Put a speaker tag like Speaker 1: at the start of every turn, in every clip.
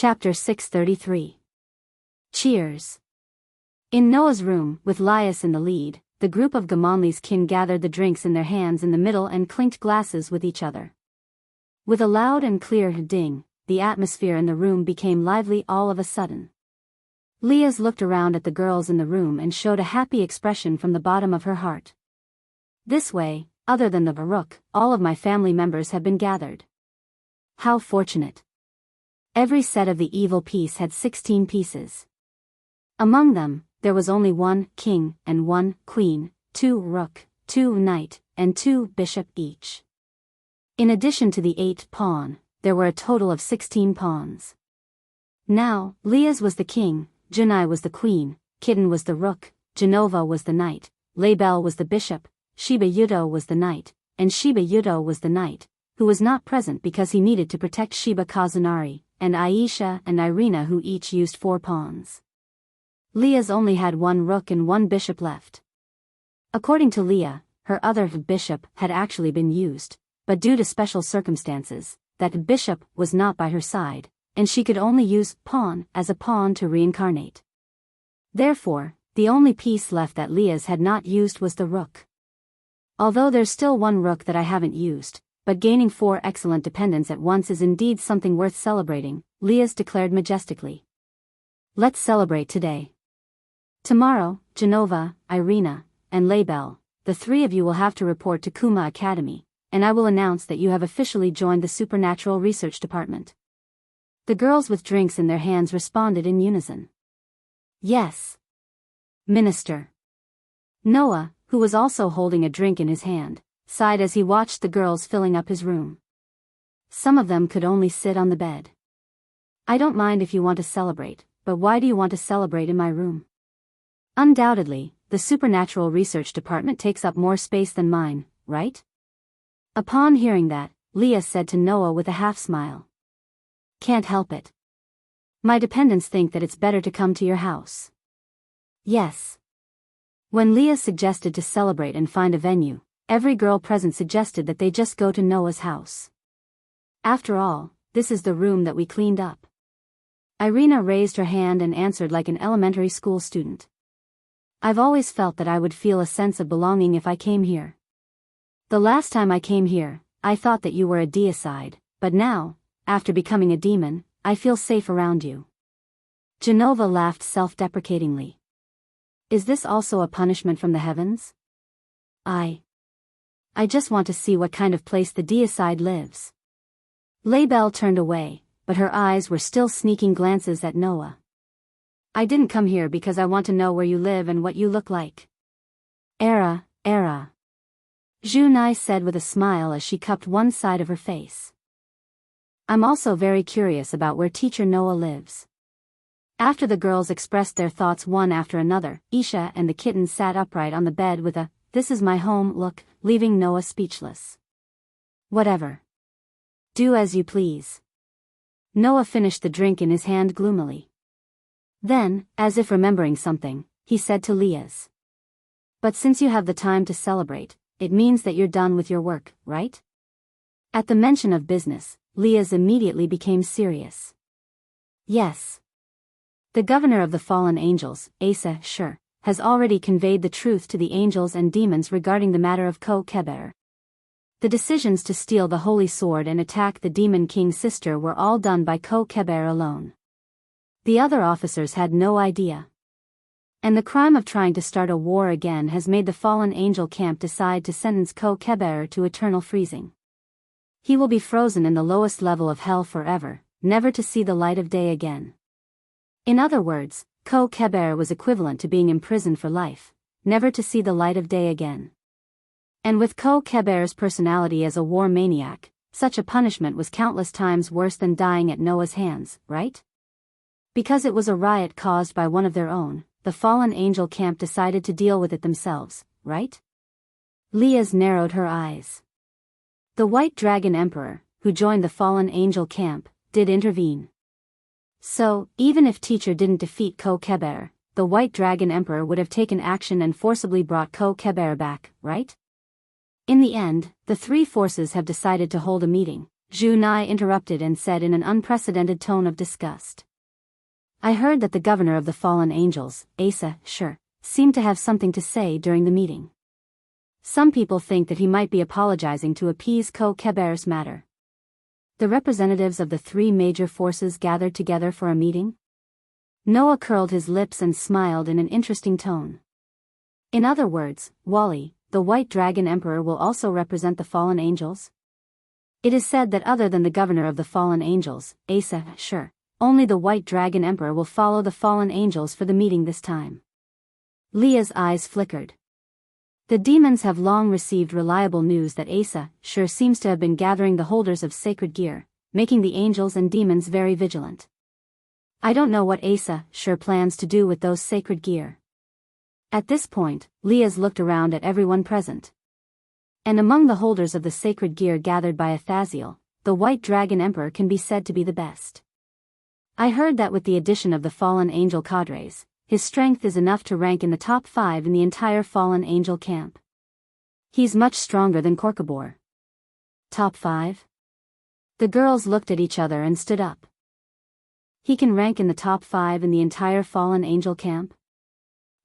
Speaker 1: Chapter 633. Cheers. In Noah's room, with Laius in the lead, the group of Gamonli's kin gathered the drinks in their hands in the middle and clinked glasses with each other. With a loud and clear ding, the atmosphere in the room became lively all of a sudden. Liaz looked around at the girls in the room and showed a happy expression from the bottom of her heart. This way, other than the Baruch, all of my family members have been gathered. How fortunate. Every set of the evil piece had 16 pieces. Among them, there was only one king and one queen, 2 rook, 2 knight, and 2 bishop each. In addition to the 8 pawn, there were a total of 16 pawns. Now, Liaz was the king, Junai was the queen, Kitten was the rook, Genova was the knight, Label was the bishop, Sheba Yudo was the knight, and Sheba Yudo was the knight, who was not present because he needed to protect Sheba Kazunari, and Aisha and Irina, who each used 4 pawns. Liaz only had 1 rook and 1 bishop left. According to Leah, her other bishop had actually been used, but due to special circumstances, that bishop was not by her side, and she could only use pawn as a pawn to reincarnate. Therefore, the only piece left that Liaz had not used was the rook. Although there's still 1 rook that I haven't used, but gaining 4 excellent dependents at once is indeed something worth celebrating, Liaz declared majestically. Let's celebrate today. Tomorrow, Genova, Irina, and Label, the 3 of you will have to report to Kuma Academy, and I will announce that you have officially joined the Supernatural Research Department. The girls with drinks in their hands responded in unison. Yes. Minister. Noah, who was also holding a drink in his hand, sighed as he watched the girls filling up his room. Some of them could only sit on the bed. I don't mind if you want to celebrate, but why do you want to celebrate in my room? Undoubtedly, the Supernatural Research Department takes up more space than mine, right? Upon hearing that, Leah said to Noah with a half-smile. Can't help it. My dependents think that it's better to come to your house. Yes. When Leah suggested to celebrate and find a venue, every girl present suggested that they just go to Noah's house. After all, this is the room that we cleaned up. Irina raised her hand and answered like an elementary school student. I've always felt that I would feel a sense of belonging if I came here. The last time I came here, I thought that you were a deicide, but now, after becoming a demon, I feel safe around you. Genova laughed self-deprecatingly. Is this also a punishment from the heavens? I just want to see what kind of place the deicide lives. Label turned away, but her eyes were still sneaking glances at Noah. I didn't come here because I want to know where you live and what you look like. Era. Junai said with a smile as she cupped one side of her face. I'm also very curious about where teacher Noah lives. After the girls expressed their thoughts one after another, Isha and the kitten sat upright on the bed with a, "This is my home" look, leaving Noah speechless. Whatever. Do as you please. Noah finished the drink in his hand gloomily. Then, as if remembering something, he said to Liaz. But since you have the time to celebrate, it means that you're done with your work, right? At the mention of business, Liaz immediately became serious. Yes. The governor of the fallen angels, Asa Shur, has already conveyed the truth to the angels and demons regarding the matter of Ko-Keber. The decisions to steal the holy sword and attack the demon king's sister were all done by Ko-Keber alone. The other officers had no idea. And the crime of trying to start a war again has made the fallen angel camp decide to sentence Ko-Keber to eternal freezing. He will be frozen in the lowest level of hell forever, never to see the light of day again. In other words, Ko-Keber was equivalent to being imprisoned for life, never to see the light of day again. And with Ko-Keber's personality as a war maniac, such a punishment was countless times worse than dying at Noah's hands, right? Because it was a riot caused by one of their own, the fallen angel camp decided to deal with it themselves, right? Liaz narrowed her eyes. The White Dragon Emperor, who joined the fallen angel camp, did intervene. So, even if teacher didn't defeat Ko-Keber, the White Dragon Emperor would have taken action and forcibly brought Ko-Keber back, right? In the end, the 3 forces have decided to hold a meeting, Zhu Nai interrupted and said in an unprecedented tone of disgust. I heard that the governor of the fallen angels, Asa, seemed to have something to say during the meeting. Some people think that he might be apologizing to appease Ko-Keber's matter. The representatives of the three major forces gathered together for a meeting? Noah curled his lips and smiled in an interesting tone. In other words, Wally, the White Dragon Emperor will also represent the fallen angels? It is said that other than the governor of the fallen angels, Asa, only the White Dragon Emperor will follow the fallen angels for the meeting this time. Leah's eyes flickered. The demons have long received reliable news that Asa, seems to have been gathering the holders of sacred gear, making the angels and demons very vigilant. I don't know what Asa, plans to do with those sacred gear. At this point, Leah's looked around at everyone present. And among the holders of the sacred gear gathered by Athaziel, the White Dragon Emperor can be said to be the best. I heard that with the addition of the fallen angel cadres, his strength is enough to rank in the top 5 in the entire fallen angel camp. He's much stronger than Korkabor. Top 5? The girls looked at each other and stood up. He can rank in the top 5 in the entire fallen angel camp?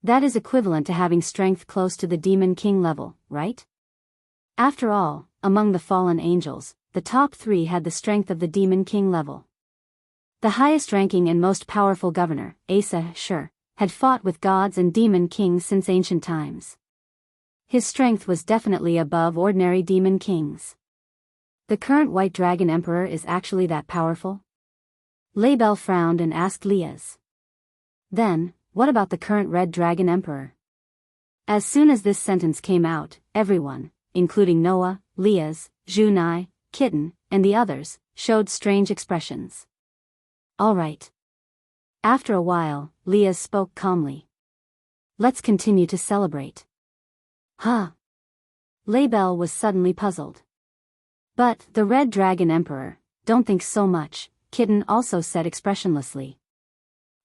Speaker 1: That is equivalent to having strength close to the Demon King level, right? After all, among the fallen angels, the top 3 had the strength of the Demon King level. The highest ranking and most powerful governor, Asa, had fought with gods and demon kings since ancient times. His strength was definitely above ordinary demon kings. The current White Dragon Emperor is actually that powerful? Laebel frowned and asked Leah's. Then, what about the current Red Dragon Emperor? As soon as this sentence came out, everyone, including Noah, Leah's, Zhu Nai, Kitten, and the others, showed strange expressions. All right. After a while, Leah's spoke calmly. Let's continue to celebrate. Huh? Laebel was suddenly puzzled. But, the Red Dragon Emperor, don't think so much, Kitten also said expressionlessly.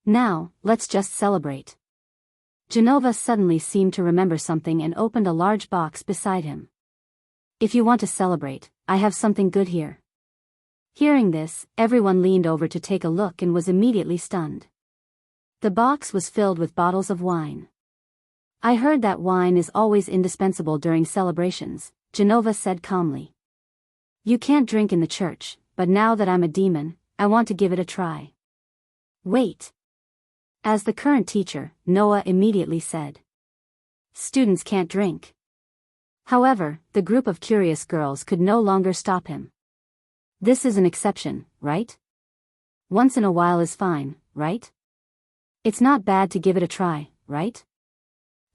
Speaker 1: Now, let's just celebrate. Genova suddenly seemed to remember something and opened a large box beside him. If you want to celebrate, I have something good here. Hearing this, everyone leaned over to take a look and was immediately stunned. The box was filled with bottles of wine. I heard that wine is always indispensable during celebrations, Genova said calmly. You can't drink in the church, but now that I'm a demon, I want to give it a try. Wait. As the current teacher, Noah immediately said. Students can't drink. However, the group of curious girls could no longer stop him. This is an exception, right? Once in a while is fine, right? It's not bad to give it a try, right?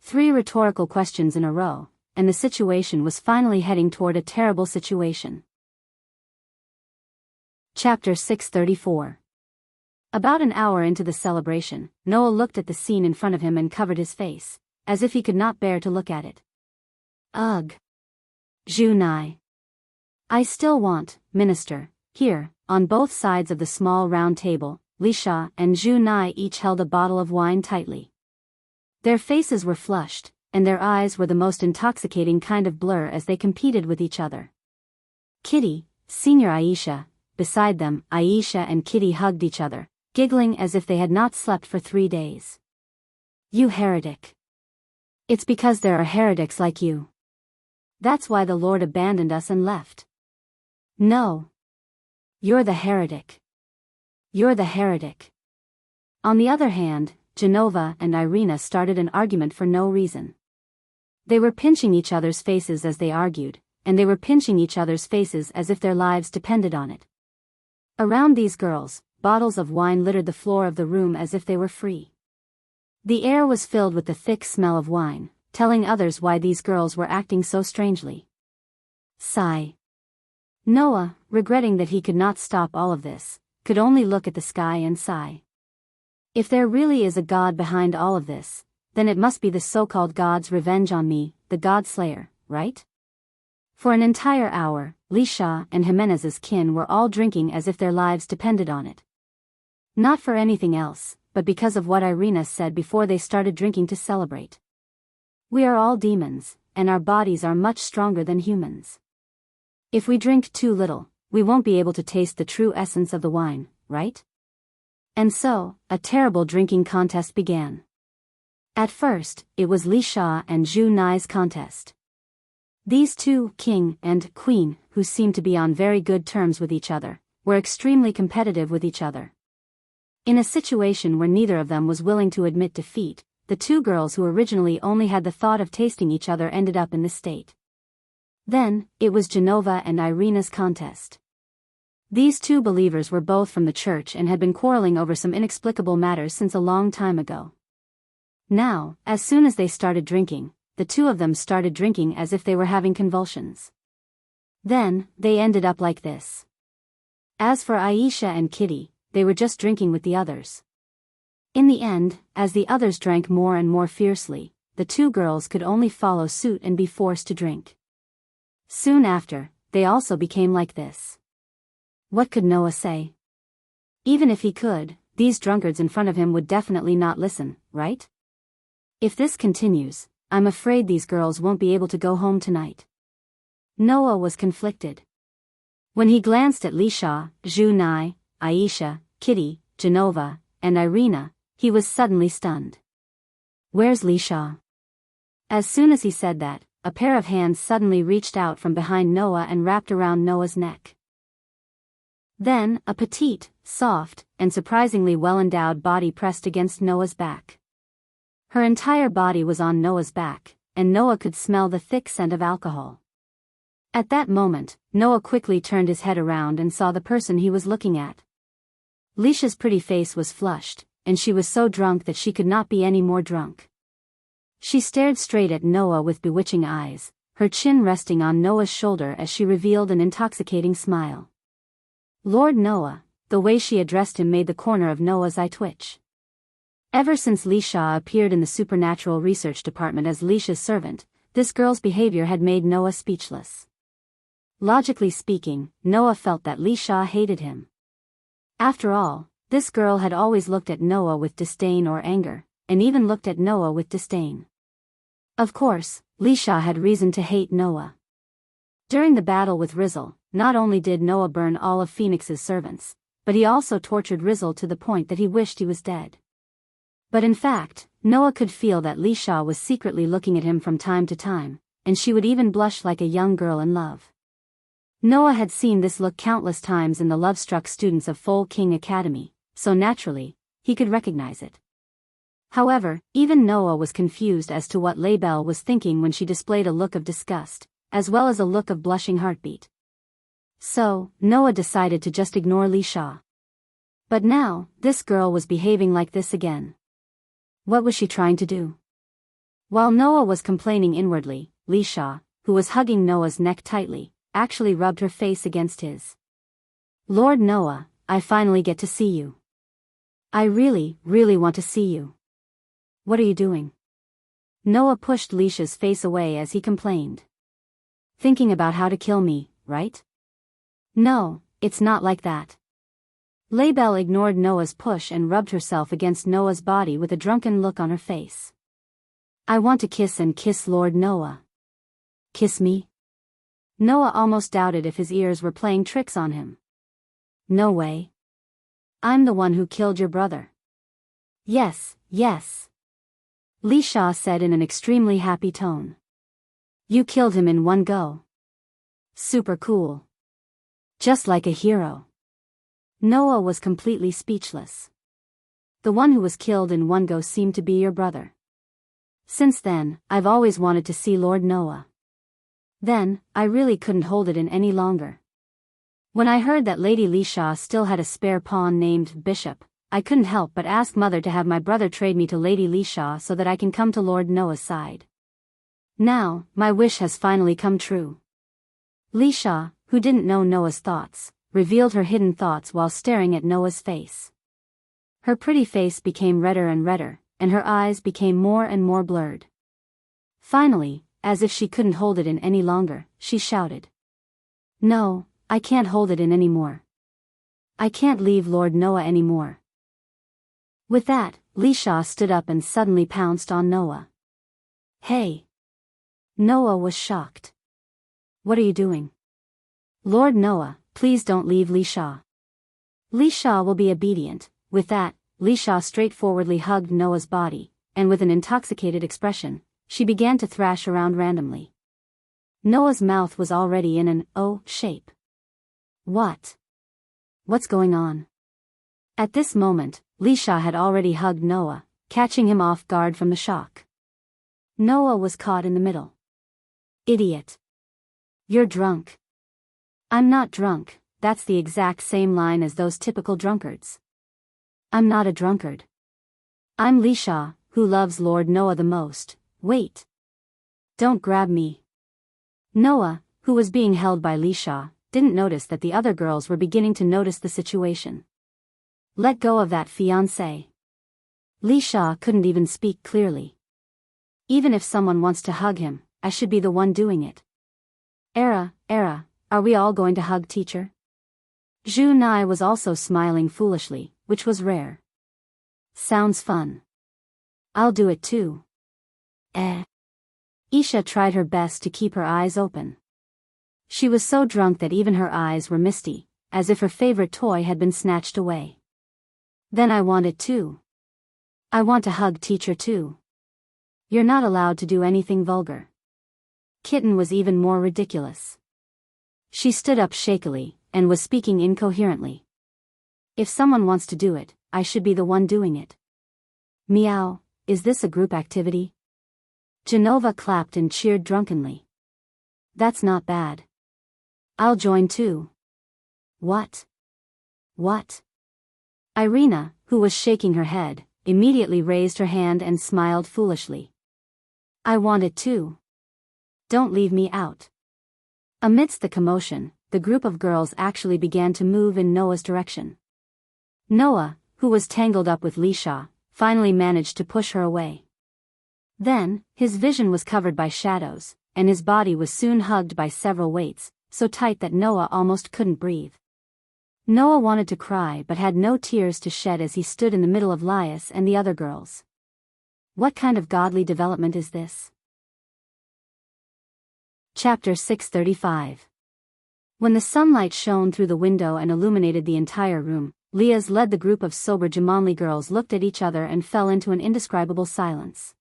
Speaker 1: 3 rhetorical questions in a row, and the situation was finally heading toward a terrible situation. Chapter 634. About an hour into the celebration, Noah looked at the scene in front of him and covered his face, as if he could not bear to look at it. Ugh. Zhu Nai. I still want, Minister, here, on both sides of the small round table, Lisha and Zhu Nai each held a bottle of wine tightly. Their faces were flushed, and their eyes were the most intoxicating kind of blur as they competed with each other. Kitty, Senior Aisha, beside them, Aisha and Kitty hugged each other, giggling as if they had not slept for 3 days. You heretic. It's because there are heretics like you. That's why the Lord abandoned us and left. No. You're the heretic. You're the heretic. On the other hand, Genova and Irina started an argument for no reason. They were pinching each other's faces as they argued, and they were pinching each other's faces as if their lives depended on it. Around these girls, bottles of wine littered the floor of the room as if they were free. The air was filled with the thick smell of wine, telling others why these girls were acting so strangely. Sigh. Noah, regretting that he could not stop all of this, could only look at the sky and sigh. If there really is a God behind all of this, then it must be the so-called God's revenge on me, the God Slayer, right? For an entire hour, Lisha and Jimenez's kin were all drinking as if their lives depended on it. Not for anything else, but because of what Irina said before they started drinking to celebrate. We are all demons, and our bodies are much stronger than humans. If we drink too little, we won't be able to taste the true essence of the wine, right? And so, a terrible drinking contest began. At first, it was Li Sha and Zhu Nai's contest. These two, king and queen, who seemed to be on very good terms with each other, were extremely competitive with each other. In a situation where neither of them was willing to admit defeat, the two girls who originally only had the thought of tasting each other ended up in this state. Then, it was Genova and Irina's contest. These two believers were both from the church and had been quarreling over some inexplicable matters since a long time ago. Now, as soon as they started drinking, the two of them started drinking as if they were having convulsions. Then, they ended up like this. As for Aisha and Kitty, they were just drinking with the others. In the end, as the others drank more and more fiercely, the two girls could only follow suit and be forced to drink. Soon after, they also became like this. What could Noah say? Even if he could, these drunkards in front of him would definitely not listen, right? If this continues, I'm afraid these girls won't be able to go home tonight. Noah was conflicted. When he glanced at Li Sha, Zhu Nai, Aisha, Kitty, Genova, and Irina, he was suddenly stunned. Where's Li Sha? As soon as he said that, a pair of hands suddenly reached out from behind Noah and wrapped around Noah's neck. Then, a petite, soft, and surprisingly well-endowed body pressed against Noah's back. Her entire body was on Noah's back, and Noah could smell the thick scent of alcohol. At that moment, Noah quickly turned his head around and saw the person he was looking at. Lisha's pretty face was flushed, and she was so drunk that she could not be any more drunk. She stared straight at Noah with bewitching eyes, her chin resting on Noah's shoulder as she revealed an intoxicating smile. Lord Noah, the way she addressed him made the corner of Noah's eye twitch. Ever since Li Sha appeared in the Supernatural Research Department as Lisha's servant, this girl's behavior had made Noah speechless. Logically speaking, Noah felt that Li Sha hated him. After all, this girl had always looked at Noah with disdain or anger, and even looked at Noah with disdain. Of course, Li Sha had reason to hate Noah. During the battle with Rizzle, not only did Noah burn all of Phoenix's servants, but he also tortured Rizzle to the point that he wished he was dead. But in fact, Noah could feel that Li Sha was secretly looking at him from time to time, and she would even blush like a young girl in love. Noah had seen this look countless times in the love-struck students of Foal King Academy, so naturally, he could recognize it. However, even Noah was confused as to what Laybelle was thinking when she displayed a look of disgust, as well as a look of blushing heartbeat. So, Noah decided to just ignore Li Sha. But now, this girl was behaving like this again. What was she trying to do? While Noah was complaining inwardly, Li Sha, who was hugging Noah's neck tightly, actually rubbed her face against his. Lord Noah, I finally get to see you. I really, really want to see you. What are you doing? Noah pushed Lisha's face away as he complained. Thinking about how to kill me, right? No, it's not like that. Laybelle ignored Noah's push and rubbed herself against Noah's body with a drunken look on her face. I want to kiss and kiss Lord Noah. Kiss me? Noah almost doubted if his ears were playing tricks on him. No way. I'm the one who killed your brother. Yes, yes. Li Sha said in an extremely happy tone. You killed him in one go. Super cool. Just like a hero. Noah was completely speechless. The one who was killed in one go seemed to be your brother. Since then, I've always wanted to see Lord Noah. Then, I really couldn't hold it in any longer. When I heard that Lady Li Sha still had a spare pawn named Bishop, I couldn't help but ask Mother to have my brother trade me to Lady Li Sha so that I can come to Lord Noah's side. Now, my wish has finally come true. Li Sha, who didn't know Noah's thoughts, revealed her hidden thoughts while staring at Noah's face. Her pretty face became redder and redder, and her eyes became more and more blurred. Finally, as if she couldn't hold it in any longer, she shouted. No, I can't hold it in anymore. I can't leave Lord Noah anymore. With that, Li Sha stood up and suddenly pounced on Noah. Hey! Noah was shocked. What are you doing? Lord Noah, please don't leave Li Sha. Li Sha will be obedient." With that, Li Sha straightforwardly hugged Noah's body, and with an intoxicated expression, she began to thrash around randomly. Noah's mouth was already in an O shape. What's going on? At this moment, Li Sha had already hugged Noah, catching him off guard from the shock. Noah was caught in the middle. "Idiot. You're drunk." "I'm not drunk," that's the exact same line as those typical drunkards. "I'm not a drunkard. I'm Li Sha, who loves Lord Noah the most." "Wait. Don't grab me." Noah, who was being held by Li Sha, didn't notice that the other girls were beginning to notice the situation. "Let go of that fiancé." Li Sha couldn't even speak clearly. "Even if someone wants to hug him, I should be the one doing it." Era, are we all going to hug teacher?" Zhu Nai was also smiling foolishly, which was rare. "Sounds fun. I'll do it too." Isha tried her best to keep her eyes open. She was so drunk that even her eyes were misty, as if her favorite toy had been snatched away. "Then I want it too. I want to hug teacher too." "You're not allowed to do anything vulgar." Kitten was even more ridiculous. She stood up shakily, and was speaking incoherently. "If someone wants to do it, I should be the one doing it." "Meow, is this a group activity?" Genova clapped and cheered drunkenly. "That's not bad. I'll join too." What? Irina, who was shaking her head, immediately raised her hand and smiled foolishly. "I want it too. Don't leave me out." Amidst the commotion, the group of girls actually began to move in Noah's direction. Noah, who was tangled up with Li Sha, finally managed to push her away. Then, his vision was covered by shadows, and his body was soon hugged by several weights, so tight that Noah almost couldn't breathe. Noah wanted to cry but had no tears to shed as he stood in the middle of Lias and the other girls. What kind of godly development is this? Chapter 635. When the sunlight shone through the window and illuminated the entire room, Lias led the group of sober Jamanli girls looked at each other and fell into an indescribable silence.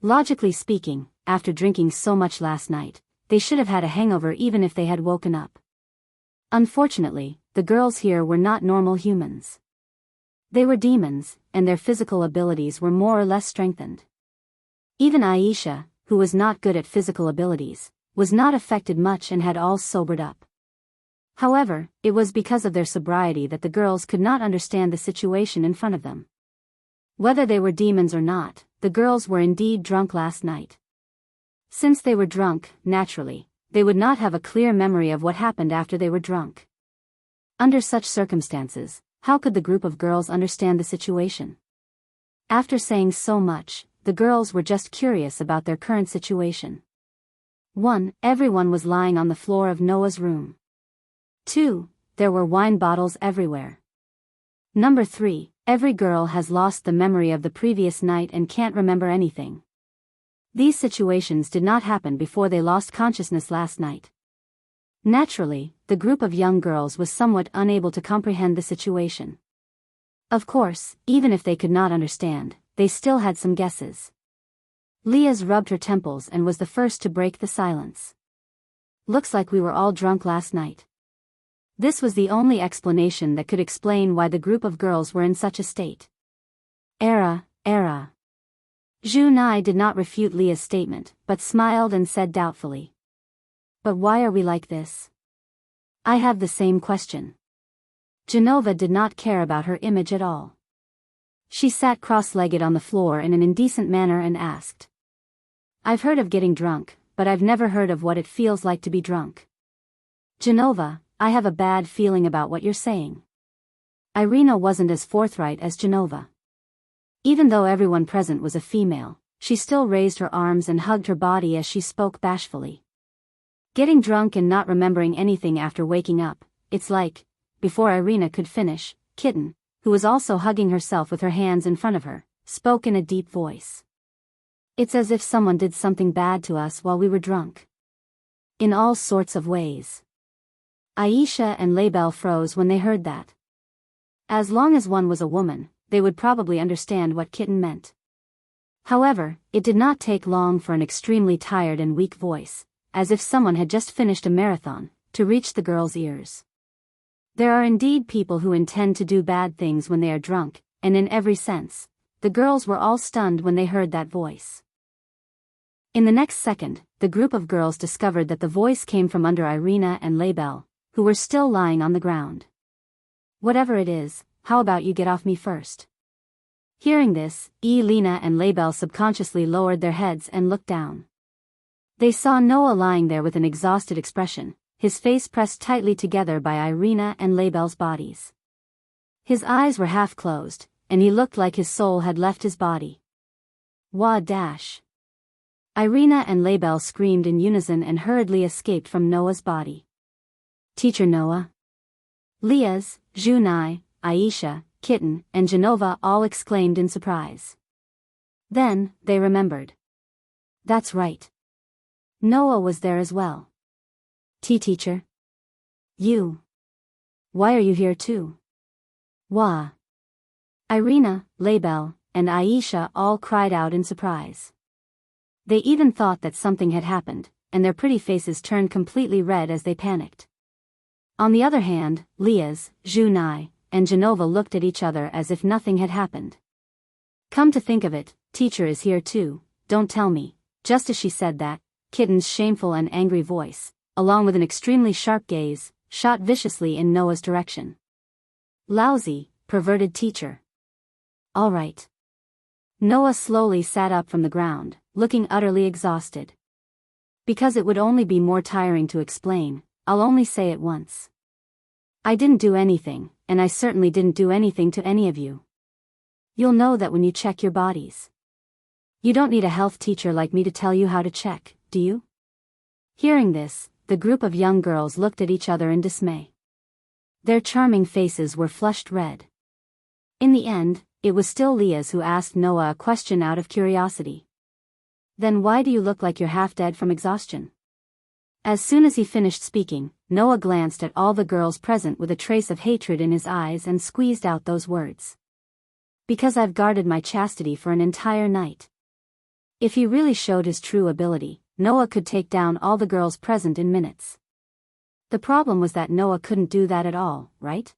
Speaker 1: Logically speaking, after drinking so much last night, they should have had a hangover even if they had woken up. Unfortunately, the girls here were not normal humans. They were demons, and their physical abilities were more or less strengthened. Even Aisha, who was not good at physical abilities, was not affected much and had all sobered up. However, it was because of their sobriety that the girls could not understand the situation in front of them. Whether they were demons or not, the girls were indeed drunk last night. Since they were drunk, naturally, they would not have a clear memory of what happened after they were drunk. Under such circumstances, how could the group of girls understand the situation? After saying so much, the girls were just curious about their current situation. 1. Everyone was lying on the floor of Noah's room. 2. There were wine bottles everywhere. 3. Every girl has lost the memory of the previous night and can't remember anything. These situations did not happen before they lost consciousness last night. Naturally, the group of young girls was somewhat unable to comprehend the situation. Of course, even if they could not understand, they still had some guesses. Liaz rubbed her temples and was the first to break the silence. "Looks like we were all drunk last night." This was the only explanation that could explain why the group of girls were in such a state. Era. Zhu Nai did not refute Lia's statement, but smiled and said doubtfully. "But why are we like this?" "I have the same question." Genova did not care about her image at all. She sat cross-legged on the floor in an indecent manner and asked. "I've heard of getting drunk, but I've never heard of what it feels like to be drunk." "Genova, I have a bad feeling about what you're saying." Irina wasn't as forthright as Genova. Even though everyone present was a female, she still raised her arms and hugged her body as she spoke bashfully. "Getting drunk and not remembering anything after waking up, it's like..." Before Irina could finish, Kitten, who was also hugging herself with her hands in front of her, spoke in a deep voice. "It's as if someone did something bad to us while we were drunk. In all sorts of ways. Aisha and Laibel froze when they heard that. As long as one was a woman, they would probably understand what kitten meant. However, it did not take long for an extremely tired and weak voice, as if someone had just finished a marathon, to reach the girls' ears. There are indeed people who intend to do bad things when they are drunk, and in every sense, the girls were all stunned when they heard that voice. In the next second, the group of girls discovered that the voice came from under Irina and Laibel, who were still lying on the ground. Whatever it is, how about you get off me first? Hearing this, Elena and Laibel subconsciously lowered their heads and looked down. They saw Noah lying there with an exhausted expression, his face pressed tightly together by Irina and Laibel's bodies. His eyes were half closed, and he looked like his soul had left his body. Wah dash! Irina and Laibel screamed in unison and hurriedly escaped from Noah's body. Teacher Noah. Liaz, Junai, Aisha, Kitten, and Genova all exclaimed in surprise. Then, they remembered. That's right. Noah was there as well. Teacher? You. Why are you here too? Wah. Irina, Laibel, and Aisha all cried out in surprise. They even thought that something had happened, and their pretty faces turned completely red as they panicked. On the other hand, Liaz, Junai, and Genova looked at each other as if nothing had happened. Come to think of it, teacher is here too, don't tell me. Just as she said that, Kitten's shameful and angry voice, along with an extremely sharp gaze, shot viciously in Noah's direction. Lousy, perverted teacher. All right. Noah slowly sat up from the ground, looking utterly exhausted. Because it would only be more tiring to explain, I'll only say it once. I didn't do anything, and I certainly didn't do anything to any of you. You'll know that when you check your bodies. You don't need a health teacher like me to tell you how to check, do you? Hearing this, the group of young girls looked at each other in dismay. Their charming faces were flushed red. In the end, it was still Liaz who asked Noah a question out of curiosity. Then why do you look like you're half dead from exhaustion? As soon as he finished speaking, Noah glanced at all the girls present with a trace of hatred in his eyes and squeezed out those words. Because I've guarded my chastity for an entire night. If he really showed his true ability, Noah could take down all the girls present in minutes. The problem was that Noah couldn't do that at all, right?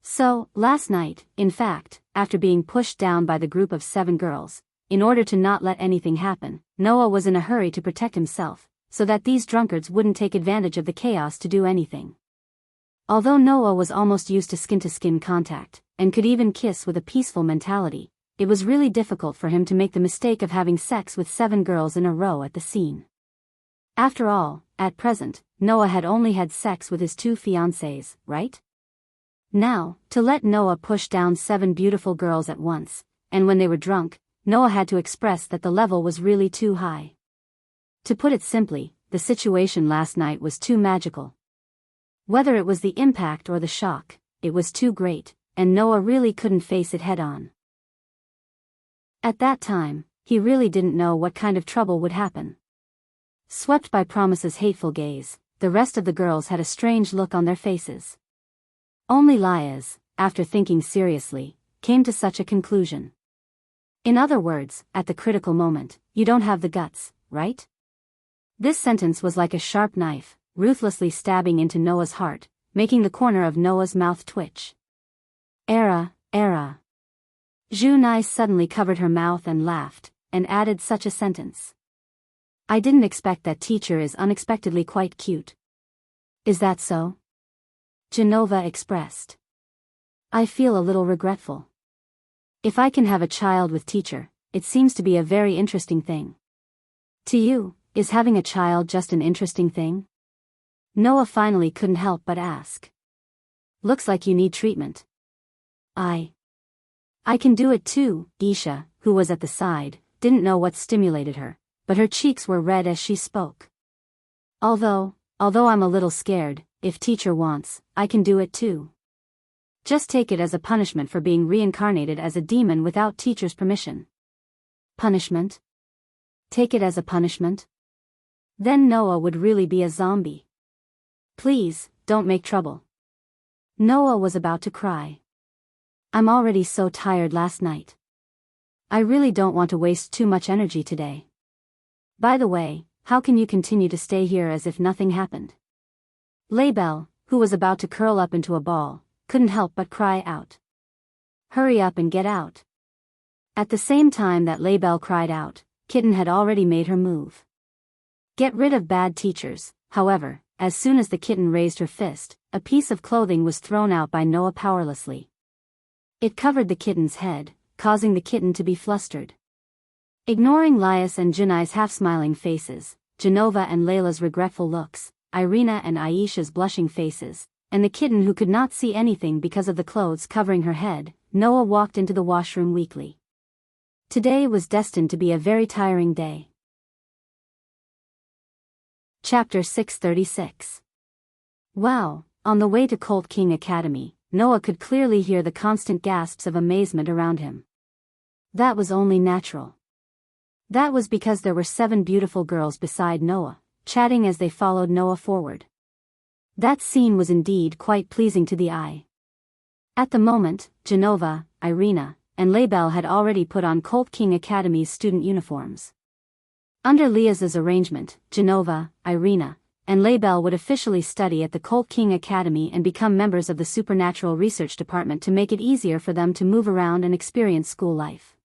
Speaker 1: So, last night, in fact, after being pushed down by the group of 7 girls, in order to not let anything happen, Noah was in a hurry to protect himself, so that these drunkards wouldn't take advantage of the chaos to do anything. Although Noah was almost used to skin-to-skin contact, and could even kiss with a peaceful mentality, it was really difficult for him to make the mistake of having sex with 7 girls in a row at the scene. After all, at present, Noah had only had sex with his 2 fiancées, right? Now, to let Noah push down 7 beautiful girls at once, and when they were drunk, Noah had to express that the level was really too high. To put it simply, the situation last night was too magical. Whether it was the impact or the shock, it was too great, and Noah really couldn't face it head-on. At that time, he really didn't know what kind of trouble would happen. Swept by Promise's hateful gaze, the rest of the girls had a strange look on their faces. Only Liaz, after thinking seriously, came to such a conclusion. In other words, at the critical moment, you don't have the guts, right? This sentence was like a sharp knife, ruthlessly stabbing into Noah's heart, making the corner of Noah's mouth twitch. Era. Junai suddenly covered her mouth and laughed, and added such a sentence. I didn't expect that teacher is unexpectedly quite cute. Is that so? Genova expressed. I feel a little regretful. If I can have a child with teacher, it seems to be a very interesting thing. To you, is having a child just an interesting thing? Noah finally couldn't help but ask. Looks like you need treatment. I can do it too. Isha, who was at the side, didn't know what stimulated her, but her cheeks were red as she spoke. Although I'm a little scared, if teacher wants, I can do it too. Just take it as a punishment for being reincarnated as a demon without teacher's permission. Punishment? Take it as a punishment? Then Noah would really be a zombie. Please, don't make trouble. Noah was about to cry. I'm already so tired last night. I really don't want to waste too much energy today. By the way, how can you continue to stay here as if nothing happened? Laibel, who was about to curl up into a ball, couldn't help but cry out. Hurry up and get out. At the same time that Laibel cried out, Kitten had already made her move. Get rid of bad teachers. However, as soon as the kitten raised her fist, a piece of clothing was thrown out by Noah powerlessly. It covered the kitten's head, causing the kitten to be flustered. Ignoring Lias and Junai's half-smiling faces, Genova and Layla's regretful looks, Irina and Aisha's blushing faces, and the kitten who could not see anything because of the clothes covering her head, Noah walked into the washroom weakly. Today was destined to be a very tiring day. Chapter 636. Wow, on the way to Colt King Academy, Noah could clearly hear the constant gasps of amazement around him. That was only natural. That was because there were 7 beautiful girls beside Noah, chatting as they followed Noah forward. That scene was indeed quite pleasing to the eye. At the moment, Genova, Irina, and Laibel had already put on Colt King Academy's student uniforms. Under Lias's arrangement, Genova, Irina, and Laibel would officially study at the Colt King Academy and become members of the Supernatural Research Department to make it easier for them to move around and experience school life.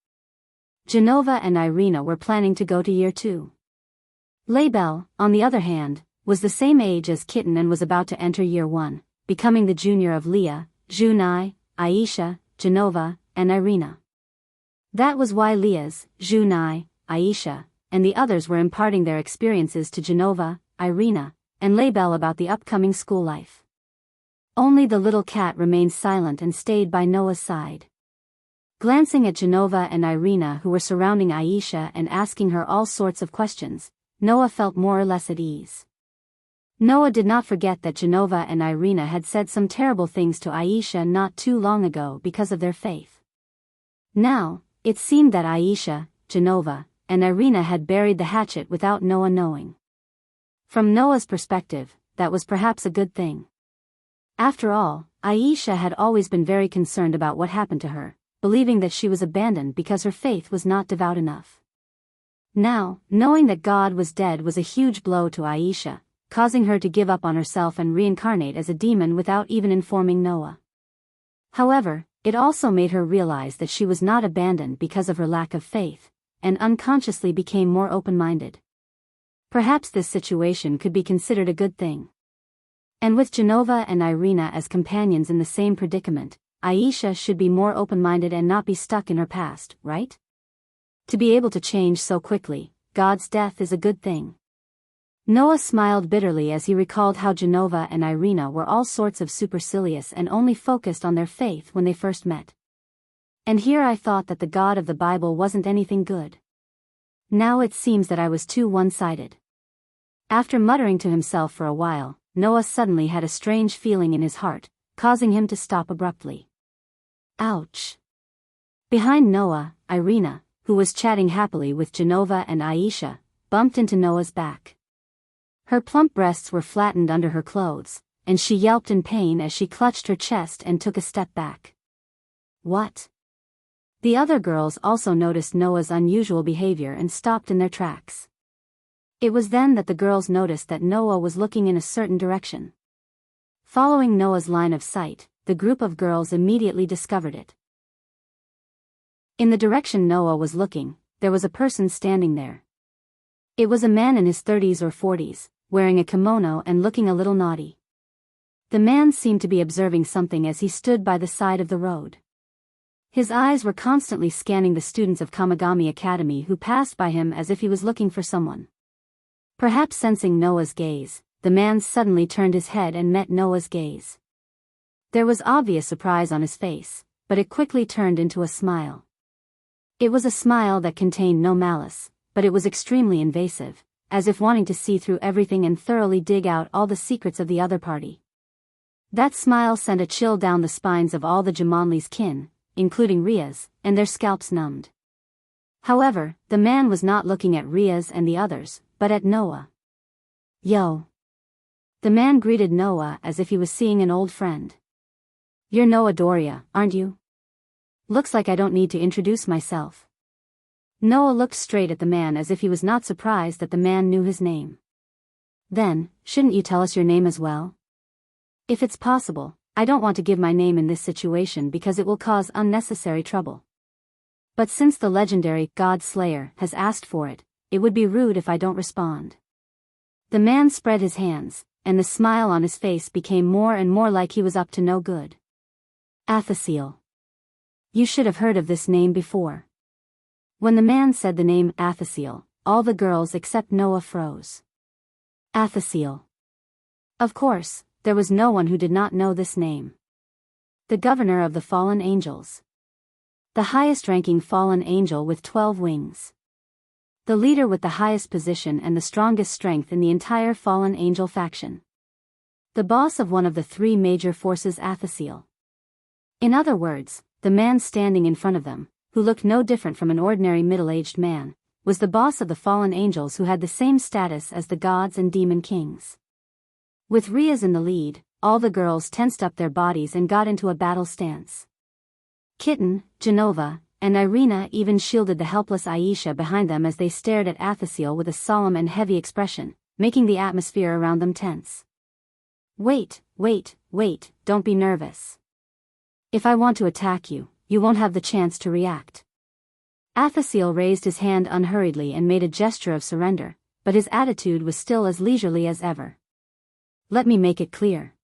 Speaker 1: Genova and Irina were planning to go to year 2. Laibel, on the other hand, was the same age as Kitten and was about to enter year 1, becoming the junior of Leah, Junai, Aisha, Genova, and Irina. That was why Lias, Junai, Aisha, and the others were imparting their experiences to Genova, Irina, and Laibel about the upcoming school life. Only the little cat remained silent and stayed by Noah's side. Glancing at Genova and Irina who were surrounding Aisha and asking her all sorts of questions, Noah felt more or less at ease. Noah did not forget that Genova and Irina had said some terrible things to Aisha not too long ago because of their faith. Now, it seemed that Aisha, Genova, and Irina had buried the hatchet without Noah knowing. From Noah's perspective, that was perhaps a good thing. After all, Aisha had always been very concerned about what happened to her, believing that she was abandoned because her faith was not devout enough. Now, knowing that God was dead was a huge blow to Aisha, causing her to give up on herself and reincarnate as a demon without even informing Noah. However, it also made her realize that she was not abandoned because of her lack of faith, and unconsciously became more open-minded. Perhaps this situation could be considered a good thing. And with Genova and Irina as companions in the same predicament, Aisha should be more open-minded and not be stuck in her past, right? To be able to change so quickly, God's death is a good thing. Noah smiled bitterly as he recalled how Genova and Irina were all sorts of supercilious and only focused on their faith when they first met. And here I thought that the God of the Bible wasn't anything good. Now it seems that I was too one-sided. After muttering to himself for a while, Noah suddenly had a strange feeling in his heart, causing him to stop abruptly. Ouch! Behind Noah, Irina, who was chatting happily with Genova and Aisha, bumped into Noah's back. Her plump breasts were flattened under her clothes, and she yelped in pain as she clutched her chest and took a step back. What? The other girls also noticed Noah's unusual behavior and stopped in their tracks. It was then that the girls noticed that Noah was looking in a certain direction. Following Noah's line of sight, the group of girls immediately discovered it. In the direction Noah was looking, there was a person standing there. It was a man in his 30s or 40s, wearing a kimono and looking a little naughty. The man seemed to be observing something as he stood by the side of the road. His eyes were constantly scanning the students of Kamigami Academy who passed by him as if he was looking for someone. Perhaps sensing Noah's gaze, the man suddenly turned his head and met Noah's gaze. There was obvious surprise on his face, but it quickly turned into a smile. It was a smile that contained no malice, but it was extremely invasive, as if wanting to see through everything and thoroughly dig out all the secrets of the other party. That smile sent a chill down the spines of all the Jamonli's kin, including Ria's, and their scalps numbed. However, the man was not looking at Ria's and the others, but at Noah. Yo! The man greeted Noah as if he was seeing an old friend. "You're Noah Doria, aren't you? Looks like I don't need to introduce myself." Noah looked straight at the man as if he was not surprised that the man knew his name. "Then, shouldn't you tell us your name as well?" "If it's possible, I don't want to give my name in this situation because it will cause unnecessary trouble. But since the legendary God Slayer has asked for it, it would be rude if I don't respond." The man spread his hands, and the smile on his face became more and more like he was up to no good. "Athasiel. You should have heard of this name before." When the man said the name Athasiel, all the girls except Noah froze. Athasiel. Of course, there was no one who did not know this name. The governor of the fallen angels. The highest-ranking fallen angel with 12 wings. The leader with the highest position and the strongest strength in the entire fallen angel faction. The boss of one of the 3 major forces, Athasiel. In other words, the man standing in front of them, who looked no different from an ordinary middle-aged man, was the boss of the fallen angels who had the same status as the gods and demon kings. With Riaz in the lead, all the girls tensed up their bodies and got into a battle stance. Kitten, Genova, and Irina even shielded the helpless Aisha behind them as they stared at Athasiel with a solemn and heavy expression, making the atmosphere around them tense. Wait, don't be nervous. If I want to attack you, you won't have the chance to react." Athasiel raised his hand unhurriedly and made a gesture of surrender, but his attitude was still as leisurely as ever. "Let me make it clear.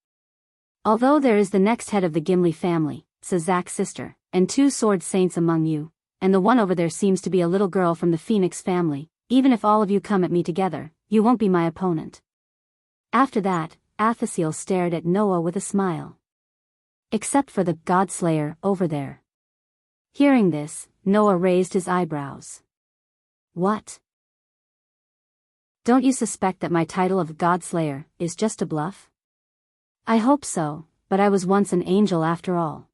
Speaker 1: Although there is the next head of the Gimli family, Sazak's sister, and 2 sword saints among you, and the one over there seems to be a little girl from the Phoenix family, even if all of you come at me together, you won't be my opponent." After that, Athasiel stared at Noah with a smile. "Except for the God-slayer over there." Hearing this, Noah raised his eyebrows. "What? Don't you suspect that my title of God-slayer is just a bluff?" "I hope so, but I was once an angel after all.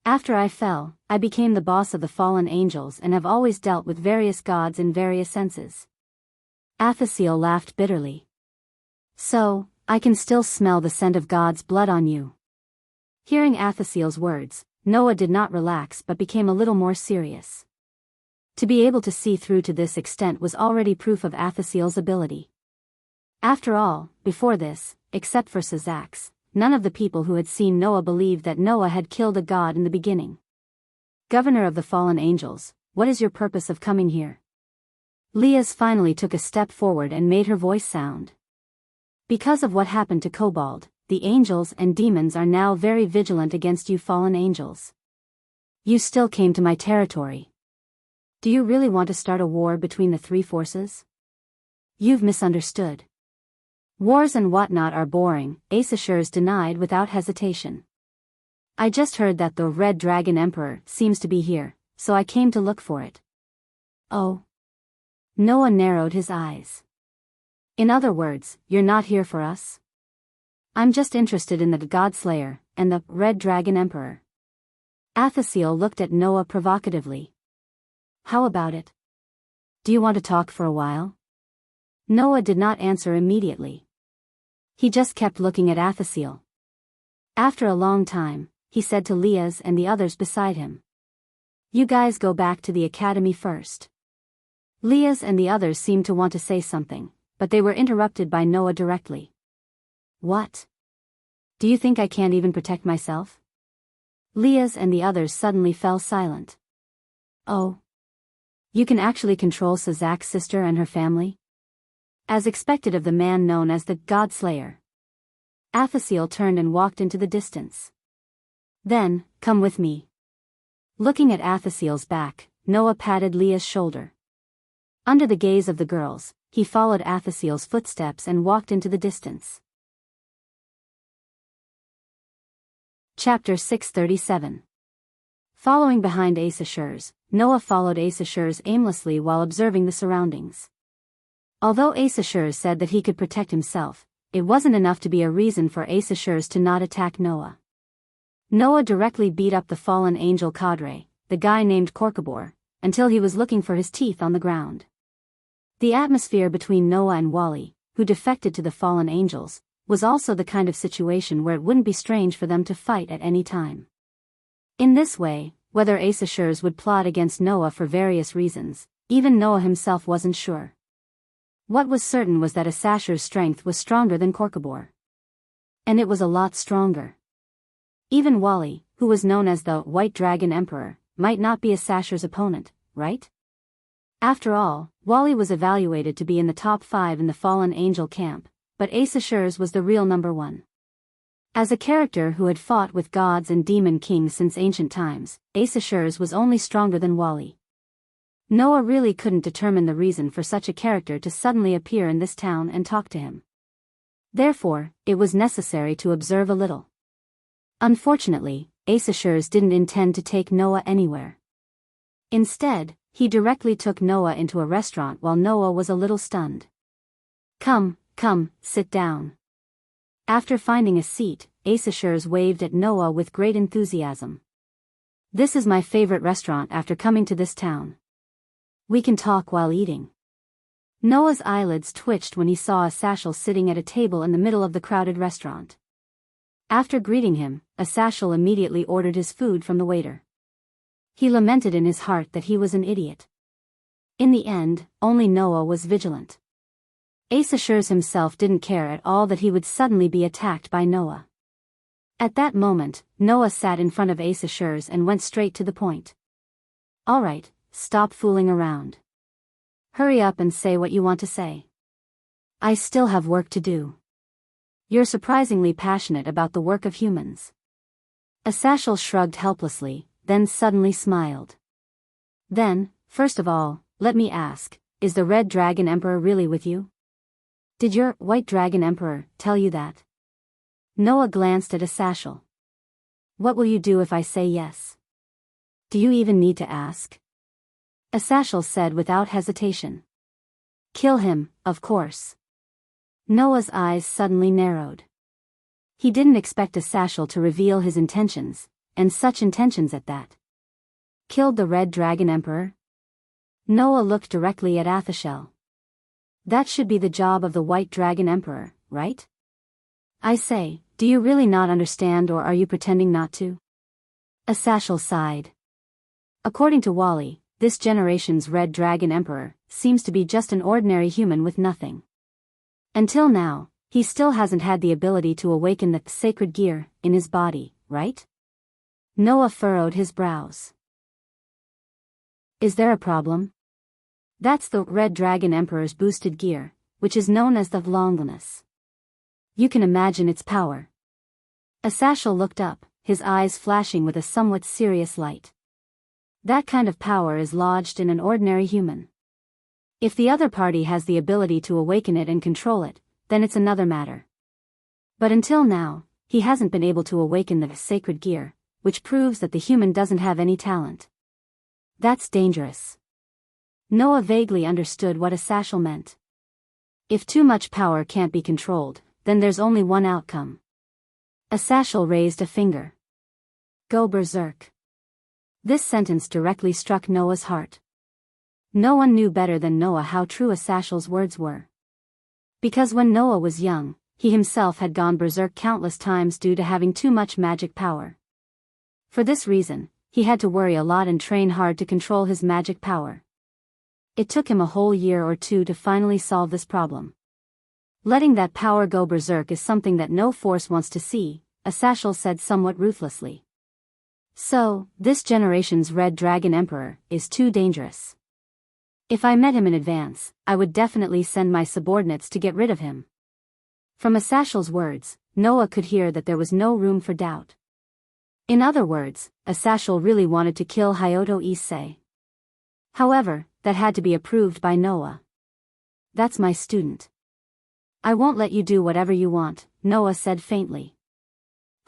Speaker 1: After I fell, I became the boss of the fallen angels and have always dealt with various gods in various senses." Athasiel laughed bitterly. "So, I can still smell the scent of God's blood on you." Hearing Athasiel's words, Noah did not relax but became a little more serious. To be able to see through to this extent was already proof of Athasiel's ability. After all, before this, except for Sazak's, none of the people who had seen Noah believed that Noah had killed a god in the beginning. "Governor of the fallen angels, what is your purpose of coming here?" Liaz finally took a step forward and made her voice sound. "Because of what happened to Kobold, the angels and demons are now very vigilant against you fallen angels. You still came to my territory. Do you really want to start a war between the 3 forces? You've misunderstood. Wars and whatnot are boring," Aesashurs denied without hesitation. "I just heard that the Red Dragon Emperor seems to be here, so I came to look for it." "Oh." Noah narrowed his eyes. "In other words, you're not here for us?" "I'm just interested in the God-slayer and the Red Dragon Emperor." Athasiel looked at Noah provocatively. "How about it? Do you want to talk for a while?" Noah did not answer immediately. He just kept looking at Athasiel. After a long time, he said to Liaz and the others beside him, "You guys go back to the academy first." Liaz and the others seemed to want to say something, but they were interrupted by Noah directly. "What? Do you think I can't even protect myself?" Liaz and the others suddenly fell silent. "Oh. You can actually control Sazak's sister and her family?" As expected of the man known as the God-slayer. Athasiel turned and walked into the distance. "Then, come with me." Looking at Athasiel's back, Noah patted Leah's shoulder. Under the gaze of the girls, he followed Athasiel's footsteps and walked into the distance. Chapter 637. Following behind Aesashurs, Noah followed Aesashurs aimlessly while observing the surroundings. Although Aesashurs said that he could protect himself, it wasn't enough to be a reason for Aesashurs to not attack Noah. Noah directly beat up the fallen angel cadre, the guy named Korkabor, until he was looking for his teeth on the ground. The atmosphere between Noah and Wally, who defected to the fallen angels, was also the kind of situation where it wouldn't be strange for them to fight at any time. In this way, whether Aesophanes would plot against Noah for various reasons, even Noah himself wasn't sure. What was certain was that Aesophanes' strength was stronger than Korkabor. And it was a lot stronger. Even Wally, who was known as the White Dragon Emperor, might not be Aesophanes' opponent, right? After all, Wally was evaluated to be in the top 5 in the fallen angel camp, but Aesophanes was the real number 1. As a character who had fought with gods and demon kings since ancient times, Aesophanes was only stronger than Wally. Noah really couldn't determine the reason for such a character to suddenly appear in this town and talk to him. Therefore, it was necessary to observe a little. Unfortunately, Aesophanes didn't intend to take Noah anywhere. Instead, he directly took Noah into a restaurant while Noah was a little stunned. Come, sit down. After finding a seat, Aesophanes waved at Noah with great enthusiasm. This is my favorite restaurant after coming to this town. We can talk while eating. Noah's eyelids twitched when he saw Aesophanes sitting at a table in the middle of the crowded restaurant. After greeting him, Aesophanes immediately ordered his food from the waiter. He lamented in his heart that he was an idiot. In the end, only Noah was vigilant. Aesophanes himself didn't care at all that he would suddenly be attacked by Noah. At that moment, Noah sat in front of Aesophanes and went straight to the point. All right, stop fooling around. Hurry up and say what you want to say. I still have work to do. You're surprisingly passionate about the work of humans. Aesophanes shrugged helplessly, then suddenly smiled. Then, first of all, let me ask, is the Red Dragon Emperor really with you? Did your White Dragon Emperor tell you that? Noah glanced at Aesophanes. What will you do if I say yes? Do you even need to ask? Aesophanes said without hesitation. Kill him, of course. Noah's eyes suddenly narrowed. He didn't expect Aesophanes to reveal his intentions, and such intentions at that. Killed the Red Dragon Emperor? Noah looked directly at Athashel. That should be the job of the White Dragon Emperor, right? I say, do you really not understand or are you pretending not to? Aesophanes sighed. According to Wally, this generation's Red Dragon Emperor seems to be just an ordinary human with nothing. Until now, he still hasn't had the ability to awaken the sacred gear in his body, right? Noah furrowed his brows. Is there a problem? That's the Red Dragon Emperor's boosted gear, which is known as the Longinus. You can imagine its power. Aesophanes looked up, his eyes flashing with a somewhat serious light. That kind of power is lodged in an ordinary human. If the other party has the ability to awaken it and control it, then it's another matter. But until now, he hasn't been able to awaken the sacred gear, which proves that the human doesn't have any talent. That's dangerous. Noah vaguely understood what Aesophanes meant. If too much power can't be controlled, then there's only one outcome. Aesophanes raised a finger. Go berserk. This sentence directly struck Noah's heart. No one knew better than Noah how true Aesophanes' words were. Because when Noah was young, he himself had gone berserk countless times due to having too much magic power. For this reason, he had to worry a lot and train hard to control his magic power. It took him a whole year or two to finally solve this problem. Letting that power go berserk is something that no force wants to see, Aesophanes said somewhat ruthlessly. So, this generation's Red Dragon Emperor is too dangerous. If I met him in advance, I would definitely send my subordinates to get rid of him. From Aesophanes' words, Noah could hear that there was no room for doubt. In other words, Aesophanes really wanted to kill Hyoto Issei. However, that had to be approved by Noah. That's my student. I won't let you do whatever you want, Noah said faintly.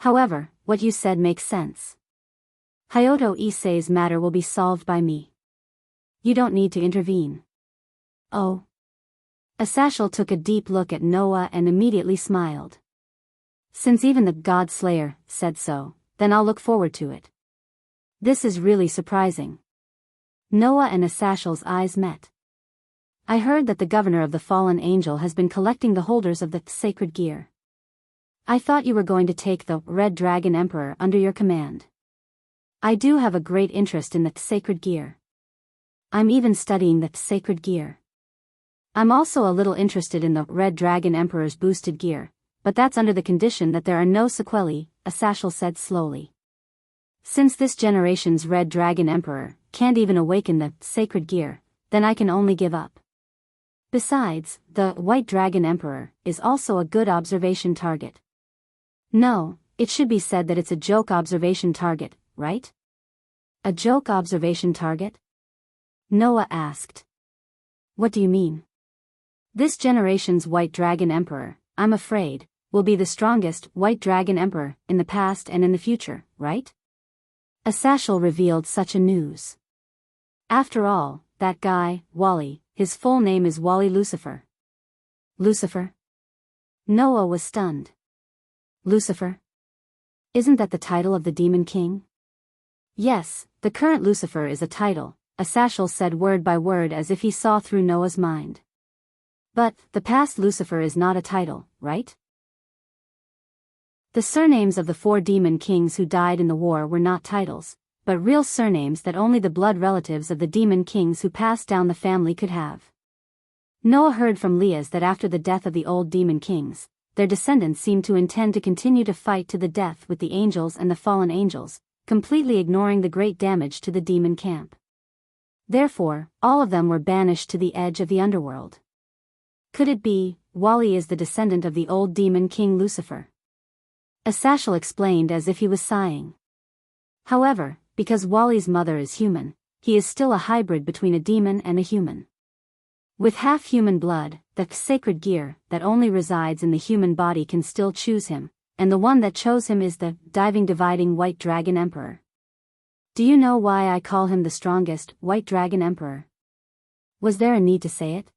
Speaker 1: However, what you said makes sense. Hyoto Issei's matter will be solved by me. You don't need to intervene. Oh. Aesophanes took a deep look at Noah and immediately smiled. Since even the God Slayer said so, then I'll look forward to it. This is really surprising. Noah and Aesophanes' eyes met. I heard that the governor of the fallen angel has been collecting the holders of the sacred gear. I thought you were going to take the Red Dragon Emperor under your command. I do have a great interest in the sacred gear. I'm even studying the sacred gear. I'm also a little interested in the Red Dragon Emperor's boosted gear, but that's under the condition that there are no sequelae, Asashel said slowly. Since this generation's Red Dragon Emperor can't even awaken the sacred gear, then I can only give up. Besides, the White Dragon Emperor is also a good observation target. No, it should be said that it's a joke observation target, right? A joke observation target? Noah asked. What do you mean? This generation's White Dragon Emperor, I'm afraid, will be the strongest White Dragon Emperor in the past and in the future, right? Asashel revealed such a news. After all, that guy, Wally, his full name is Wally Lucifer. Lucifer? Noah was stunned. Lucifer? Isn't that the title of the Demon King? Yes, the current Lucifer is a title, Asashel said word by word as if he saw through Noah's mind. But, the past Lucifer is not a title, right? The surnames of the 4 demon kings who died in the war were not titles, but real surnames that only the blood relatives of the demon kings who passed down the family could have. Noah heard from Leah's that after the death of the old demon kings, their descendants seemed to intend to continue to fight to the death with the angels and the fallen angels, completely ignoring the great damage to the demon camp. Therefore, all of them were banished to the edge of the underworld. Could it be, Wally is the descendant of the old demon king Lucifer? Asashel explained as if he was sighing. However, because Wally's mother is human, he is still a hybrid between a demon and a human. With half-human blood, the sacred gear that only resides in the human body can still choose him, and the one that chose him is the dividing White Dragon Emperor. Do you know why I call him the strongest White Dragon Emperor? Was there a need to say it?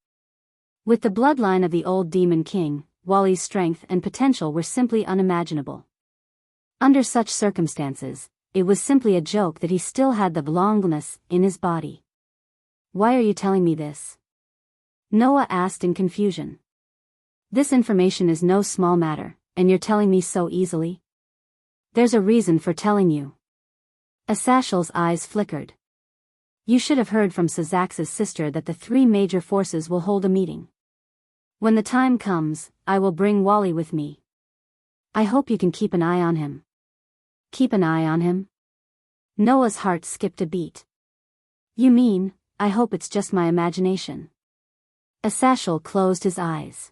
Speaker 1: With the bloodline of the old demon king, Wally's strength and potential were simply unimaginable. Under such circumstances, it was simply a joke that he still had the belongingness in his body. Why are you telling me this? Noah asked in confusion. This information is no small matter, and you're telling me so easily? There's a reason for telling you. Asashel's eyes flickered. You should have heard from Sazax's sister that the 3 major forces will hold a meeting. When the time comes, I will bring Wally with me. I hope you can keep an eye on him. Keep an eye on him? Noah's heart skipped a beat. You mean, I hope it's just my imagination. Asashel closed his eyes.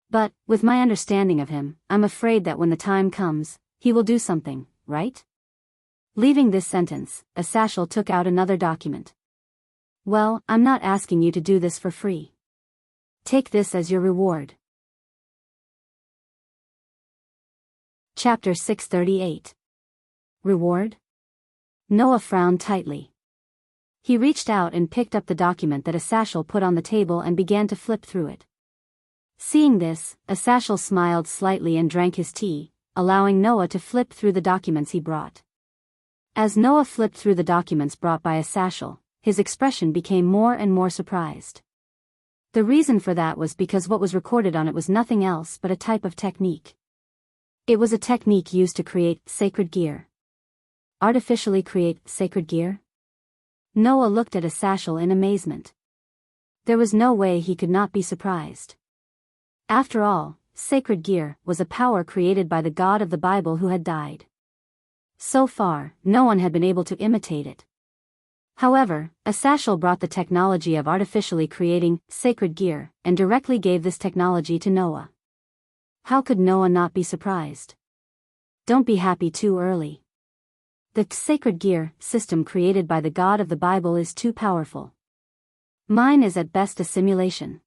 Speaker 1: But, with my understanding of him, I'm afraid that when the time comes, he will do something, right? Leaving this sentence, Asashel took out another document. Well, I'm not asking you to do this for free. Take this as your reward. Chapter 638. Reward? Noah frowned tightly. He reached out and picked up the document that Asashel put on the table and began to flip through it. Seeing this, Asashel smiled slightly and drank his tea, allowing Noah to flip through the documents he brought. As Noah flipped through the documents brought by Asashel, his expression became more and more surprised. The reason for that was because what was recorded on it was nothing else but a type of technique. It was a technique used to create sacred gear. Artificially create sacred gear? Noah looked at Asashel in amazement. There was no way he could not be surprised. After all, sacred gear was a power created by the God of the Bible who had died. So far, no one had been able to imitate it. However, Asashel brought the technology of artificially creating sacred gear and directly gave this technology to Noah. How could Noah not be surprised? Don't be happy too early. The sacred gear system created by the God of the Bible is too powerful. Mine is at best a simulation.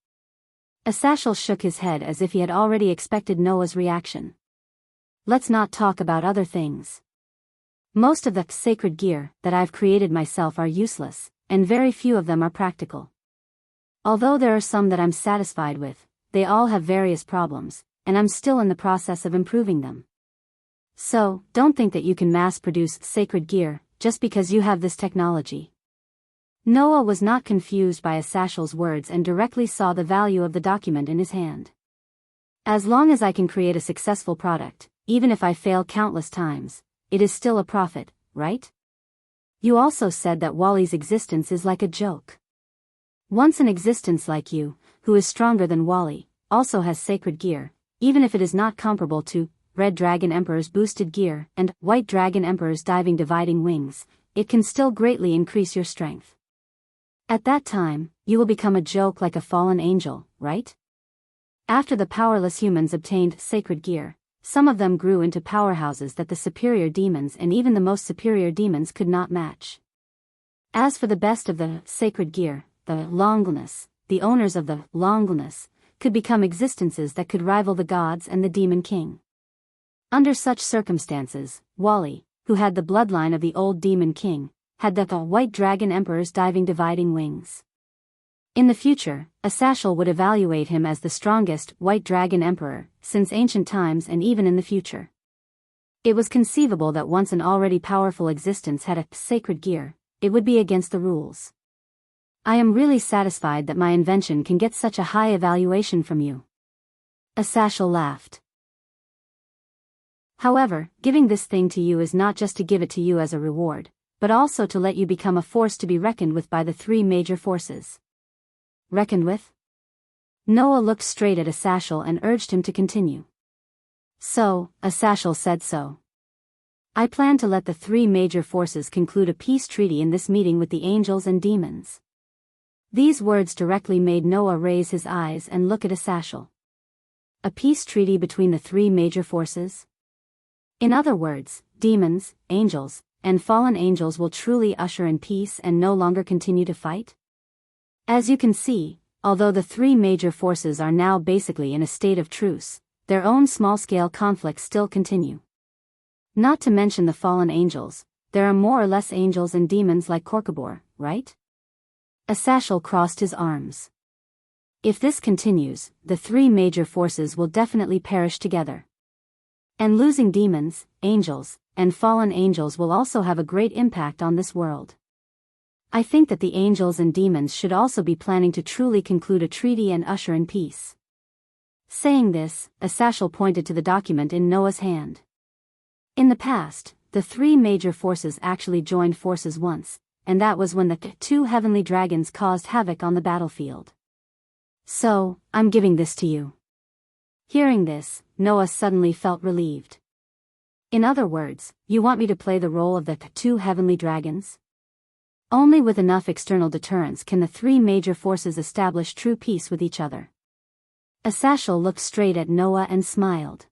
Speaker 1: Asashel shook his head as if he had already expected Noah's reaction. Let's not talk about other things. Most of the sacred gear that I've created myself are useless, and very few of them are practical. Although there are some that I'm satisfied with, they all have various problems, and I'm still in the process of improving them. So, don't think that you can mass-produce sacred gear just because you have this technology. Noah was not confused by Asashel's words and directly saw the value of the document in his hand. As long as I can create a successful product, even if I fail countless times, it is still a profit, right? You also said that Wally's existence is like a joke. Once an existence like you, who is stronger than Wally, also has sacred gear, even if it is not comparable to Red Dragon Emperor's boosted gear and White Dragon Emperor's diving dividing wings, it can still greatly increase your strength. At that time, you will become a joke like a fallen angel, right? After the powerless humans obtained sacred gear, some of them grew into powerhouses that the superior demons and even the most superior demons could not match. As for the best of the sacred gear, the Longlness, the owners of the Longlness, could become existences that could rival the gods and the demon king. Under such circumstances, Wally, who had the bloodline of the old demon king, had the White Dragon Emperor's diving dividing wings. In the future, Asashel would evaluate him as the strongest White Dragon Emperor since ancient times and even in the future. It was conceivable that once an already powerful existence had a sacred gear, it would be against the rules. I am really satisfied that my invention can get such a high evaluation from you. Asashel laughed. However, giving this thing to you is not just to give it to you as a reward, but also to let you become a force to be reckoned with by the three major forces. Reckoned with? Noah looked straight at Asashel and urged him to continue. So, Asashel said so. I plan to let the three major forces conclude a peace treaty in this meeting with the angels and demons. These words directly made Noah raise his eyes and look at Asashel. A peace treaty between the three major forces? In other words, demons, angels, and fallen angels will truly usher in peace and no longer continue to fight? As you can see, although the three major forces are now basically in a state of truce, their own small-scale conflicts still continue. Not to mention the fallen angels, there are more or less angels and demons like Korkabor, right? Asashel crossed his arms. If this continues, the three major forces will definitely perish together. And losing demons, angels, and fallen angels will also have a great impact on this world. I think that the angels and demons should also be planning to truly conclude a treaty and usher in peace. Saying this, Asashel pointed to the document in Noah's hand. In the past, the three major forces actually joined forces once, and that was when the two heavenly dragons caused havoc on the battlefield. So, I'm giving this to you. Hearing this, Noah suddenly felt relieved. In other words, you want me to play the role of the two heavenly dragons? Only with enough external deterrence can the three major forces establish true peace with each other. Asashel looked straight at Noah and smiled.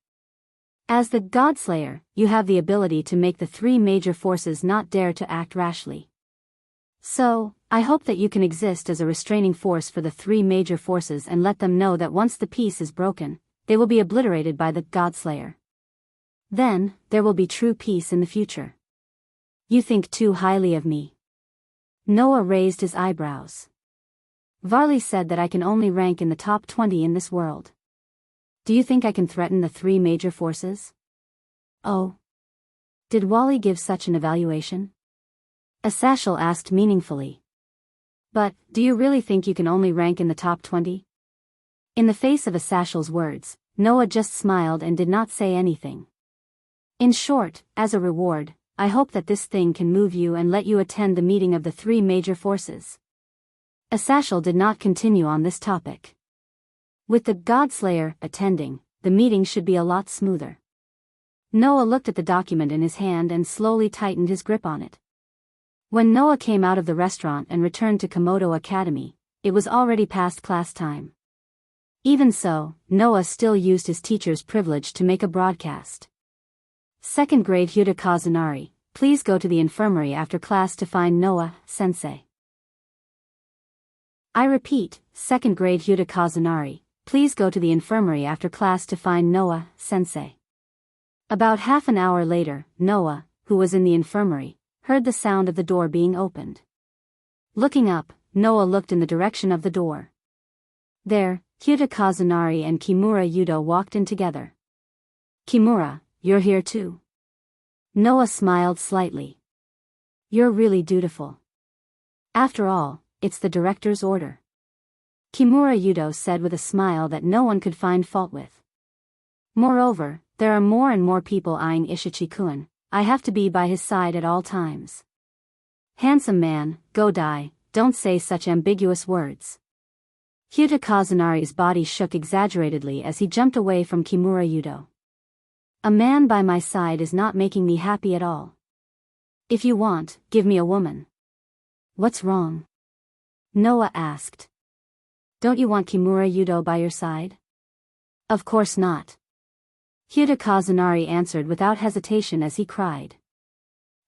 Speaker 1: As the Godslayer, you have the ability to make the three major forces not dare to act rashly. So, I hope that you can exist as a restraining force for the three major forces and let them know that once the peace is broken, they will be obliterated by the Godslayer. Then, there will be true peace in the future. You think too highly of me. Noah raised his eyebrows. Varley said that I can only rank in the top 20 in this world. Do you think I can threaten the three major forces? Oh. Did Wally give such an evaluation? Asashel asked meaningfully. But, do you really think you can only rank in the top 20? In the face of Asashel's words, Noah just smiled and did not say anything. In short, as a reward, I hope that this thing can move you and let you attend the meeting of the three major forces. Asashel did not continue on this topic. With the Godslayer attending, the meeting should be a lot smoother. Noah looked at the document in his hand and slowly tightened his grip on it. When Noah came out of the restaurant and returned to Komodo Academy, it was already past class time. Even so, Noah still used his teacher's privilege to make a broadcast. Second grade Hyuta Kazunari, please go to the infirmary after class to find Noah, sensei. I repeat, second grade Hyuta Kazunari, please go to the infirmary after class to find Noah, sensei. About half an hour later, Noah, who was in the infirmary, heard the sound of the door being opened. Looking up, Noah looked in the direction of the door. There, Hyuta Kazunari and Kimura Yudo walked in together. Kimura, you're here too? Noah smiled slightly. You're really dutiful. After all, it's the director's order. Kimura Yudo said with a smile that no one could find fault with. Moreover, there are more and more people eyeing Ishichi-kun. I have to be by his side at all times. Handsome man, go die, don't say such ambiguous words. Hyuta Kazunari's body shook exaggeratedly as he jumped away from Kimura Yudo. A man by my side is not making me happy at all. If you want, give me a woman. What's wrong? Noah asked. Don't you want Kimura Yudo by your side? Of course not. Hyuta Kazunari answered without hesitation as he cried.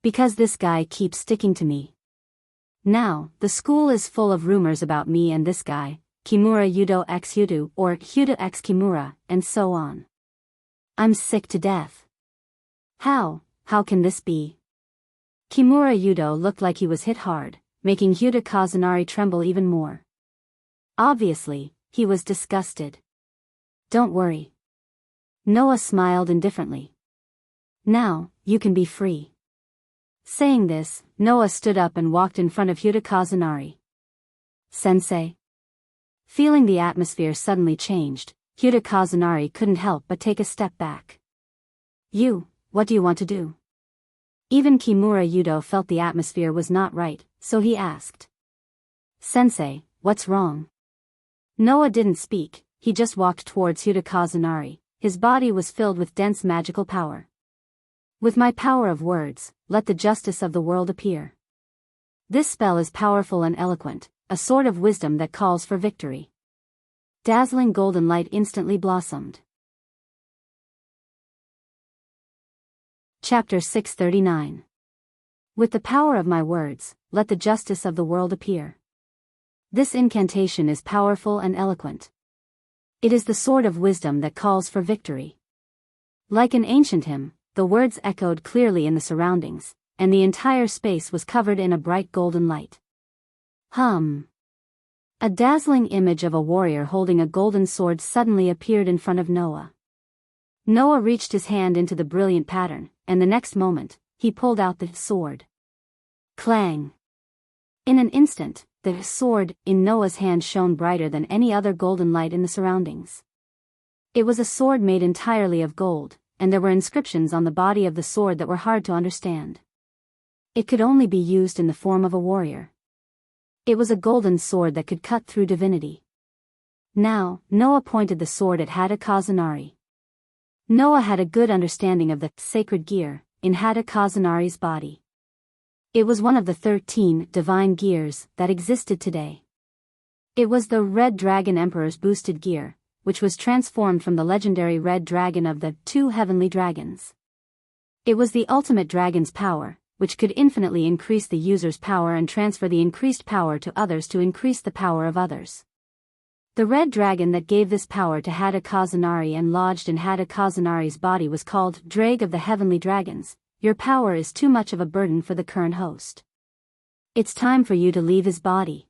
Speaker 1: Because this guy keeps sticking to me. Now, the school is full of rumors about me and this guy, Kimura Yudo x Hyuta or Hyuta x Kimura, and so on. I'm sick to death. How can this be? Kimura Yudo looked like he was hit hard, making Hyuta Kazunari tremble even more. Obviously, he was disgusted. Don't worry. Noah smiled indifferently. Now, you can be free. Saying this, Noah stood up and walked in front of Hyuta Kazunari. Sensei. Feeling the atmosphere suddenly changed, Hyuta Kazunari couldn't help but take a step back. What do you want to do? Even Kimura Yudo felt the atmosphere was not right, so he asked. Sensei, what's wrong? Noah didn't speak, he just walked towards Hyuta Kazunari. His body was filled with dense magical power. With my power of words, let the justice of the world appear. This spell is powerful and eloquent, a sword of wisdom that calls for victory. Dazzling golden light instantly blossomed. Chapter 639. With the power of my words, let the justice of the world appear. This incantation is powerful and eloquent. It is the sword of wisdom that calls for victory. Like an ancient hymn, the words echoed clearly in the surroundings, and the entire space was covered in a bright golden light. A dazzling image of a warrior holding a golden sword suddenly appeared in front of Noah. Noah reached his hand into the brilliant pattern, and the next moment, he pulled out the sword. Clang! In an instant, the sword in Noah's hand shone brighter than any other golden light in the surroundings. It was a sword made entirely of gold, and there were inscriptions on the body of the sword that were hard to understand. It could only be used in the form of a warrior. It was a golden sword that could cut through divinity. Now, Noah pointed the sword at Hyuta Kazunari. Noah had a good understanding of the sacred gear in Hyuta Kazunari's body. It was one of the 13 divine gears that existed today. It was the Red Dragon Emperor's boosted gear, which was transformed from the legendary Red Dragon of the 2 heavenly dragons. It was the ultimate dragon's power, which could infinitely increase the user's power and transfer the increased power to others to increase the power of others. The red dragon that gave this power to Hyuta Kazunari and lodged in Hyuta Kazunari's body was called Drag of the Heavenly Dragons. Your power is too much of a burden for the current host. It's time for you to leave his body.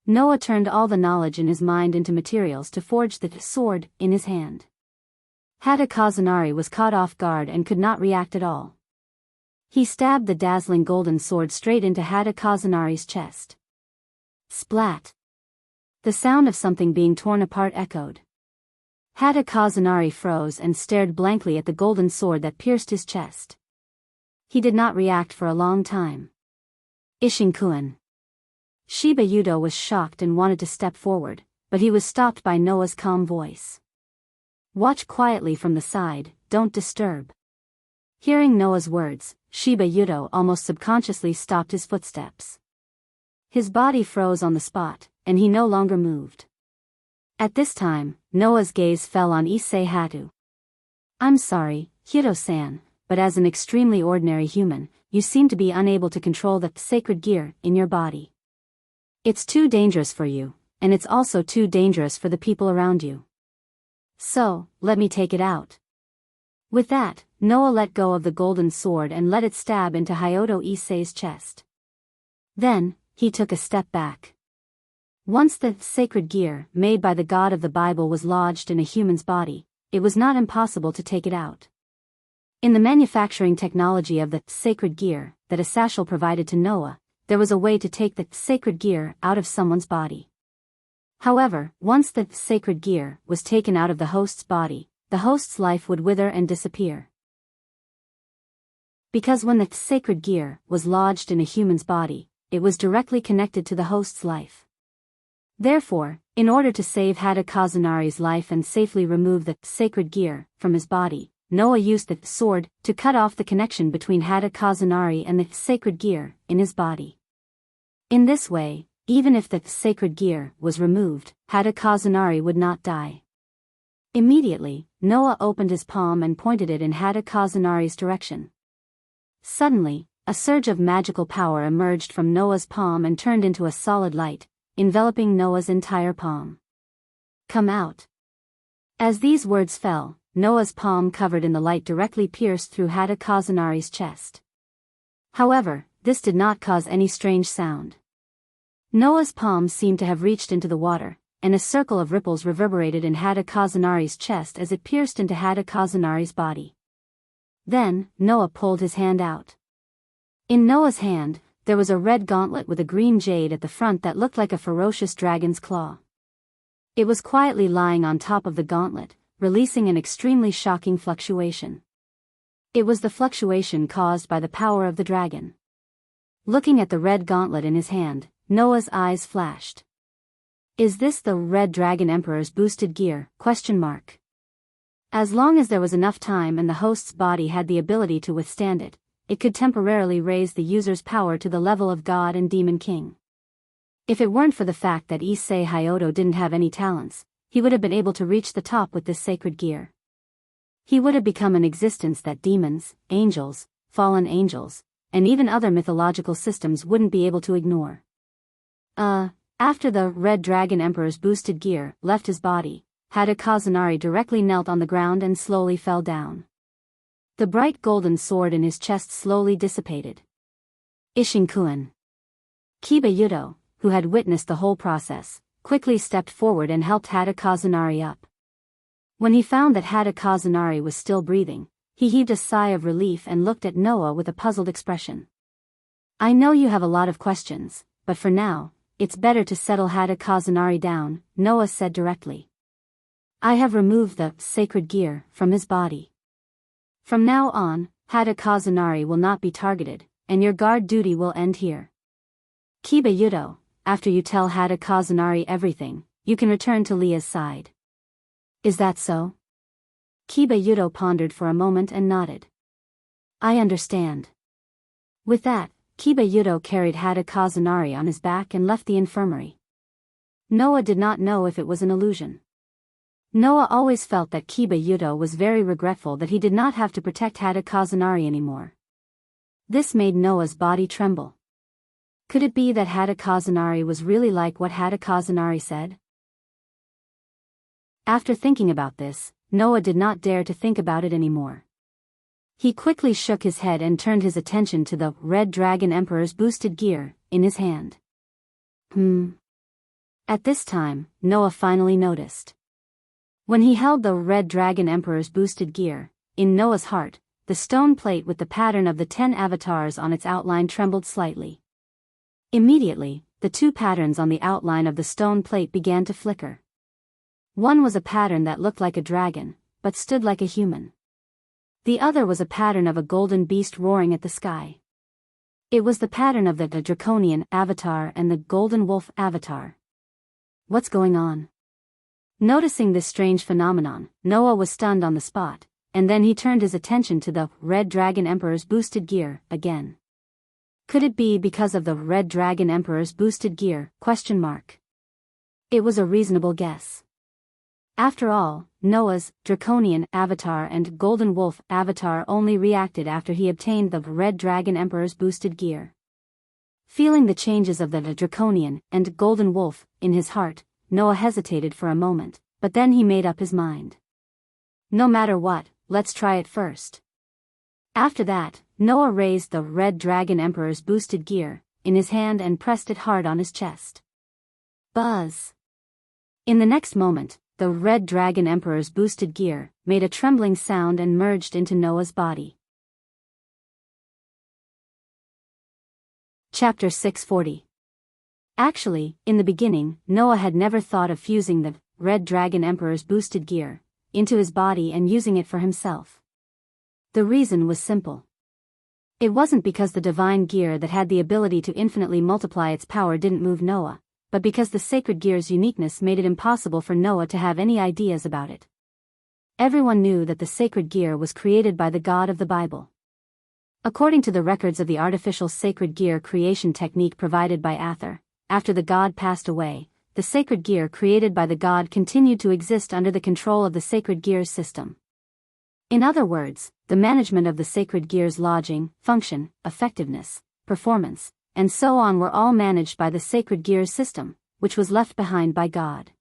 Speaker 1: Noah turned all the knowledge in his mind into materials to forge the sword in his hand. Hyuta Kazunari was caught off guard and could not react at all. He stabbed the dazzling golden sword straight into Hyuta Kazunari's chest. Splat! The sound of something being torn apart echoed. Hyuta Kazunari froze and stared blankly at the golden sword that pierced his chest. He did not react for a long time. Ishin-kun. Shiba Yudo was shocked and wanted to step forward, but he was stopped by Noah's calm voice. Watch quietly from the side, don't disturb. Hearing Noah's words, Shiba Yudo almost subconsciously stopped his footsteps. His body froze on the spot, and he no longer moved. At this time, Noah's gaze fell on Issei Hatu. I'm sorry, Hiro-san, but as an extremely ordinary human, you seem to be unable to control the sacred gear in your body. It's too dangerous for you, and it's also too dangerous for the people around you. So, let me take it out. With that, Noah let go of the golden sword and let it stab into Hyoto Issei's chest. Then, he took a step back. Once the sacred gear made by the god of the Bible was lodged in a human's body, it was not impossible to take it out. In the manufacturing technology of the sacred gear that Asashel provided to Noah, there was a way to take the sacred gear out of someone's body. However, once the sacred gear was taken out of the host's body, the host's life would wither and disappear. Because when the sacred gear was lodged in a human's body, it was directly connected to the host's life. Therefore, in order to save Hada Kazunari's life and safely remove the sacred gear from his body, Noah used the sword to cut off the connection between Hada Kazunari and the sacred gear in his body. In this way, even if the sacred gear was removed, Hada Kazunari would not die. Immediately, Noah opened his palm and pointed it in Hada Kazunari's direction. Suddenly, a surge of magical power emerged from Noah's palm and turned into a solid light, enveloping Noah's entire palm. "Come out." As these words fell, Noah's palm covered in the light directly pierced through Hada Kazunari's chest. However, this did not cause any strange sound. Noah's palm seemed to have reached into the water, and a circle of ripples reverberated in Hada Kazunari's chest as it pierced into Hada Kazunari's body. Then, Noah pulled his hand out. In Noah's hand, there was a red gauntlet with a green jade at the front that looked like a ferocious dragon's claw. It was quietly lying on top of the gauntlet, releasing an extremely shocking fluctuation. It was the fluctuation caused by the power of the dragon. Looking at the red gauntlet in his hand, Noah's eyes flashed. "Is this the Red Dragon Emperor's boosted gear? As long as there was enough time and the host's body had the ability to withstand it, it could temporarily raise the user's power to the level of God and Demon King. If it weren't for the fact that Issei Hyoto didn't have any talents, he would have been able to reach the top with this sacred gear. He would have become an existence that demons, angels, fallen angels, and even other mythological systems wouldn't be able to ignore. After the Red Dragon Emperor's boosted gear left his body, Hada Kazunari directly knelt on the ground and slowly fell down. The bright golden sword in his chest slowly dissipated. Ishinkuen. Kiba Yuto, who had witnessed the whole process, quickly stepped forward and helped Hada Kazunari up. When he found that Hada Kazunari was still breathing, he heaved a sigh of relief and looked at Noah with a puzzled expression. "I know you have a lot of questions, but for now, it's better to settle Hada Kazunari down," Noah said directly. "I have removed the sacred gear from his body. From now on, Hada Kazunari will not be targeted, and your guard duty will end here. Kiba Yuto, after you tell Hada Kazunari everything, you can return to Leah's side." "Is that so?" Kiba Yuto pondered for a moment and nodded. "I understand." With that, Kiba Yuto carried Hada Kazunari on his back and left the infirmary. Noah did not know if it was an illusion. Noah always felt that Kiba Yuto was very regretful that he did not have to protect Hada Kazunari anymore. This made Noah's body tremble. Could it be that Hada Kazunari was really like what Hada Kazunari said? After thinking about this, Noah did not dare to think about it anymore. He quickly shook his head and turned his attention to the Red Dragon Emperor's boosted gear in his hand. At this time, Noah finally noticed. When he held the Red Dragon Emperor's boosted gear, in Noah's heart, the stone plate with the pattern of the 10 avatars on its outline trembled slightly. Immediately, the two patterns on the outline of the stone plate began to flicker. One was a pattern that looked like a dragon, but stood like a human. The other was a pattern of a golden beast roaring at the sky. It was the pattern of the Draconian avatar and the Golden Wolf avatar. What's going on? Noticing this strange phenomenon, Noah was stunned on the spot, and then he turned his attention to the Red Dragon Emperor's boosted gear again. Could it be because of the Red Dragon Emperor's boosted gear? It was a reasonable guess. After all, Noah's Draconian avatar and Golden Wolf avatar only reacted after he obtained the Red Dragon Emperor's boosted gear. Feeling the changes of the Draconian and Golden Wolf in his heart, Noah hesitated for a moment, but then he made up his mind. No matter what, let's try it first. After that, Noah raised the Red Dragon Emperor's boosted gear in his hand and pressed it hard on his chest. Buzz! In the next moment, the Red Dragon Emperor's boosted gear made a trembling sound and merged into Noah's body. Chapter 640. Actually, in the beginning, Noah had never thought of fusing the Red Dragon Emperor's boosted gear into his body and using it for himself. The reason was simple. It wasn't because the divine gear that had the ability to infinitely multiply its power didn't move Noah, but because the sacred gear's uniqueness made it impossible for Noah to have any ideas about it. Everyone knew that the sacred gear was created by the God of the Bible. According to the records of the artificial sacred gear creation technique provided by Ather, after the god passed away, the sacred gear created by the god continued to exist under the control of the sacred gear's system. In other words, the management of the sacred gear's lodging, function, effectiveness, performance, and so on were all managed by the sacred gear's system, which was left behind by God.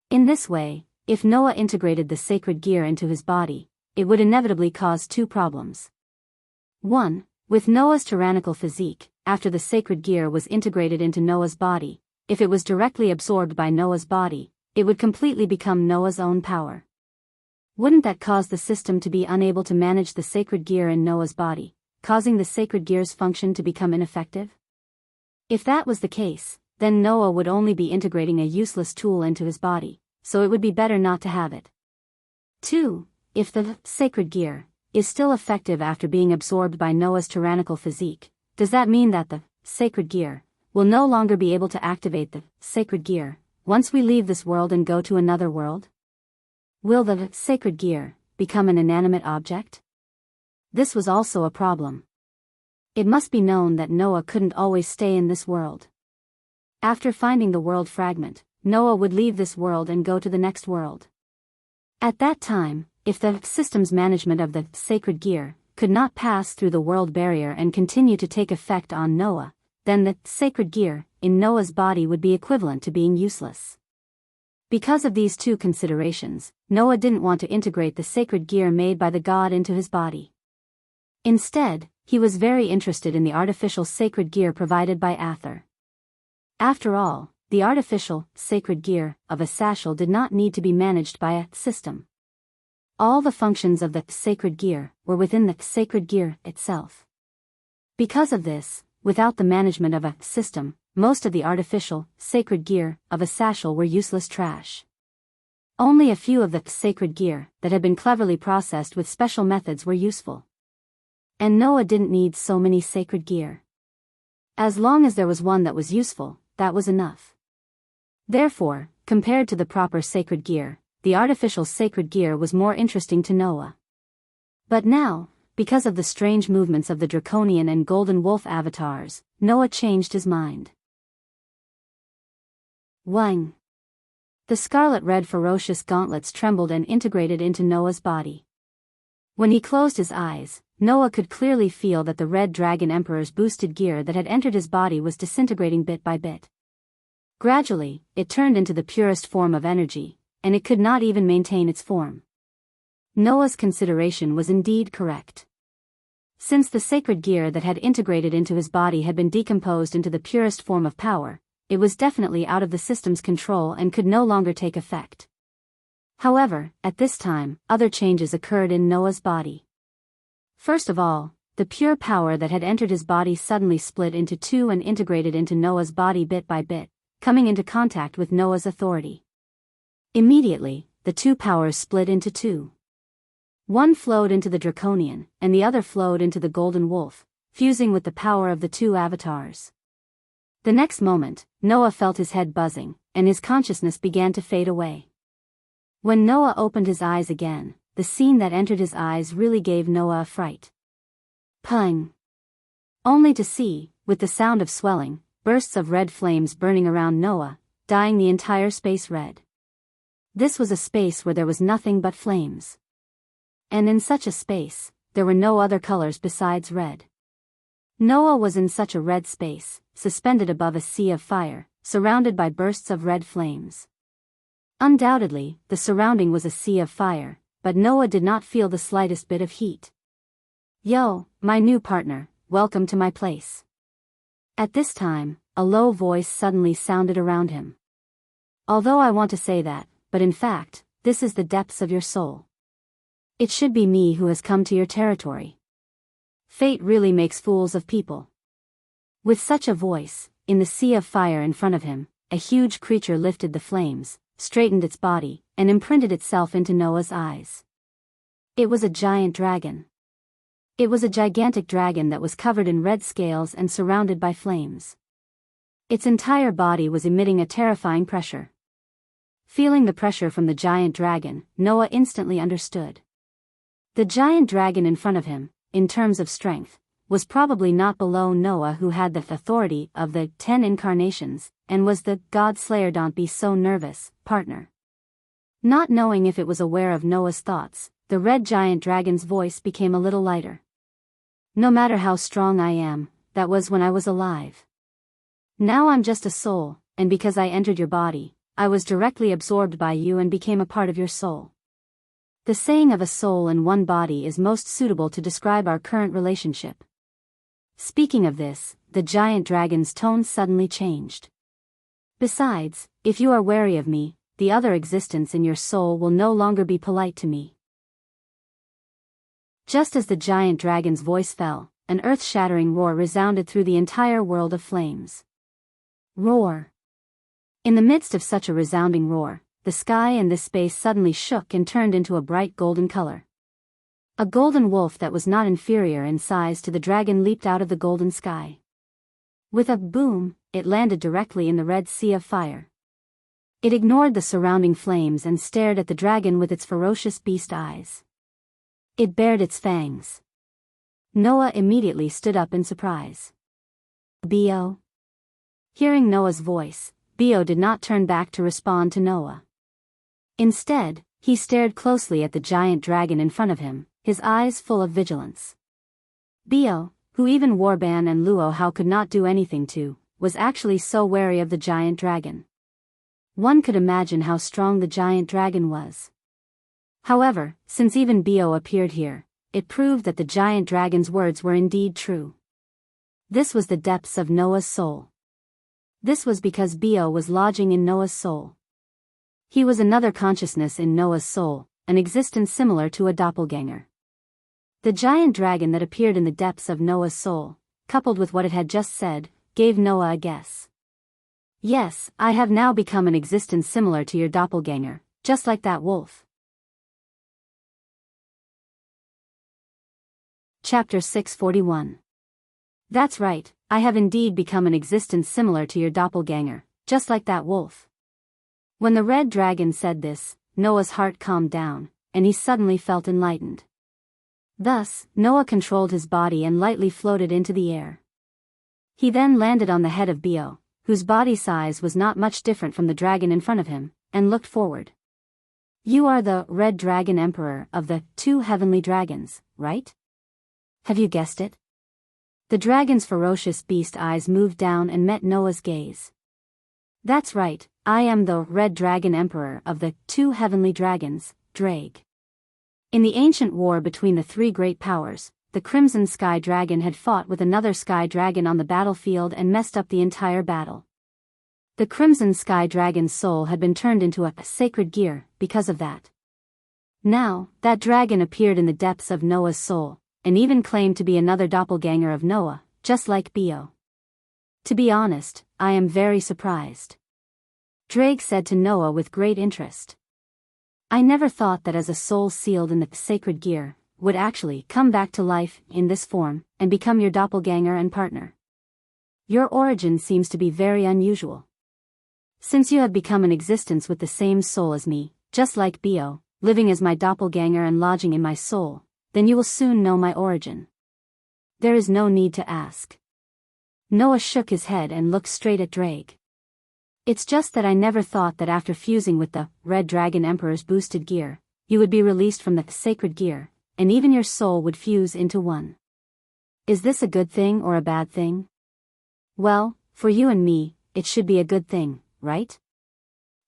Speaker 1: In this way, if Noah integrated the sacred gear into his body, it would inevitably cause two problems. 1. With Noah's tyrannical physique, after the sacred gear was integrated into Noah's body, if it was directly absorbed by Noah's body, it would completely become Noah's own power. Wouldn't that cause the system to be unable to manage the sacred gear in Noah's body, causing the sacred gear's function to become ineffective? If that was the case, then Noah would only be integrating a useless tool into his body, so it would be better not to have it. 2. If the sacred gear is still effective after being absorbed by Noah's tyrannical physique, does that mean that the sacred gear will no longer be able to activate the sacred gear once we leave this world and go to another world? Will the sacred gear become an inanimate object? This was also a problem. It must be known that Noah couldn't always stay in this world. After finding the world fragment, Noah would leave this world and go to the next world. At that time, if the system's management of the sacred gear could not pass through the world barrier and continue to take effect on Noah, then the sacred gear in Noah's body would be equivalent to being useless. Because of these two considerations, Noah didn't want to integrate the sacred gear made by the god into his body. Instead, he was very interested in the artificial sacred gear provided by Ather. After all, the artificial sacred gear of a satchel did not need to be managed by a system. All the functions of the sacred gear were within the sacred gear itself. Because of this, without the management of a system, most of the artificial sacred gear of a satchel were useless trash. Only a few of the sacred gear that had been cleverly processed with special methods were useful. And Noah didn't need so many sacred gear. As long as there was one that was useful, that was enough. Therefore, compared to the proper sacred gear, the artificial sacred gear was more interesting to Noah. But now, because of the strange movements of the draconian and golden wolf avatars, Noah changed his mind. Wang. The scarlet-red ferocious gauntlets trembled and integrated into Noah's body. When he closed his eyes, Noah could clearly feel that the red dragon emperor's boosted gear that had entered his body was disintegrating bit by bit. Gradually, it turned into the purest form of energy, and it could not even maintain its form. Noah's consideration was indeed correct. Since the sacred gear that had integrated into his body had been decomposed into the purest form of power, it was definitely out of the system's control and could no longer take effect. However, at this time, other changes occurred in Noah's body. First of all, the pure power that had entered his body suddenly split into two and integrated into Noah's body bit by bit, coming into contact with Noah's authority. Immediately, the two powers split into two. One flowed into the draconian, and the other flowed into the golden wolf, fusing with the power of the two avatars. The next moment, Noah felt his head buzzing, and his consciousness began to fade away. When Noah opened his eyes again, the scene that entered his eyes really gave Noah a fright. Pung! Only to see, with the sound of swelling, bursts of red flames burning around Noah, dyeing the entire space red. This was a space where there was nothing but flames. And in such a space, there were no other colors besides red. Noah was in such a red space, suspended above a sea of fire, surrounded by bursts of red flames. Undoubtedly, the surrounding was a sea of fire, but Noah did not feel the slightest bit of heat. Yo, my new partner, welcome to my place. At this time, a low voice suddenly sounded around him. Although I want to say that, but in fact, this is the depths of your soul. It should be me who has come to your territory. Fate really makes fools of people. With such a voice, in the sea of fire in front of him, a huge creature lifted the flames, straightened its body, and imprinted itself into Noah's eyes. It was a giant dragon. It was a gigantic dragon that was covered in red scales and surrounded by flames. Its entire body was emitting a terrifying pressure. Feeling the pressure from the giant dragon, Noah instantly understood. The giant dragon in front of him, in terms of strength, was probably not below Noah, who had the authority of the 10 incarnations, and was the God Slayer. Don't be so nervous, partner. Not knowing if it was aware of Noah's thoughts, the red giant dragon's voice became a little lighter. No matter how strong I am, that was when I was alive. Now I'm just a soul, and because I entered your body, I was directly absorbed by you and became a part of your soul. The saying of a soul in one body is most suitable to describe our current relationship. Speaking of this, the giant dragon's tone suddenly changed. Besides, if you are wary of me, the other existence in your soul will no longer be polite to me. Just as the giant dragon's voice fell, an earth-shattering roar resounded through the entire world of flames. Roar. In the midst of such a resounding roar, the sky and this space suddenly shook and turned into a bright golden color. A golden wolf that was not inferior in size to the dragon leaped out of the golden sky. With a boom, it landed directly in the red sea of fire. It ignored the surrounding flames and stared at the dragon with its ferocious beast eyes. It bared its fangs. Noah immediately stood up in surprise. Bio? Hearing Noah's voice, Bio did not turn back to respond to Noah. Instead, he stared closely at the giant dragon in front of him, his eyes full of vigilance. Bio, who even Warban and Luo Hao could not do anything to, was actually so wary of the giant dragon. One could imagine how strong the giant dragon was. However, since even Bio appeared here, it proved that the giant dragon's words were indeed true. This was the depths of Noah's soul. This was because Bio was lodging in Noah's soul. He was another consciousness in Noah's soul, an existence similar to a doppelganger. The giant dragon that appeared in the depths of Noah's soul, coupled with what it had just said, gave Noah a guess. Yes, I have now become an existence similar to your doppelganger, just like that wolf. Chapter 641. That's right, I have indeed become an existence similar to your doppelganger, just like that wolf. When the red dragon said this, Noah's heart calmed down, and he suddenly felt enlightened. Thus, Noah controlled his body and lightly floated into the air. He then landed on the head of Bio, whose body size was not much different from the dragon in front of him, and looked forward. You are the Red Dragon Emperor of the 2 heavenly dragons, right? Have you guessed it? The dragon's ferocious beast eyes moved down and met Noah's gaze. That's right, I am the Red Dragon Emperor of the 2 heavenly dragons, Drake. In the ancient war between the 3 great powers, the Crimson Sky Dragon had fought with another Sky Dragon on the battlefield and messed up the entire battle. The Crimson Sky Dragon's soul had been turned into a sacred gear because of that. Now, that dragon appeared in the depths of Noah's soul, and even claimed to be another doppelganger of Noah, just like Bio. To be honest, I am very surprised. Drake said to Noah with great interest. I never thought that as a soul sealed in the sacred gear, would actually come back to life in this form, and become your doppelganger and partner. Your origin seems to be very unusual. Since you have become an existence with the same soul as me, just like Bio, living as my doppelganger and lodging in my soul, then you will soon know my origin. There is no need to ask. Noah shook his head and looked straight at Drake. It's just that I never thought that after fusing with the Red Dragon Emperor's boosted gear, you would be released from the sacred gear, and even your soul would fuse into one. Is this a good thing or a bad thing? Well, for you and me, it should be a good thing, right?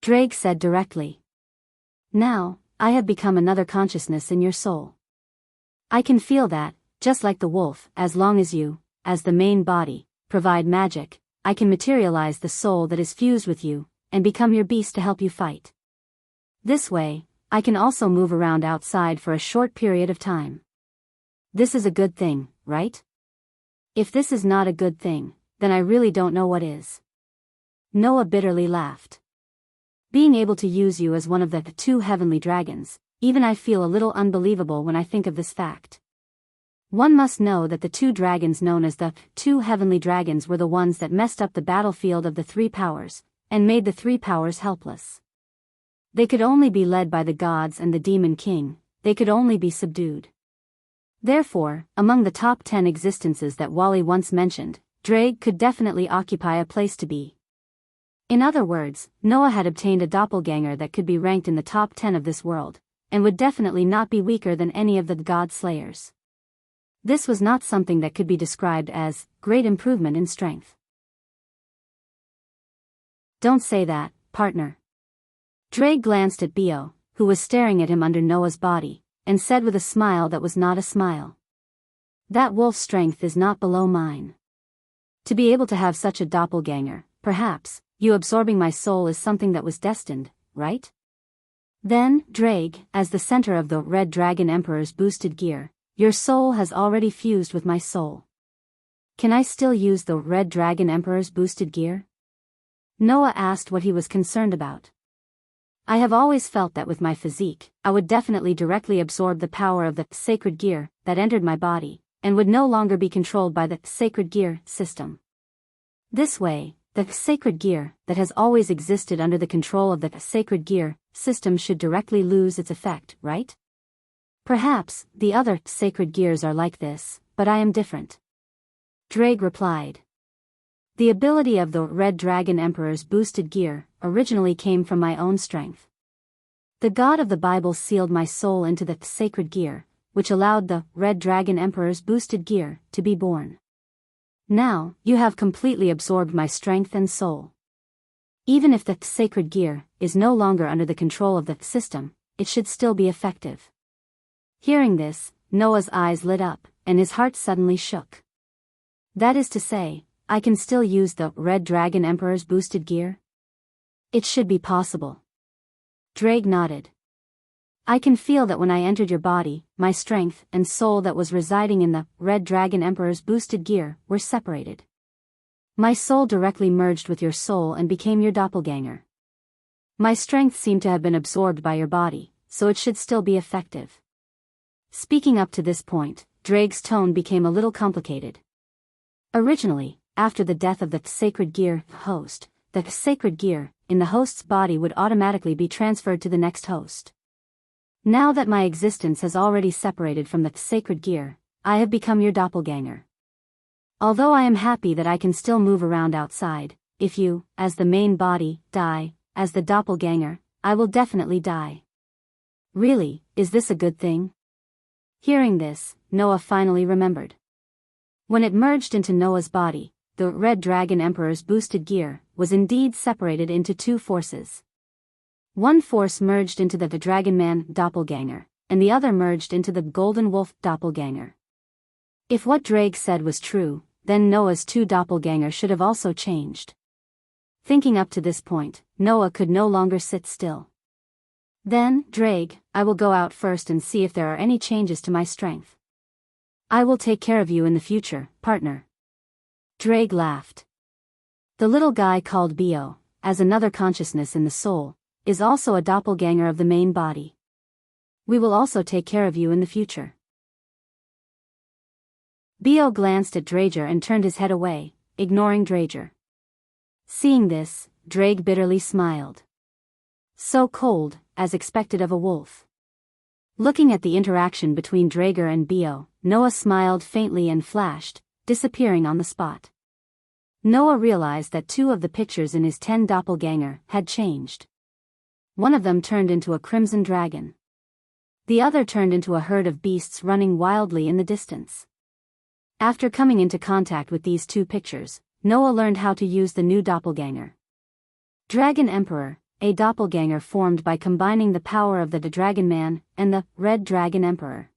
Speaker 1: Drake said directly. Now, I have become another consciousness in your soul. I can feel that, just like the wolf, as long as you, as the main body, provide magic, I can materialize the soul that is fused with you, and become your beast to help you fight. This way, I can also move around outside for a short period of time. This is a good thing, right? If this is not a good thing, then I really don't know what is. Noah bitterly laughed. Being able to use you as one of the two heavenly dragons, even I feel a little unbelievable when I think of this fact. One must know that the two dragons known as the two heavenly dragons were the ones that messed up the battlefield of the three powers, and made the three powers helpless. They could only be led by the gods and the demon king, they could only be subdued. Therefore, among the top 10 existences that Wally once mentioned, Drake could definitely occupy a place to be. In other words, Noah had obtained a doppelganger that could be ranked in the top 10 of this world, and would definitely not be weaker than any of the god slayers. This was not something that could be described as great improvement in strength. Don't say that, partner. Drake glanced at Bio, who was staring at him under Noah's body, and said with a smile that was not a smile. That wolf's strength is not below mine. To be able to have such a doppelganger, perhaps, you absorbing my soul is something that was destined, right? Then, Drake, as the center of the Red Dragon Emperor's boosted gear, your soul has already fused with my soul. Can I still use the Red Dragon Emperor's boosted gear? Noah asked what he was concerned about. I have always felt that with my physique, I would definitely directly absorb the power of the sacred gear that entered my body, and would no longer be controlled by the sacred gear system. This way, the sacred gear that has always existed under the control of the sacred gear system should directly lose its effect, right? Perhaps the other sacred gears are like this, but I am different. Drake replied. The ability of the Red Dragon Emperor's boosted gear originally came from my own strength. The God of the Bible sealed my soul into the sacred gear, which allowed the Red Dragon Emperor's boosted gear to be born. Now, you have completely absorbed my strength and soul. Even if the sacred gear is no longer under the control of the system, it should still be effective. Hearing this, Noah's eyes lit up, and his heart suddenly shook. That is to say, I can still use the Red Dragon Emperor's boosted gear? It should be possible. Drake nodded. I can feel that when I entered your body, my strength and soul that was residing in the Red Dragon Emperor's boosted gear were separated. My soul directly merged with your soul and became your doppelganger. My strength seemed to have been absorbed by your body, so it should still be effective. Speaking up to this point, Drake's tone became a little complicated. Originally, after the death of the sacred gear host, the sacred gear in the host's body would automatically be transferred to the next host. Now that my existence has already separated from the sacred gear, I have become your doppelganger. Although I am happy that I can still move around outside, if you, as the main body, die, as the doppelganger, I will definitely die. Really, is this a good thing? Hearing this, Noah finally remembered. When it merged into Noah's body, the Red Dragon Emperor's boosted gear was indeed separated into two forces. One force merged into the Dragon Man doppelganger, and the other merged into the Golden Wolf doppelganger. If what Drake said was true, then Noah's two doppelgangers should have also changed. Thinking up to this point, Noah could no longer sit still. Then, Drake, I will go out first and see if there are any changes to my strength. I will take care of you in the future, partner. Drake laughed. The little guy called Bio, as another consciousness in the soul, is also a doppelganger of the main body. We will also take care of you in the future. Bio glanced at Drager and turned his head away, ignoring Drager. Seeing this, Drake bitterly smiled. So cold, as expected of a wolf. Looking at the interaction between Drager and Bio, Noah smiled faintly and flashed, disappearing on the spot. Noah realized that two of the pictures in his 10 doppelganger had changed. One of them turned into a crimson dragon. The other turned into a herd of beasts running wildly in the distance. After coming into contact with these two pictures, Noah learned how to use the new doppelganger. Dragon Emperor, a doppelganger formed by combining the power of the Dragon Man and the Red Dragon Emperor.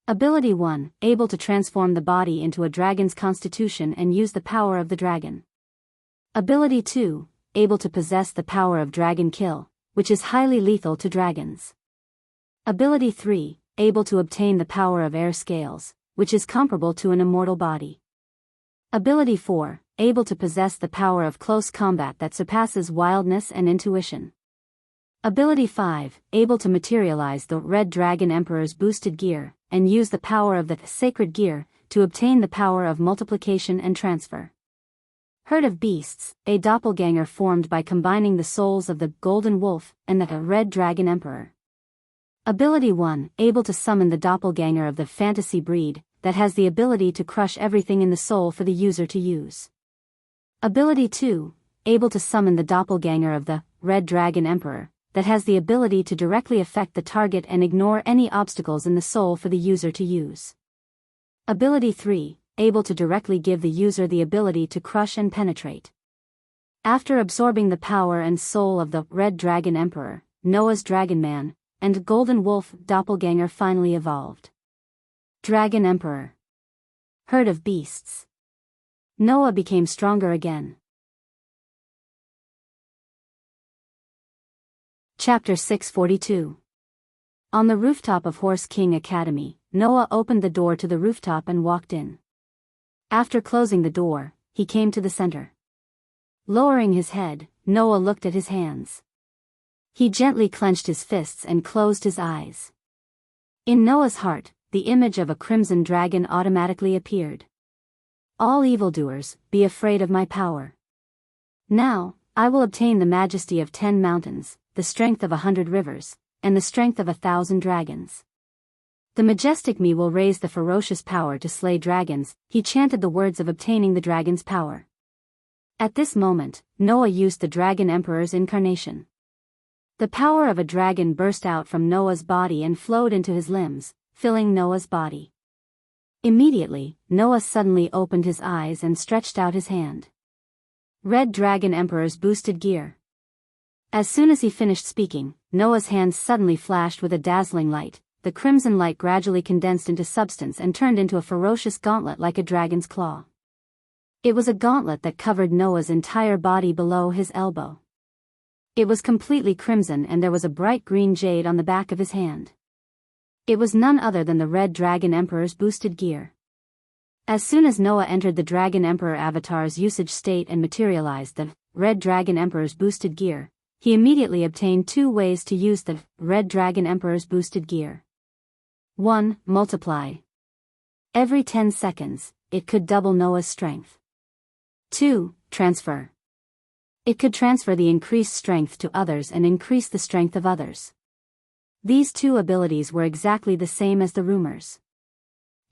Speaker 1: Ability 1, able to transform the body into a dragon's constitution and use the power of the dragon. Ability 2, able to possess the power of Dragon Kill, which is highly lethal to dragons. Ability 3, able to obtain the power of Air Scales, which is comparable to an immortal body. Ability 4, able to possess the power of close combat that surpasses wildness and intuition. Ability 5, able to materialize the Red Dragon Emperor's boosted gear, and use the power of the sacred gear, to obtain the power of multiplication and transfer. Herd of Beasts, a doppelganger formed by combining the souls of the Golden Wolf and the Red Dragon Emperor. Ability 1, able to summon the doppelganger of the fantasy breed, that has the ability to crush everything in the soul for the user to use. Ability 2, able to summon the doppelganger of the Red Dragon Emperor, that has the ability to directly affect the target and ignore any obstacles in the soul for the user to use. Ability 3, able to directly give the user the ability to crush and penetrate. After absorbing the power and soul of the Red Dragon Emperor, Noah's Dragon Man, and Golden Wolf doppelganger finally evolved. Dragon Emperor. Herd of Beasts. Noah became stronger again. Chapter 642. On the rooftop of Horse King Academy, Noah opened the door to the rooftop and walked in. After closing the door, he came to the center. Lowering his head, Noah looked at his hands. He gently clenched his fists and closed his eyes. In Noah's heart, the image of a crimson dragon automatically appeared. All evildoers, be afraid of my power. Now, I will obtain the majesty of 10 mountains, the strength of 100 rivers, and the strength of 1,000 dragons. The majestic me will raise the ferocious power to slay dragons. He chanted the words of obtaining the dragon's power. At this moment, Noah used the Dragon Emperor's incarnation. The power of a dragon burst out from Noah's body and flowed into his limbs, filling Noah's body. Immediately, Noah suddenly opened his eyes and stretched out his hand. Red Dragon Emperor's boosted gear. As soon as he finished speaking, Noah's hand suddenly flashed with a dazzling light. The crimson light gradually condensed into substance and turned into a ferocious gauntlet like a dragon's claw. It was a gauntlet that covered Noah's entire body below his elbow. It was completely crimson and there was a bright green jade on the back of his hand. It was none other than the Red Dragon Emperor's boosted gear. As soon as Noah entered the Dragon Emperor avatar's usage state and materialized the Red Dragon Emperor's boosted gear, he immediately obtained 2 ways to use the Red Dragon Emperor's boosted gear. 1. Multiply. Every 10 seconds, it could double Noah's strength. 2. Transfer. It could transfer the increased strength to others and increase the strength of others. These 2 abilities were exactly the same as the rumors.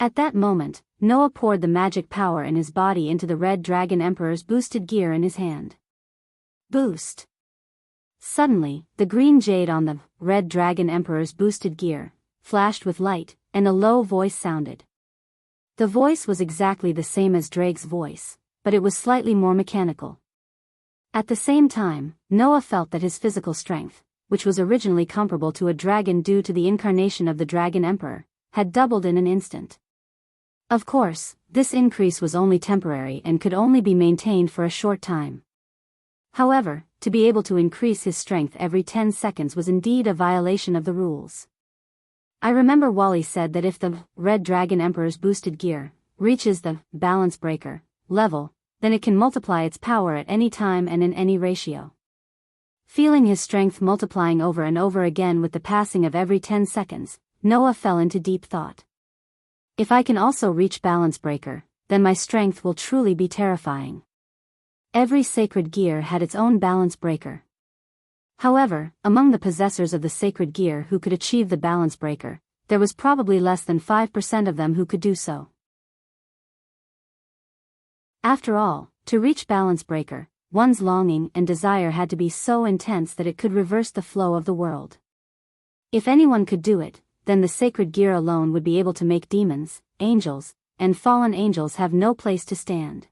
Speaker 1: At that moment, Noah poured the magic power in his body into the Red Dragon Emperor's boosted gear in his hand. Boost. Suddenly, the green jade on the Red Dragon Emperor's boosted gear flashed with light, and a low voice sounded. The voice was exactly the same as Drake's voice, but it was slightly more mechanical. At the same time, Noah felt that his physical strength, which was originally comparable to a dragon due to the incarnation of the Dragon Emperor, had doubled in an instant. Of course, this increase was only temporary and could only be maintained for a short time. However, to be able to increase his strength every 10 seconds was indeed a violation of the rules. I remember Wally said that if the Red Dragon Emperor's boosted gear reaches the balance breaker level, then it can multiply its power at any time and in any ratio. Feeling his strength multiplying over and over again with the passing of every 10 seconds, Noah fell into deep thought. If I can also reach balance breaker, then my strength will truly be terrifying. Every sacred gear had its own balance breaker. However, among the possessors of the sacred gear who could achieve the balance breaker, there was probably less than 5% of them who could do so. After all, to reach balance breaker, one's longing and desire had to be so intense that it could reverse the flow of the world. If anyone could do it, then the sacred gear alone would be able to make demons, angels, and fallen angels have no place to stand.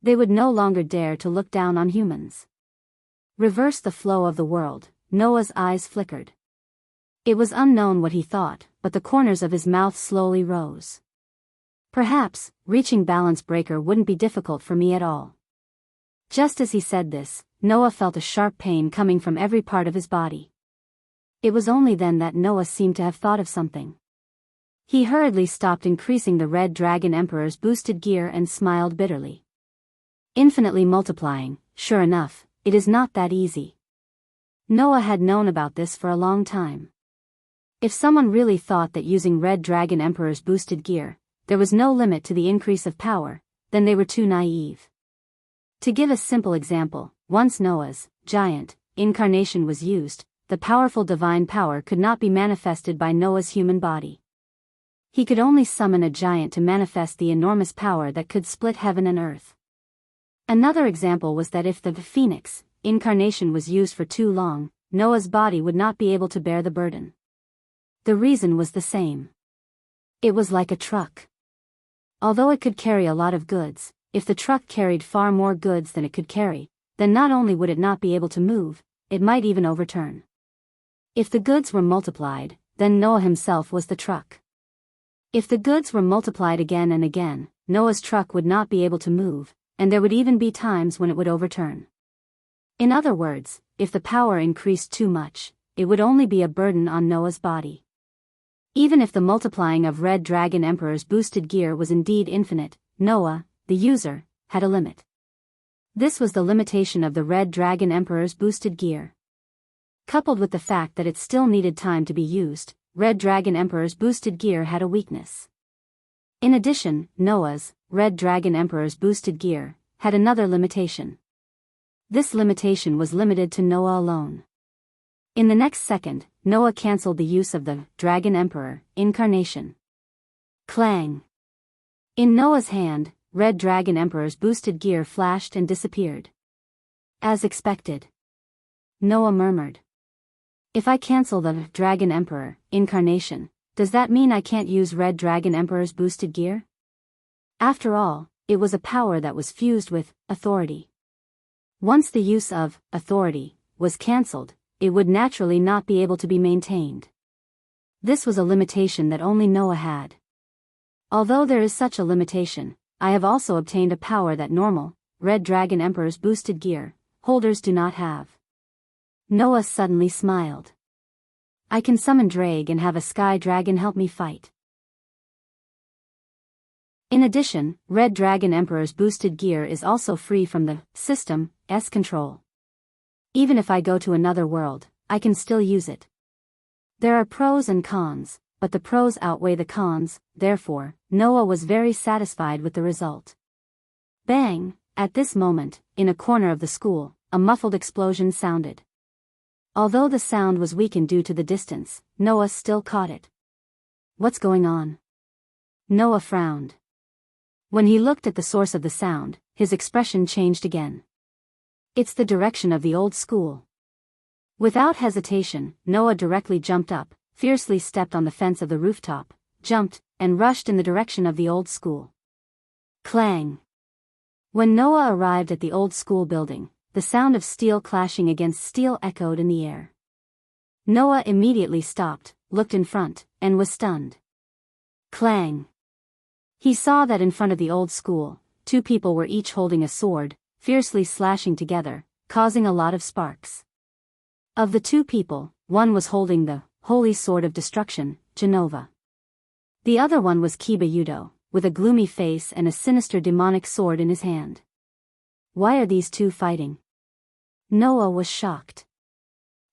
Speaker 1: They would no longer dare to look down on humans. Reverse the flow of the world. Noah's eyes flickered. It was unknown what he thought, but the corners of his mouth slowly rose. Perhaps, reaching balance breaker wouldn't be difficult for me at all. Just as he said this, Noah felt a sharp pain coming from every part of his body. It was only then that Noah seemed to have thought of something. He hurriedly stopped increasing the Red Dragon Emperor's boosted gear and smiled bitterly. Infinitely multiplying, sure enough, it is not that easy. Noah had known about this for a long time. If someone really thought that using Red Dragon Emperor's boosted gear, there was no limit to the increase of power, then they were too naive. To give a simple example, once Noah's giant incarnation was used, the powerful divine power could not be manifested by Noah's human body. He could only summon a giant to manifest the enormous power that could split heaven and earth. Another example was that if the phoenix incarnation was used for too long, Noah's body would not be able to bear the burden. The reason was the same. It was like a truck. Although it could carry a lot of goods, if the truck carried far more goods than it could carry, then not only would it not be able to move, it might even overturn. If the goods were multiplied, then Noah himself was the truck. If the goods were multiplied again and again, Noah's truck would not be able to move, and there would even be times when it would overturn. In other words, if the power increased too much, it would only be a burden on Noah's body. Even if the multiplying of Red Dragon Emperor's boosted gear was indeed infinite, Noah, the user, had a limit. This was the limitation of the Red Dragon Emperor's boosted gear. Coupled with the fact that it still needed time to be used, Red Dragon Emperor's boosted gear had a weakness. In addition, Noah's Red Dragon Emperor's boosted gear had another limitation. This limitation was limited to Noah alone. In the next second, Noah cancelled the use of the Dragon Emperor incarnation. Clang! In Noah's hand, Red Dragon Emperor's boosted gear flashed and disappeared. As expected. Noah murmured. If I cancel the Dragon Emperor incarnation, does that mean I can't use Red Dragon Emperor's boosted gear? After all, it was a power that was fused with authority. Once the use of authority was cancelled, it would naturally not be able to be maintained. This was a limitation that only Noah had. Although there is such a limitation, I have also obtained a power that normal, Red Dragon Emperor's boosted gear holders do not have. Noah suddenly smiled. I can summon Drag and have a sky dragon help me fight. In addition, Red Dragon Emperor's boosted gear is also free from the system's control. Even if I go to another world, I can still use it. There are pros and cons, but the pros outweigh the cons, therefore, Noah was very satisfied with the result. Bang! At this moment, in a corner of the school, a muffled explosion sounded. Although the sound was weakened due to the distance, Noah still caught it. What's going on? Noah frowned. When he looked at the source of the sound, his expression changed again. It's the direction of the old school. Without hesitation, Noah directly jumped up, fiercely stepped on the fence of the rooftop, jumped, and rushed in the direction of the old school. Clang! When Noah arrived at the old school building, the sound of steel clashing against steel echoed in the air. Noah immediately stopped, looked in front, and was stunned. Clang! He saw that in front of the old school, two people were each holding a sword, fiercely slashing together, causing a lot of sparks. Of the two people, one was holding the holy sword of destruction, Genova. The other one was Kiba Yudo, with a gloomy face and a sinister demonic sword in his hand. Why are these two fighting? Noah was shocked.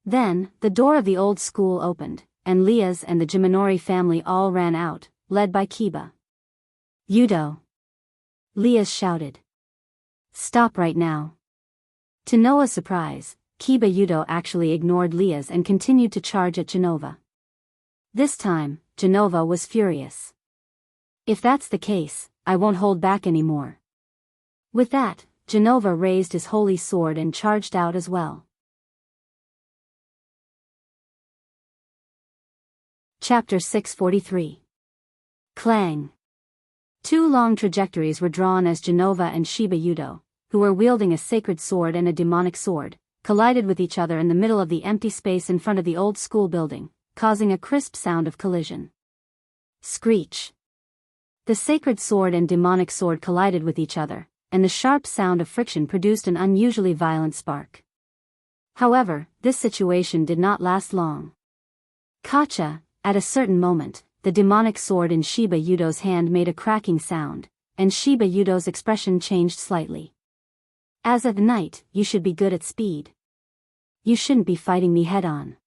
Speaker 1: Then, the door of the old school opened, and Leah's and the Jiminori family all ran out, led by Kiba Yudo. Leah's shouted. Stop right now. To Noah's surprise, Kiba Yudo actually ignored Leah's and continued to charge at Genova. This time, Genova was furious. If that's the case, I won't hold back anymore. With that, Genova raised his holy sword and charged out as well. Chapter 643. Clang! Two long trajectories were drawn as Genova and Shiba Yudo, who were wielding a sacred sword and a demonic sword, collided with each other in the middle of the empty space in front of the old school building, causing a crisp sound of collision. Screech! The sacred sword and demonic sword collided with each other, and the sharp sound of friction produced an unusually violent spark. However, this situation did not last long. Kacha, at a certain moment, the demonic sword in Shiba Yudo's hand made a cracking sound, and Shiba Yudo's expression changed slightly. As a knight, you should be good at speed. you shouldn't be fighting me head-on.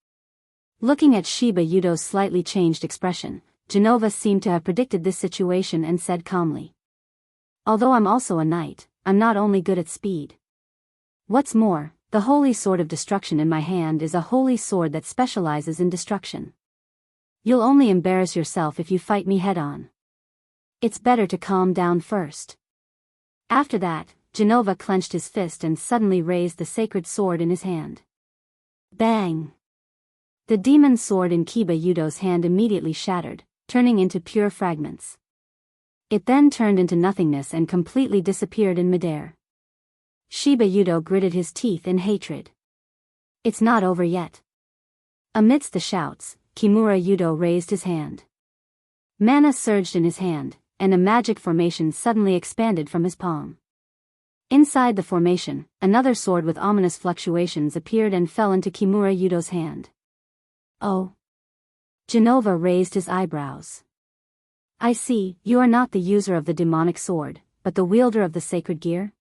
Speaker 1: Looking at Shiba Yudo's slightly changed expression, Genova seemed to have predicted this situation and said calmly. Although I'm also a knight, I'm not only good at speed. What's more, the holy sword of destruction in my hand is a holy sword that specializes in destruction. You'll only embarrass yourself if you fight me head-on. It's better to calm down first. After that, Genova clenched his fist and suddenly raised the sacred sword in his hand. Bang! The demon sword in Shiba Yudo's hand immediately shattered, turning into pure fragments. It then turned into nothingness and completely disappeared in midair. Shiba Yudo gritted his teeth in hatred. It's not over yet. Amidst the shouts, Kimura Yudo raised his hand. Mana surged in his hand, and a magic formation suddenly expanded from his palm. Inside the formation, another sword with ominous fluctuations appeared and fell into Kimura Yudo's hand. Oh. Genova raised his eyebrows. I see, you are not the user of the demonic sword, but the wielder of the sacred gear?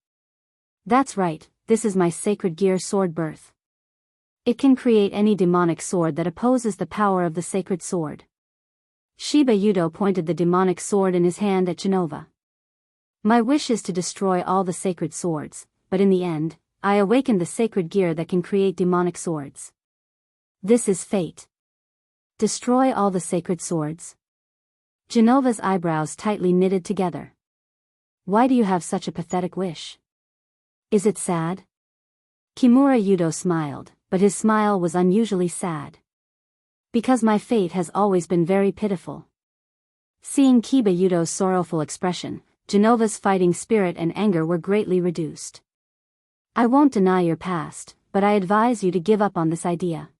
Speaker 1: That's right, this is my sacred gear sword birth. It can create any demonic sword that opposes the power of the sacred sword. Shiba Yudo pointed the demonic sword in his hand at Genova. My wish is to destroy all the sacred swords, but in the end, I awakened the sacred gear that can create demonic swords. This is fate. Destroy all the sacred swords? Genova's eyebrows tightly knitted together. Why do you have such a pathetic wish? Is it sad? Kimura Yudo smiled, but his smile was unusually sad. Because my fate has always been very pitiful. Seeing Shiba Yudo's sorrowful expression, Genova's fighting spirit and anger were greatly reduced. I won't deny your past, but I advise you to give up on this idea.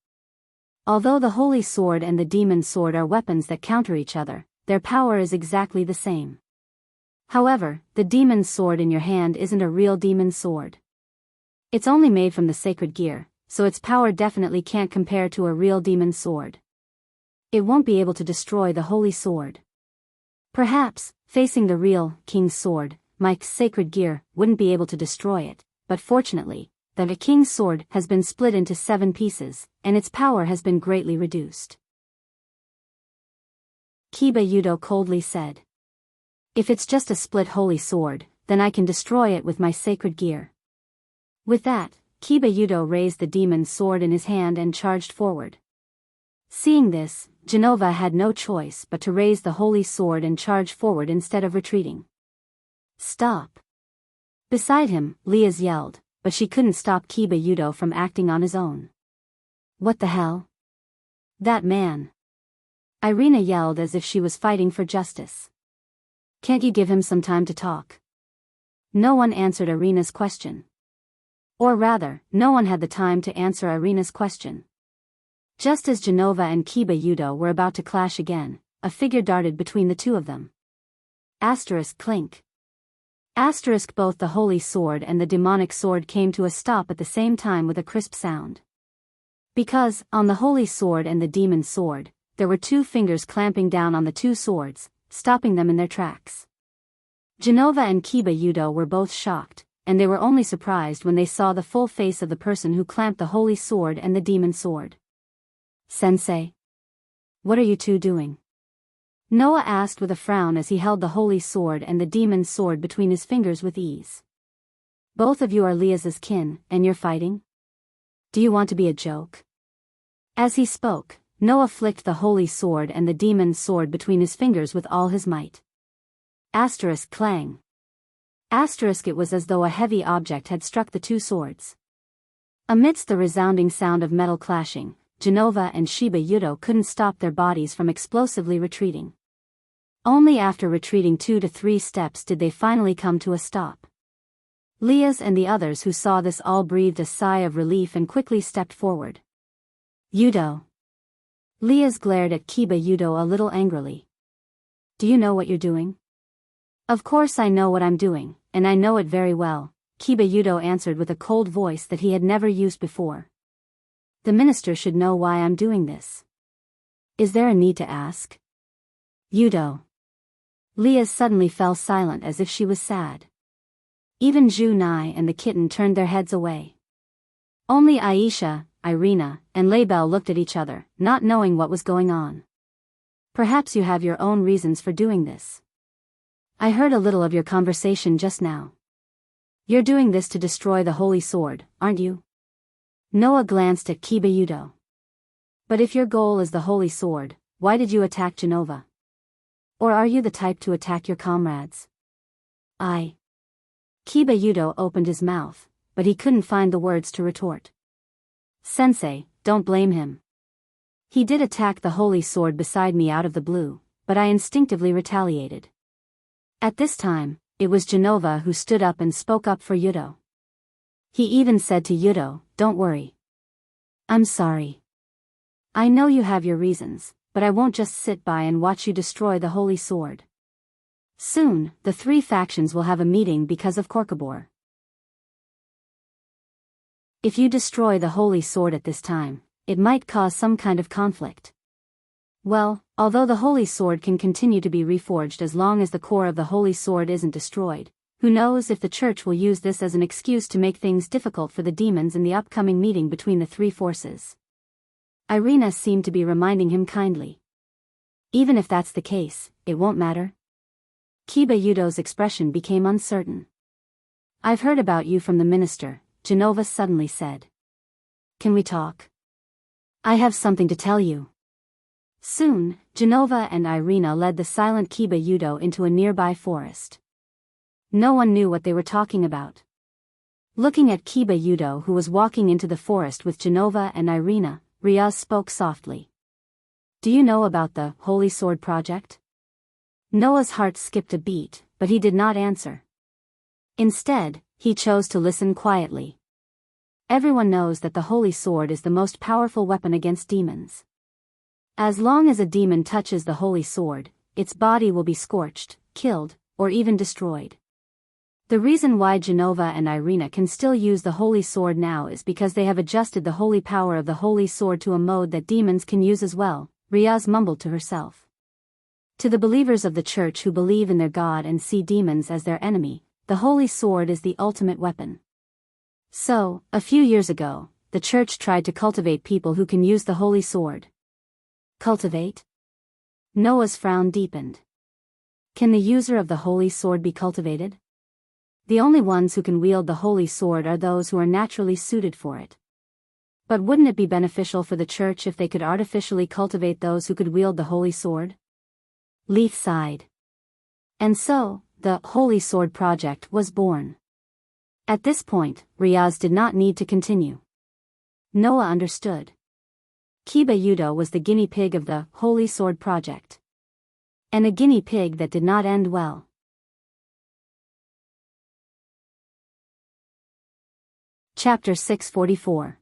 Speaker 1: Although the holy sword and the demon sword are weapons that counter each other, their power is exactly the same. However, the demon sword in your hand isn't a real demon sword. It's only made from the sacred gear, so its power definitely can't compare to a real demon sword. It won't be able to destroy the holy sword. Perhaps, facing the real king's sword, my sacred gear wouldn't be able to destroy it, but fortunately, the king's sword has been split into 7 pieces, and its power has been greatly reduced. Shiba Yudo coldly said. If it's just a split holy sword, then I can destroy it with my sacred gear. With that, Shiba Yudo raised the demon sword in his hand and charged forward. Seeing this, Genova had no choice but to raise the holy sword and charge forward instead of retreating. Stop! Beside him, Liaz yelled, but she couldn't stop Shiba Yudo from acting on his own. What the hell? That man! Irina yelled as if she was fighting for justice. Can't you give him some time to talk? No one answered Irina's question. Or rather, no one had the time to answer Irina's question. Just as Genova and Shiba Yudo were about to clash again, a figure darted between the two of them. Asterisk clink. Asterisk both the holy sword and the demonic sword came to a stop at the same time with a crisp sound. Because, on the holy sword and the demon sword, there were 2 fingers clamping down on the 2 swords, stopping them in their tracks. Genova and Shiba Yudo were both shocked, and they were only surprised when they saw the full face of the person who clamped the holy sword and the demon sword. Sensei? What are you two doing? Noah asked with a frown as he held the holy sword and the demon sword between his fingers with ease. Both of you are Liaz's kin, and you're fighting? Do you want to be a joke? As he spoke, Noah flicked the holy sword and the demon sword between his fingers with all his might. Asterisk clang. Asterisk it was as though a heavy object had struck the 2 swords. Amidst the resounding sound of metal clashing, Genova and Shiba Yudo couldn't stop their bodies from explosively retreating. Only after retreating 2 to 3 steps did they finally come to a stop. Liaz and the others who saw this all breathed a sigh of relief and quickly stepped forward. Yudo. Liaz glared at Shiba Yudo a little angrily. Do you know what you're doing? Of course I know what I'm doing, and I know it very well, Shiba Yudo answered with a cold voice that he had never used before. The minister should know why I'm doing this. Is there a need to ask? Yudo. Liaz suddenly fell silent as if she was sad. Even Junai and the kitten turned their heads away. Only Aisha, Irina, and Labelle looked at each other, not knowing what was going on. Perhaps you have your own reasons for doing this. I heard a little of your conversation just now. You're doing this to destroy the holy sword, aren't you? Noah glanced at Kiba. But if your goal is the holy sword, why did you attack Genova? Or are you the type to attack your comrades? Kiba opened his mouth, but he couldn't find the words to retort. Sensei, don't blame him. He did attack the holy sword beside me out of the blue, but I instinctively retaliated. At this time, it was Genova who stood up and spoke up for Yudo. He even said to Yudo, "Don't worry. I'm sorry. I know you have your reasons, but I won't just sit by and watch you destroy the holy sword. Soon, the three factions will have a meeting because of Korkabor. If you destroy the holy sword at this time, it might cause some kind of conflict. Well, although the holy sword can continue to be reforged as long as the core of the holy sword isn't destroyed, who knows if the church will use this as an excuse to make things difficult for the demons in the upcoming meeting between the three forces." Irina seemed to be reminding him kindly. "Even if that's the case, it won't matter." Kiba's expression became uncertain. "I've heard about you from the minister," Genova suddenly said. "Can we talk? I have something to tell you." Soon, Genova and Irina led the silent Kiba into a nearby forest. No one knew what they were talking about. Looking at Kiba who was walking into the forest with Genova and Irina, Riaz spoke softly. "Do you know about the Holy Sword Project?" Noah's heart skipped a beat, but he did not answer. Instead, he chose to listen quietly. Everyone knows that the Holy Sword is the most powerful weapon against demons. As long as a demon touches the Holy Sword, its body will be scorched, killed, or even destroyed. The reason why Genova and Irina can still use the Holy Sword now is because they have adjusted the holy power of the Holy Sword to a mode that demons can use as well, Riaz mumbled to herself. To the believers of the church who believe in their God and see demons as their enemy, the Holy Sword is the ultimate weapon. So, a few years ago, the church tried to cultivate people who can use the Holy Sword. Cultivate? Noah's frown deepened. Can the user of the Holy Sword be cultivated? The only ones who can wield the Holy Sword are those who are naturally suited for it. But wouldn't it be beneficial for the church if they could artificially cultivate those who could wield the Holy Sword? Leith sighed. And so, the Holy Sword Project was born. At this point, Riaz did not need to continue. Noah understood. Kiba was the guinea pig of the Holy Sword Project. And a guinea pig that did not end well. Chapter 644.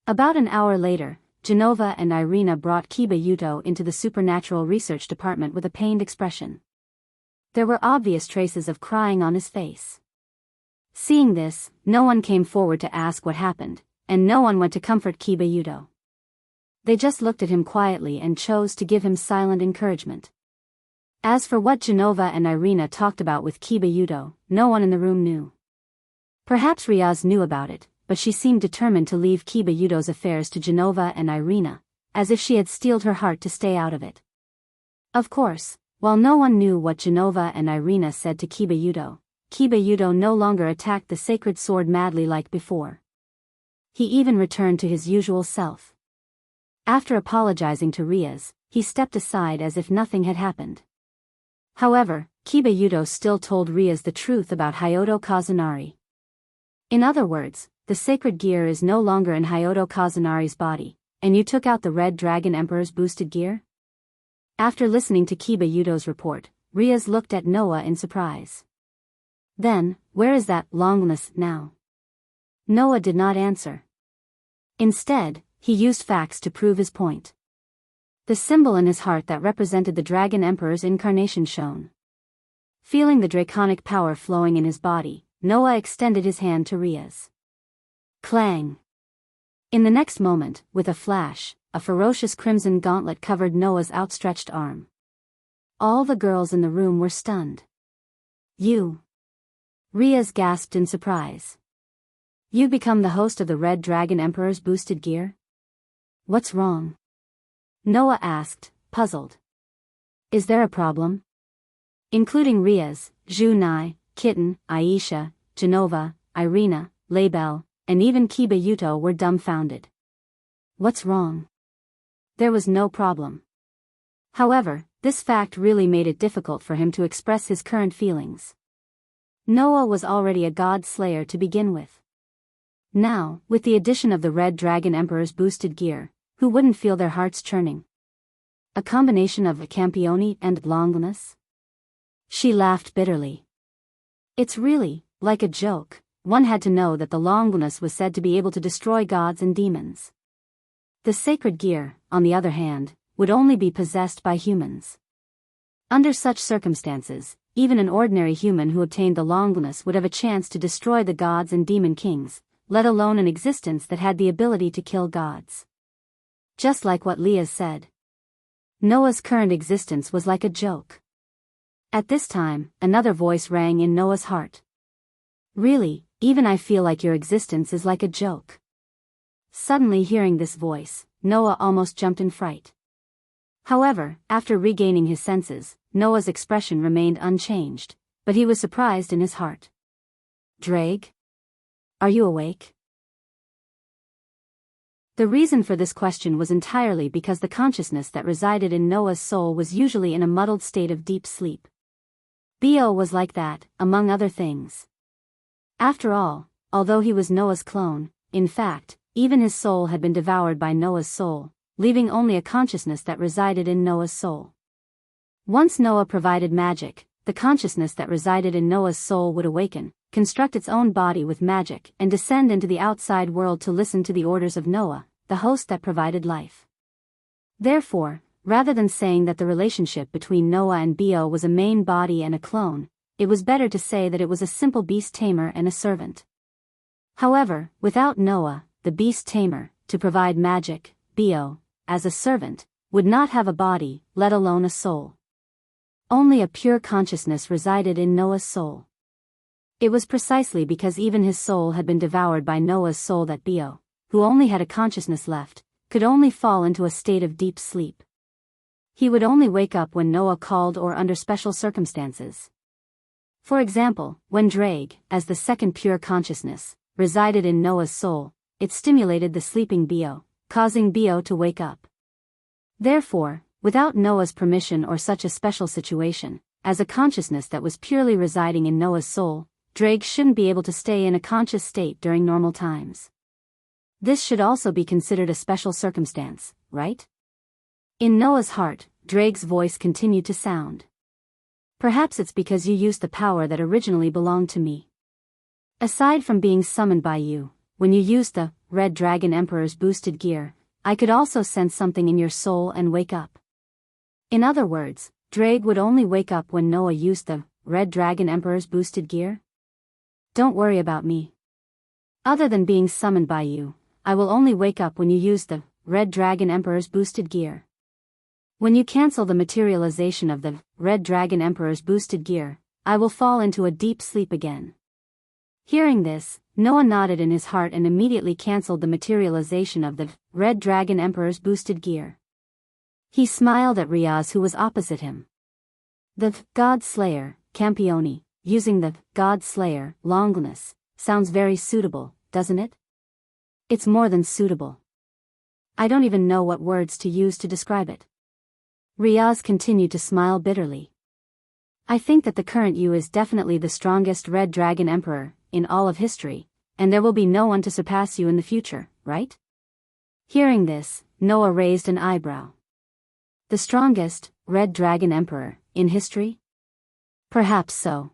Speaker 1: About an hour later, Genova and Irina brought Kiba into the supernatural research department with a pained expression. There were obvious traces of crying on his face. Seeing this, no one came forward to ask what happened, and no one went to comfort Kiba. They just looked at him quietly and chose to give him silent encouragement. As for what Genova and Irina talked about with Kiba, no one in the room knew. Perhaps Riaz knew about it, but she seemed determined to leave Kiba's affairs to Genova and Irina, as if she had steeled her heart to stay out of it. Of course, while no one knew what Genova and Irina said to Kiba no longer attacked the sacred sword madly like before. He even returned to his usual self. After apologizing to Riaz, he stepped aside as if nothing had happened. However, Kiba still told Riaz the truth about Hyodo Kazunari. In other words, the sacred gear is no longer in Hyodo Kazunari's body, and you took out the Red Dragon Emperor's boosted gear? After listening to Kiba report, Riaz looked at Noah in surprise. Then, where is that longness now? Noah did not answer. Instead, he used facts to prove his point. The symbol in his heart that represented the Dragon Emperor's incarnation shone. Feeling the draconic power flowing in his body, Noah extended his hand to Riaz. Clang! In the next moment, with a flash, a ferocious crimson gauntlet covered Noah's outstretched arm. All the girls in the room were stunned. "You!" Riaz gasped in surprise. You become the host of the Red Dragon Emperor's boosted gear? What's wrong? Noah asked, puzzled. Is there a problem? Including Riaz, Junai, Kitten, Aisha, Genova, Irina, Label, and even Kiba Yuto were dumbfounded. What's wrong? There was no problem. However, this fact really made it difficult for him to express his current feelings. Noah was already a god slayer to begin with. Now, with the addition of the Red Dragon Emperor's boosted gear, who wouldn't feel their hearts churning? A combination of Campione and Longinus? She laughed bitterly. It's really, like a joke. One had to know that the Longinus was said to be able to destroy gods and demons. The sacred gear, on the other hand, would only be possessed by humans. Under such circumstances, even an ordinary human who obtained the Longinus would have a chance to destroy the gods and demon kings, let alone an existence that had the ability to kill gods. Just like what Leah said. Noah's current existence was like a joke. At this time, another voice rang in Noah's heart. Really, even I feel like your existence is like a joke. Suddenly hearing this voice, Noah almost jumped in fright. However, after regaining his senses, Noah's expression remained unchanged, but he was surprised in his heart. Drake? Are you awake? The reason for this question was entirely because the consciousness that resided in Noah's soul was usually in a muddled state of deep sleep. Bio was like that, among other things. After all, although he was Noah's clone, in fact, even his soul had been devoured by Noah's soul, leaving only a consciousness that resided in Noah's soul. Once Noah provided magic, the consciousness that resided in Noah's soul would awaken, construct its own body with magic, and descend into the outside world to listen to the orders of Noah, the host that provided life. Therefore, rather than saying that the relationship between Noah and Bio was a main body and a clone, it was better to say that it was a simple beast tamer and a servant. However, without Noah, the beast tamer, to provide magic, Bio, as a servant, would not have a body, let alone a soul. Only a pure consciousness resided in Noah's soul. It was precisely because even his soul had been devoured by Noah's soul that Bio, who only had a consciousness left, could only fall into a state of deep sleep. He would only wake up when Noah called or under special circumstances. For example, when Drake, as the second pure consciousness, resided in Noah's soul, it stimulated the sleeping Bio, causing Bio to wake up. Therefore, without Noah's permission or such a special situation, as a consciousness that was purely residing in Noah's soul, Drake shouldn't be able to stay in a conscious state during normal times. This should also be considered a special circumstance, right? In Noah's heart, Drake's voice continued to sound. Perhaps it's because you used the power that originally belonged to me. Aside from being summoned by you, when you used the Red Dragon Emperor's boosted gear, I could also sense something in your soul and wake up. In other words, Drake would only wake up when Noah used the Red Dragon Emperor's boosted gear? Don't worry about me. Other than being summoned by you, I will only wake up when you use the Red Dragon Emperor's boosted gear. When you cancel the materialization of the Red Dragon Emperor's boosted gear, I will fall into a deep sleep again. Hearing this, Noah nodded in his heart and immediately cancelled the materialization of the Red Dragon Emperor's boosted gear. He smiled at Riaz, who was opposite him. The God Slayer, Campione, using the God Slayer, Longinus, sounds very suitable, doesn't it? It's more than suitable. I don't even know what words to use to describe it. Riaz continued to smile bitterly. I think that the current you is definitely the strongest Red Dragon Emperor in all of history, and there will be no one to surpass you in the future, right? Hearing this, Noah raised an eyebrow. The strongest Red Dragon Emperor in history? Perhaps so.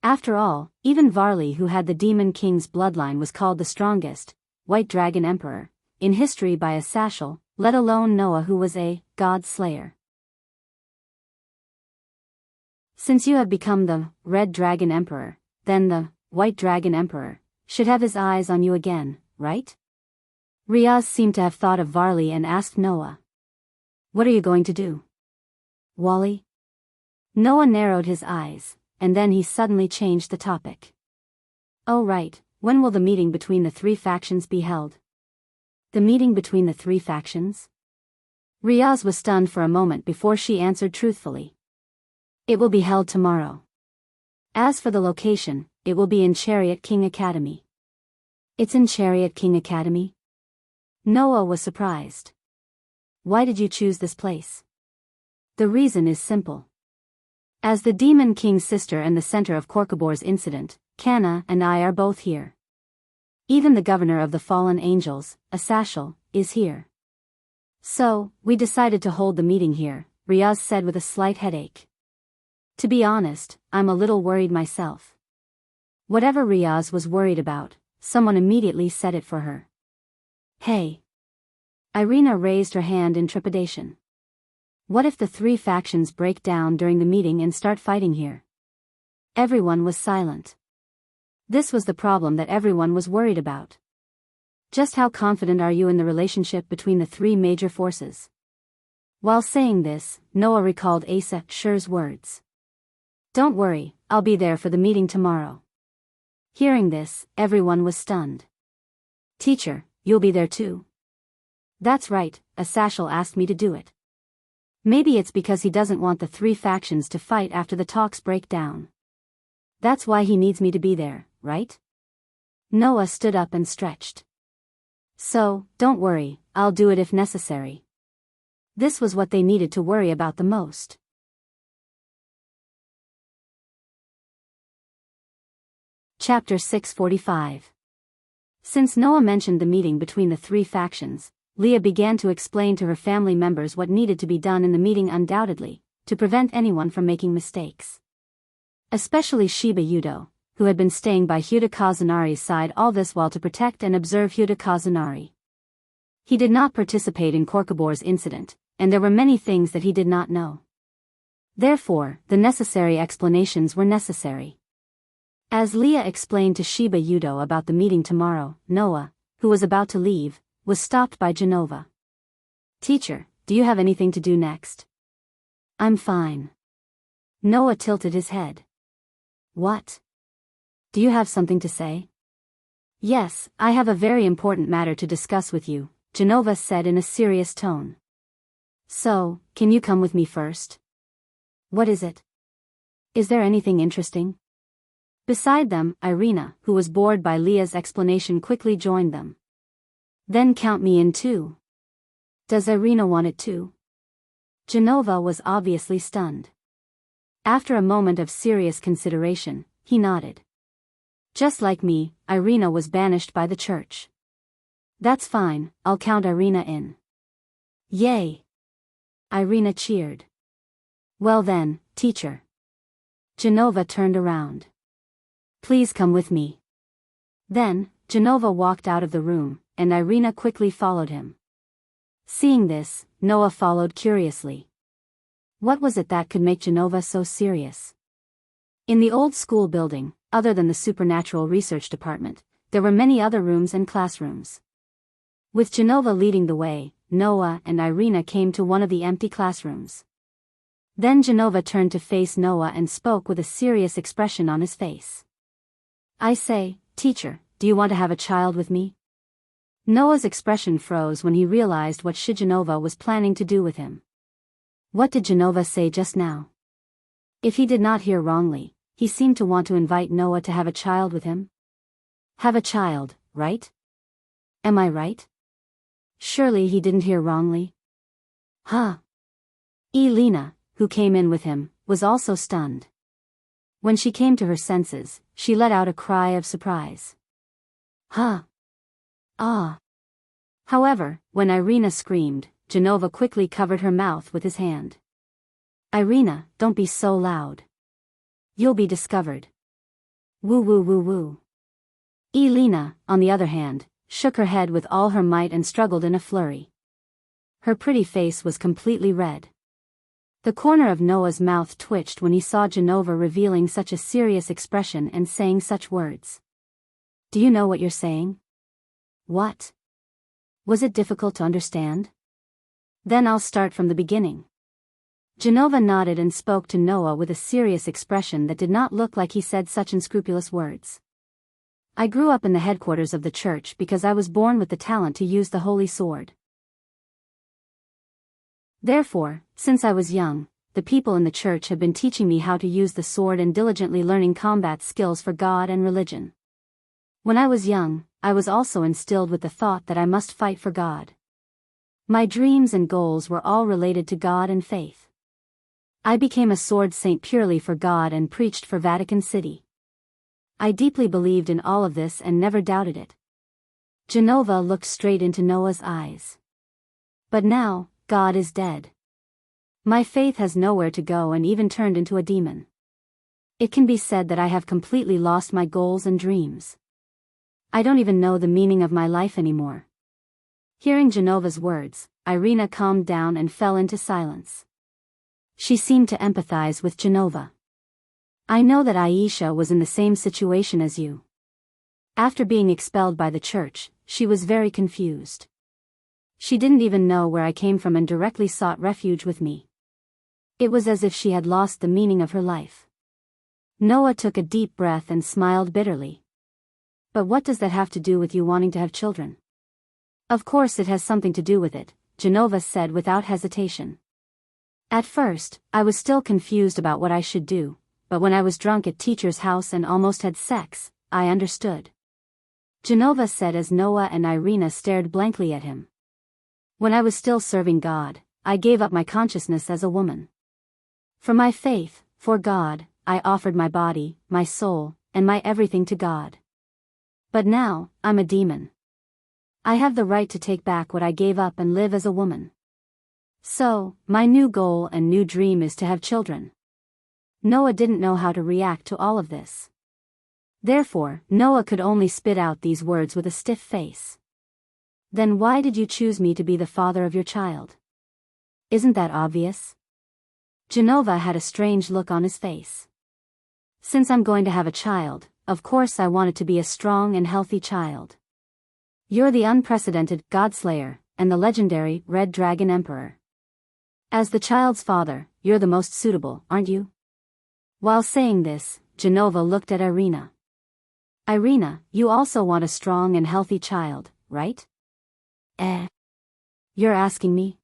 Speaker 1: After all, even Varley, who had the Demon King's bloodline, was called the strongest White Dragon Emperor in history by a Sashal, let alone Noah, who was a God Slayer. Since you have become the Red Dragon Emperor, then the White Dragon Emperor should have his eyes on you again, right? Riaz seemed to have thought of Varley and asked Noah. What are you going to do? Wally? Noah narrowed his eyes, and then he suddenly changed the topic. Oh right, when will the meeting between the three factions be held? The meeting between the three factions? Riaz was stunned for a moment before she answered truthfully. It will be held tomorrow. As for the location, it will be in Chariot King Academy. It's in Chariot King Academy? Noah was surprised. Why did you choose this place? The reason is simple. As the Demon King's sister and the center of Korkabor's incident, Kana and I are both here. Even the governor of the fallen angels, Asashal, is here. So, we decided to hold the meeting here, Riaz said with a slight headache. To be honest, I'm a little worried myself. Whatever Riaz was worried about, someone immediately said it for her. Hey. Irina raised her hand in trepidation. What if the three factions break down during the meeting and start fighting here? Everyone was silent. This was the problem that everyone was worried about. Just how confident are you in the relationship between the three major forces? While saying this, Noah recalled Asa Shur's words. Don't worry, I'll be there for the meeting tomorrow. Hearing this, everyone was stunned. Teacher, you'll be there too? That's right, Asashal asked me to do it. Maybe it's because he doesn't want the three factions to fight after the talks break down. That's why he needs me to be there, right? Noah stood up and stretched. So, don't worry, I'll do it if necessary. This was what they needed to worry about the most. Chapter 645. Since Noah mentioned the meeting between the three factions, Leah began to explain to her family members what needed to be done in the meeting undoubtedly, to prevent anyone from making mistakes. Especially Shiba Yudo, who had been staying by Huda Kazunari's side all this while to protect and observe Huda Kazunari. He did not participate in Korkabor's incident, and there were many things that he did not know. Therefore, the necessary explanations were necessary. As Leah explained to Shiba Yudo about the meeting tomorrow, Noah, who was about to leave, was stopped by Genova. Teacher, do you have anything to do next? I'm fine. Noah tilted his head. What? Do you have something to say? Yes, I have a very important matter to discuss with you, Genova said in a serious tone. So, can you come with me first? What is it? Is there anything interesting? Beside them, Irina, who was bored by Leah's explanation, quickly joined them. Then count me in too. Does Irina want it too? Genova was obviously stunned. After a moment of serious consideration, he nodded. Just like me, Irina was banished by the church. That's fine, I'll count Irina in. Yay! Irina cheered. Well then, teacher. Genova turned around. Please come with me. Then, Genova walked out of the room, and Irina quickly followed him. Seeing this, Noah followed curiously. What was it that could make Genova so serious? In the old school building, other than the supernatural research department, there were many other rooms and classrooms. With Genova leading the way, Noah and Irina came to one of the empty classrooms. Then Genova turned to face Noah and spoke with a serious expression on his face. I say, teacher, do you want to have a child with me? Noah's expression froze when he realized what Genova was planning to do with him. What did Genova say just now? If he did not hear wrongly, he seemed to want to invite Noah to have a child with him. Have a child, right? Am I right? Surely he didn't hear wrongly. Huh? Elena, who came in with him, was also stunned. When she came to her senses, she let out a cry of surprise. Huh? Ah. However, when Irina screamed, Genova quickly covered her mouth with his hand. Irina, don't be so loud. You'll be discovered. Woo woo woo woo. Elena, on the other hand, shook her head with all her might and struggled in a flurry. Her pretty face was completely red. The corner of Noah's mouth twitched when he saw Genova revealing such a serious expression and saying such words. Do you know what you're saying? What? Was it difficult to understand? Then I'll start from the beginning. Genova nodded and spoke to Noah with a serious expression that did not look like he said such unscrupulous words. I grew up in the headquarters of the church because I was born with the talent to use the holy sword. Therefore, since I was young, the people in the church have been teaching me how to use the sword and diligently learning combat skills for God and religion. When I was young, I was also instilled with the thought that I must fight for God. My dreams and goals were all related to God and faith. I became a sword saint purely for God and preached for Vatican City. I deeply believed in all of this and never doubted it. Genova looked straight into Noah's eyes. But now, God is dead. My faith has nowhere to go and even turned into a demon. It can be said that I have completely lost my goals and dreams. I don't even know the meaning of my life anymore. Hearing Genova's words, Irina calmed down and fell into silence. She seemed to empathize with Genova. I know that Aisha was in the same situation as you. After being expelled by the church, she was very confused. She didn't even know where I came from and directly sought refuge with me. It was as if she had lost the meaning of her life. Noah took a deep breath and smiled bitterly. But what does that have to do with you wanting to have children? Of course it has something to do with it, Genova said without hesitation. At first, I was still confused about what I should do, but when I was drunk at teacher's house and almost had sex, I understood. Genova said as Noah and Irina stared blankly at him. When I was still serving God, I gave up my consciousness as a woman. For my faith, for God, I offered my body, my soul, and my everything to God. But now, I'm a demon. I have the right to take back what I gave up and live as a woman. So, my new goal and new dream is to have children. Noah didn't know how to react to all of this. Therefore, Noah could only spit out these words with a stiff face. Then why did you choose me to be the father of your child? Isn't that obvious? Genova had a strange look on his face. Since I'm going to have a child, of course I want it to be a strong and healthy child. You're the unprecedented Godslayer, and the legendary Red Dragon Emperor. As the child's father, you're the most suitable, aren't you? While saying this, Genova looked at Irina. Irina, you also want a strong and healthy child, right? You're asking me?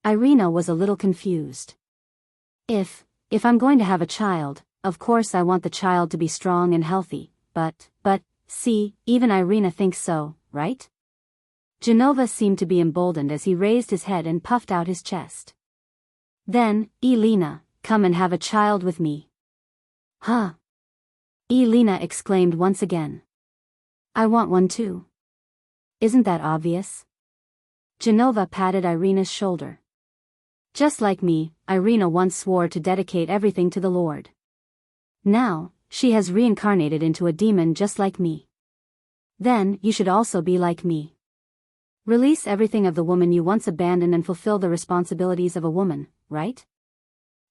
Speaker 1: Irina was a little confused. If I'm going to have a child, of course I want the child to be strong and healthy, but, see, even Irina thinks so, right? Genova seemed to be emboldened as he raised his head and puffed out his chest. Then, Elena, come and have a child with me. Huh? Elena exclaimed once again. I want one too. Isn't that obvious? Genova patted Irina's shoulder. Just like me, Irina once swore to dedicate everything to the Lord. Now, she has reincarnated into a demon just like me. Then, you should also be like me. Release everything of the woman you once abandoned and fulfill the responsibilities of a woman, right?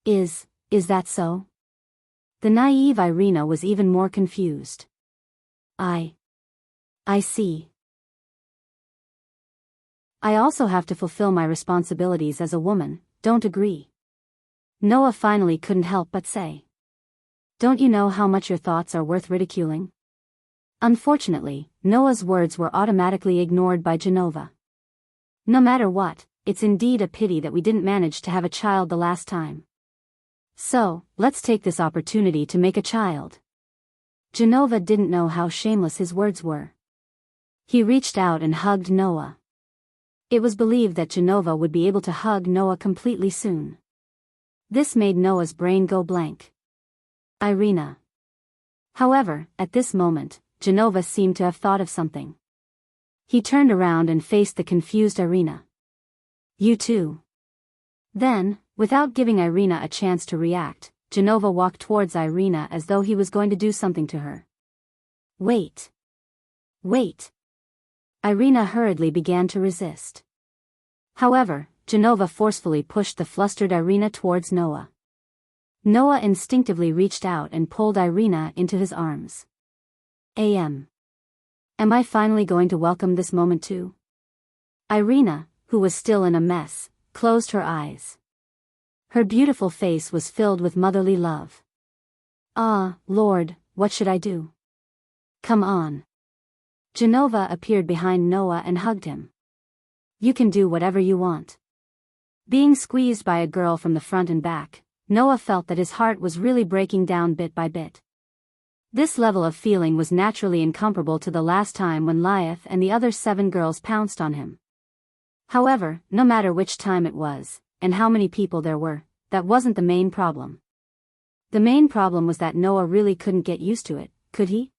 Speaker 1: Is that so? The naive Irina was even more confused. I see. I also have to fulfill my responsibilities as a woman, don't agree? Noah finally couldn't help but say. Don't you know how much your thoughts are worth ridiculing? Unfortunately, Noah's words were automatically ignored by Genova. No matter what, it's indeed a pity that we didn't manage to have a child the last time. So, let's take this opportunity to make a child. Genova didn't know how shameless his words were. He reached out and hugged Noah. It was believed that Genova would be able to hug Noah completely soon. This made Noah's brain go blank. Irina. However, at this moment, Genova seemed to have thought of something. He turned around and faced the confused Irina. You too. Then, without giving Irina a chance to react, Genova walked towards Irina as though he was going to do something to her. Wait. Irina hurriedly began to resist. However, Genova forcefully pushed the flustered Irina towards Noah. Noah instinctively reached out and pulled Irina into his arms. Am I finally going to welcome this moment too? Irina, who was still in a mess, closed her eyes. Her beautiful face was filled with motherly love. Ah, Lord, what should I do? Come on. Genova appeared behind Noah and hugged him. You can do whatever you want. Being squeezed by a girl from the front and back, Noah felt that his heart was really breaking down bit by bit. This level of feeling was naturally incomparable to the last time when Liath and the other 7 girls pounced on him. However, no matter which time it was, and how many people there were, that wasn't the main problem. The main problem was that Noah really couldn't get used to it, could he?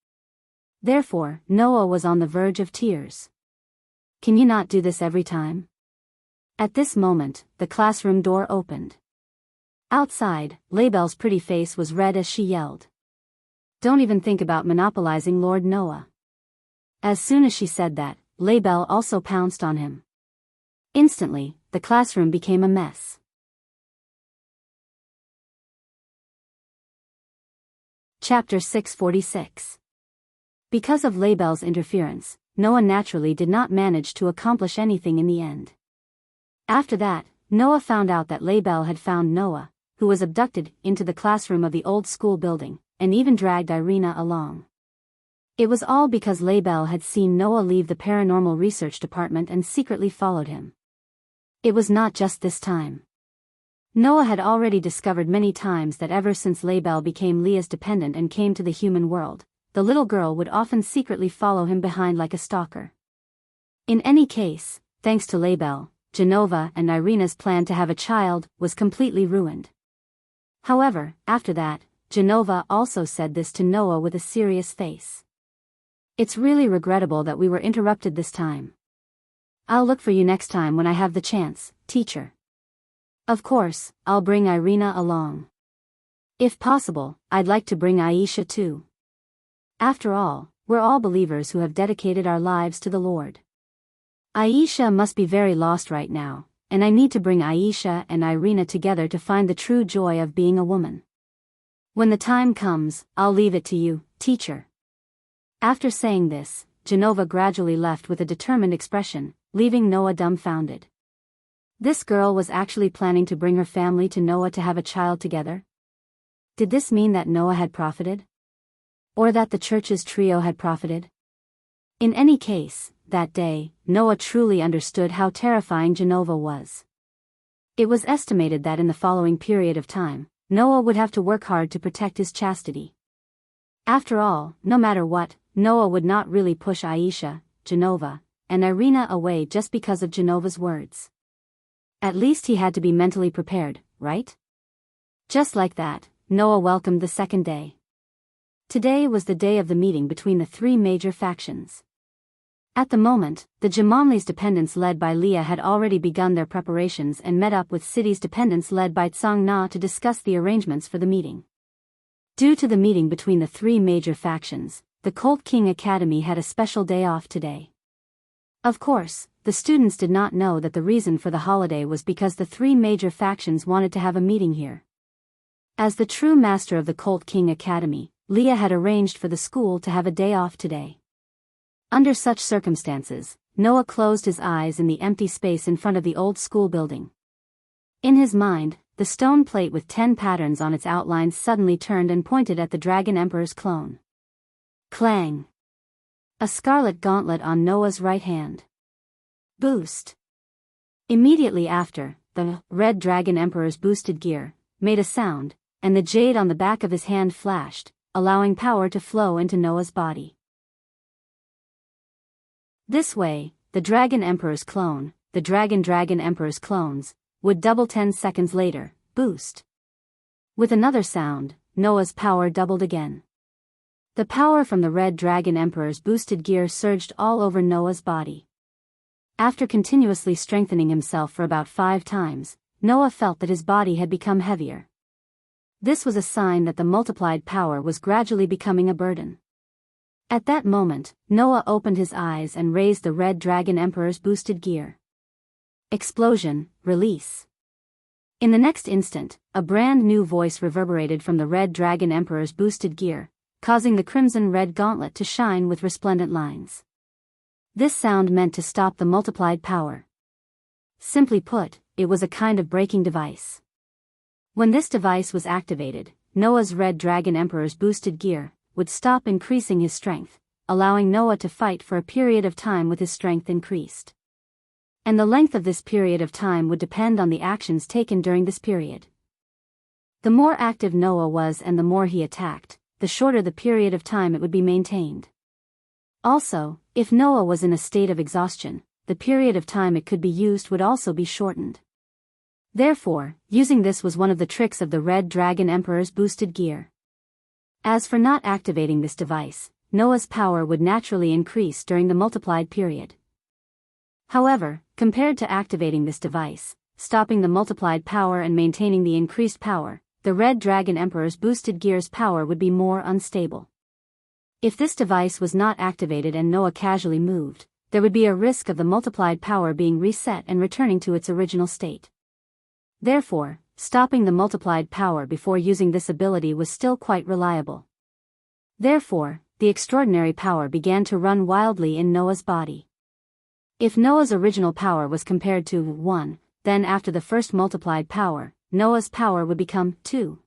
Speaker 1: Therefore, Noah was on the verge of tears. Can you not do this every time? At this moment, the classroom door opened. Outside, Labelle's pretty face was red as she yelled. Don't even think about monopolizing Lord Noah. As soon as she said that, Labelle also pounced on him. Instantly, the classroom became a mess. Chapter 646. Because of Labelle's interference, Noah naturally did not manage to accomplish anything in the end. After that, Noah found out that Labelle had found Noah, who was abducted, into the classroom of the old school building, and even dragged Irina along. It was all because Labelle had seen Noah leave the paranormal research department and secretly followed him. It was not just this time. Noah had already discovered many times that ever since Labelle became Leah's dependent and came to the human world, the little girl would often secretly follow him behind like a stalker. In any case, thanks to Labelle, Genova and Irina's plan to have a child was completely ruined. However, after that, Genova also said this to Noah with a serious face. It's really regrettable that we were interrupted this time. I'll look for you next time when I have the chance, teacher. Of course, I'll bring Irina along. If possible, I'd like to bring Aisha too. After all, we're all believers who have dedicated our lives to the Lord. Aisha must be very lost right now, and I need to bring Aisha and Irina together to find the true joy of being a woman. When the time comes, I'll leave it to you, teacher. After saying this, Genova gradually left with a determined expression, leaving Noah dumbfounded. This girl was actually planning to bring her family to Noah to have a child together? Did this mean that Noah had profited? Or that the church's trio had profited? In any case, that day, Noah truly understood how terrifying Genova was. It was estimated that in the following period of time, Noah would have to work hard to protect his chastity. After all, no matter what, Noah would not really push Aisha, Genova, and Irina away just because of Genova's words. At least he had to be mentally prepared, right? Just like that, Noah welcomed the second day. Today was the day of the meeting between the 3 major factions. At the moment, the Gemonli's dependents led by Leah had already begun their preparations and met up with city's dependents led by Tsang Na to discuss the arrangements for the meeting. Due to the meeting between the 3 major factions, the Colt King Academy had a special day off today. Of course, the students did not know that the reason for the holiday was because the 3 major factions wanted to have a meeting here. As the true master of the Colt King Academy, Leah had arranged for the school to have a day off today. Under such circumstances, Noah closed his eyes in the empty space in front of the old school building. In his mind, the stone plate with 10 patterns on its outlines suddenly turned and pointed at the Dragon Emperor's clone. Clang! A scarlet gauntlet on Noah's right hand. Boost! Immediately after, the Red Dragon Emperor's boosted gear made a sound, and the jade on the back of his hand flashed, allowing power to flow into Noah's body. This way, the Dragon Emperor's clone, the Dragon Emperor's clones, would double 10 seconds later, boost. With another sound, Noah's power doubled again. The power from the Red Dragon Emperor's boosted gear surged all over Noah's body. After continuously strengthening himself for about 5 times, Noah felt that his body had become heavier. This was a sign that the multiplied power was gradually becoming a burden. At that moment, Noah opened his eyes and raised the Red Dragon Emperor's boosted gear. Explosion, release. In the next instant, a brand new voice reverberated from the Red Dragon Emperor's boosted gear, causing the crimson-red gauntlet to shine with resplendent lines. This sound meant to stop the multiplied power. Simply put, it was a kind of braking device. When this device was activated, Noah's Red Dragon Emperor's boosted gear would stop increasing his strength, allowing Noah to fight for a period of time with his strength increased. And the length of this period of time would depend on the actions taken during this period. The more active Noah was and the more he attacked, the shorter the period of time it would be maintained. Also, if Noah was in a state of exhaustion, the period of time it could be used would also be shortened. Therefore, using this was one of the tricks of the Red Dragon Emperor's boosted gear. As for not activating this device, Noah's power would naturally increase during the multiplied period. However, compared to activating this device, stopping the multiplied power and maintaining the increased power, the Red Dragon Emperor's boosted gear's power would be more unstable. If this device was not activated and Noah casually moved, there would be a risk of the multiplied power being reset and returning to its original state. Therefore, stopping the multiplied power before using this ability was still quite reliable. Therefore, the extraordinary power began to run wildly in Noah's body. If Noah's original power was compared to 1, then after the first multiplied power, Noah's power would become 2.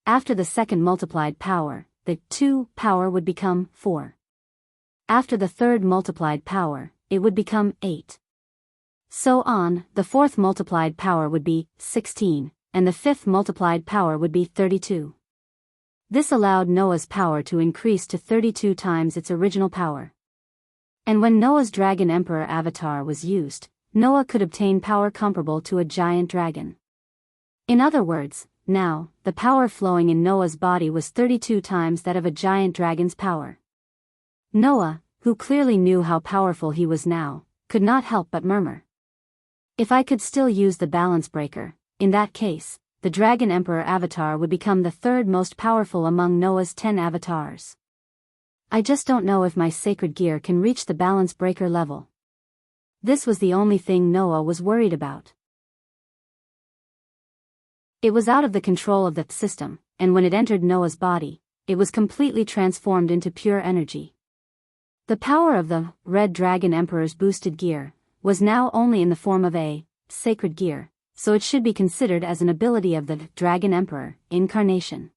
Speaker 1: After the second multiplied power, the 2 power would become 4. After the third multiplied power, it would become 8. So on, the fourth multiplied power would be 16, and the fifth multiplied power would be 32. This allowed Noah's power to increase to 32 times its original power. And when Noah's Dragon Emperor avatar was used, Noah could obtain power comparable to a giant dragon. In other words, now, the power flowing in Noah's body was 32 times that of a giant dragon's power. Noah, who clearly knew how powerful he was now, could not help but murmur. If I could still use the balance breaker, in that case, the Dragon Emperor avatar would become the third most powerful among Noah's 10 avatars. I just don't know if my sacred gear can reach the balance breaker level. This was the only thing Noah was worried about. It was out of the control of the system, and when it entered Noah's body, it was completely transformed into pure energy. The power of the Red Dragon Emperor's boosted gear was now only in the form of a sacred gear, so it should be considered as an ability of the Dragon Emperor incarnation.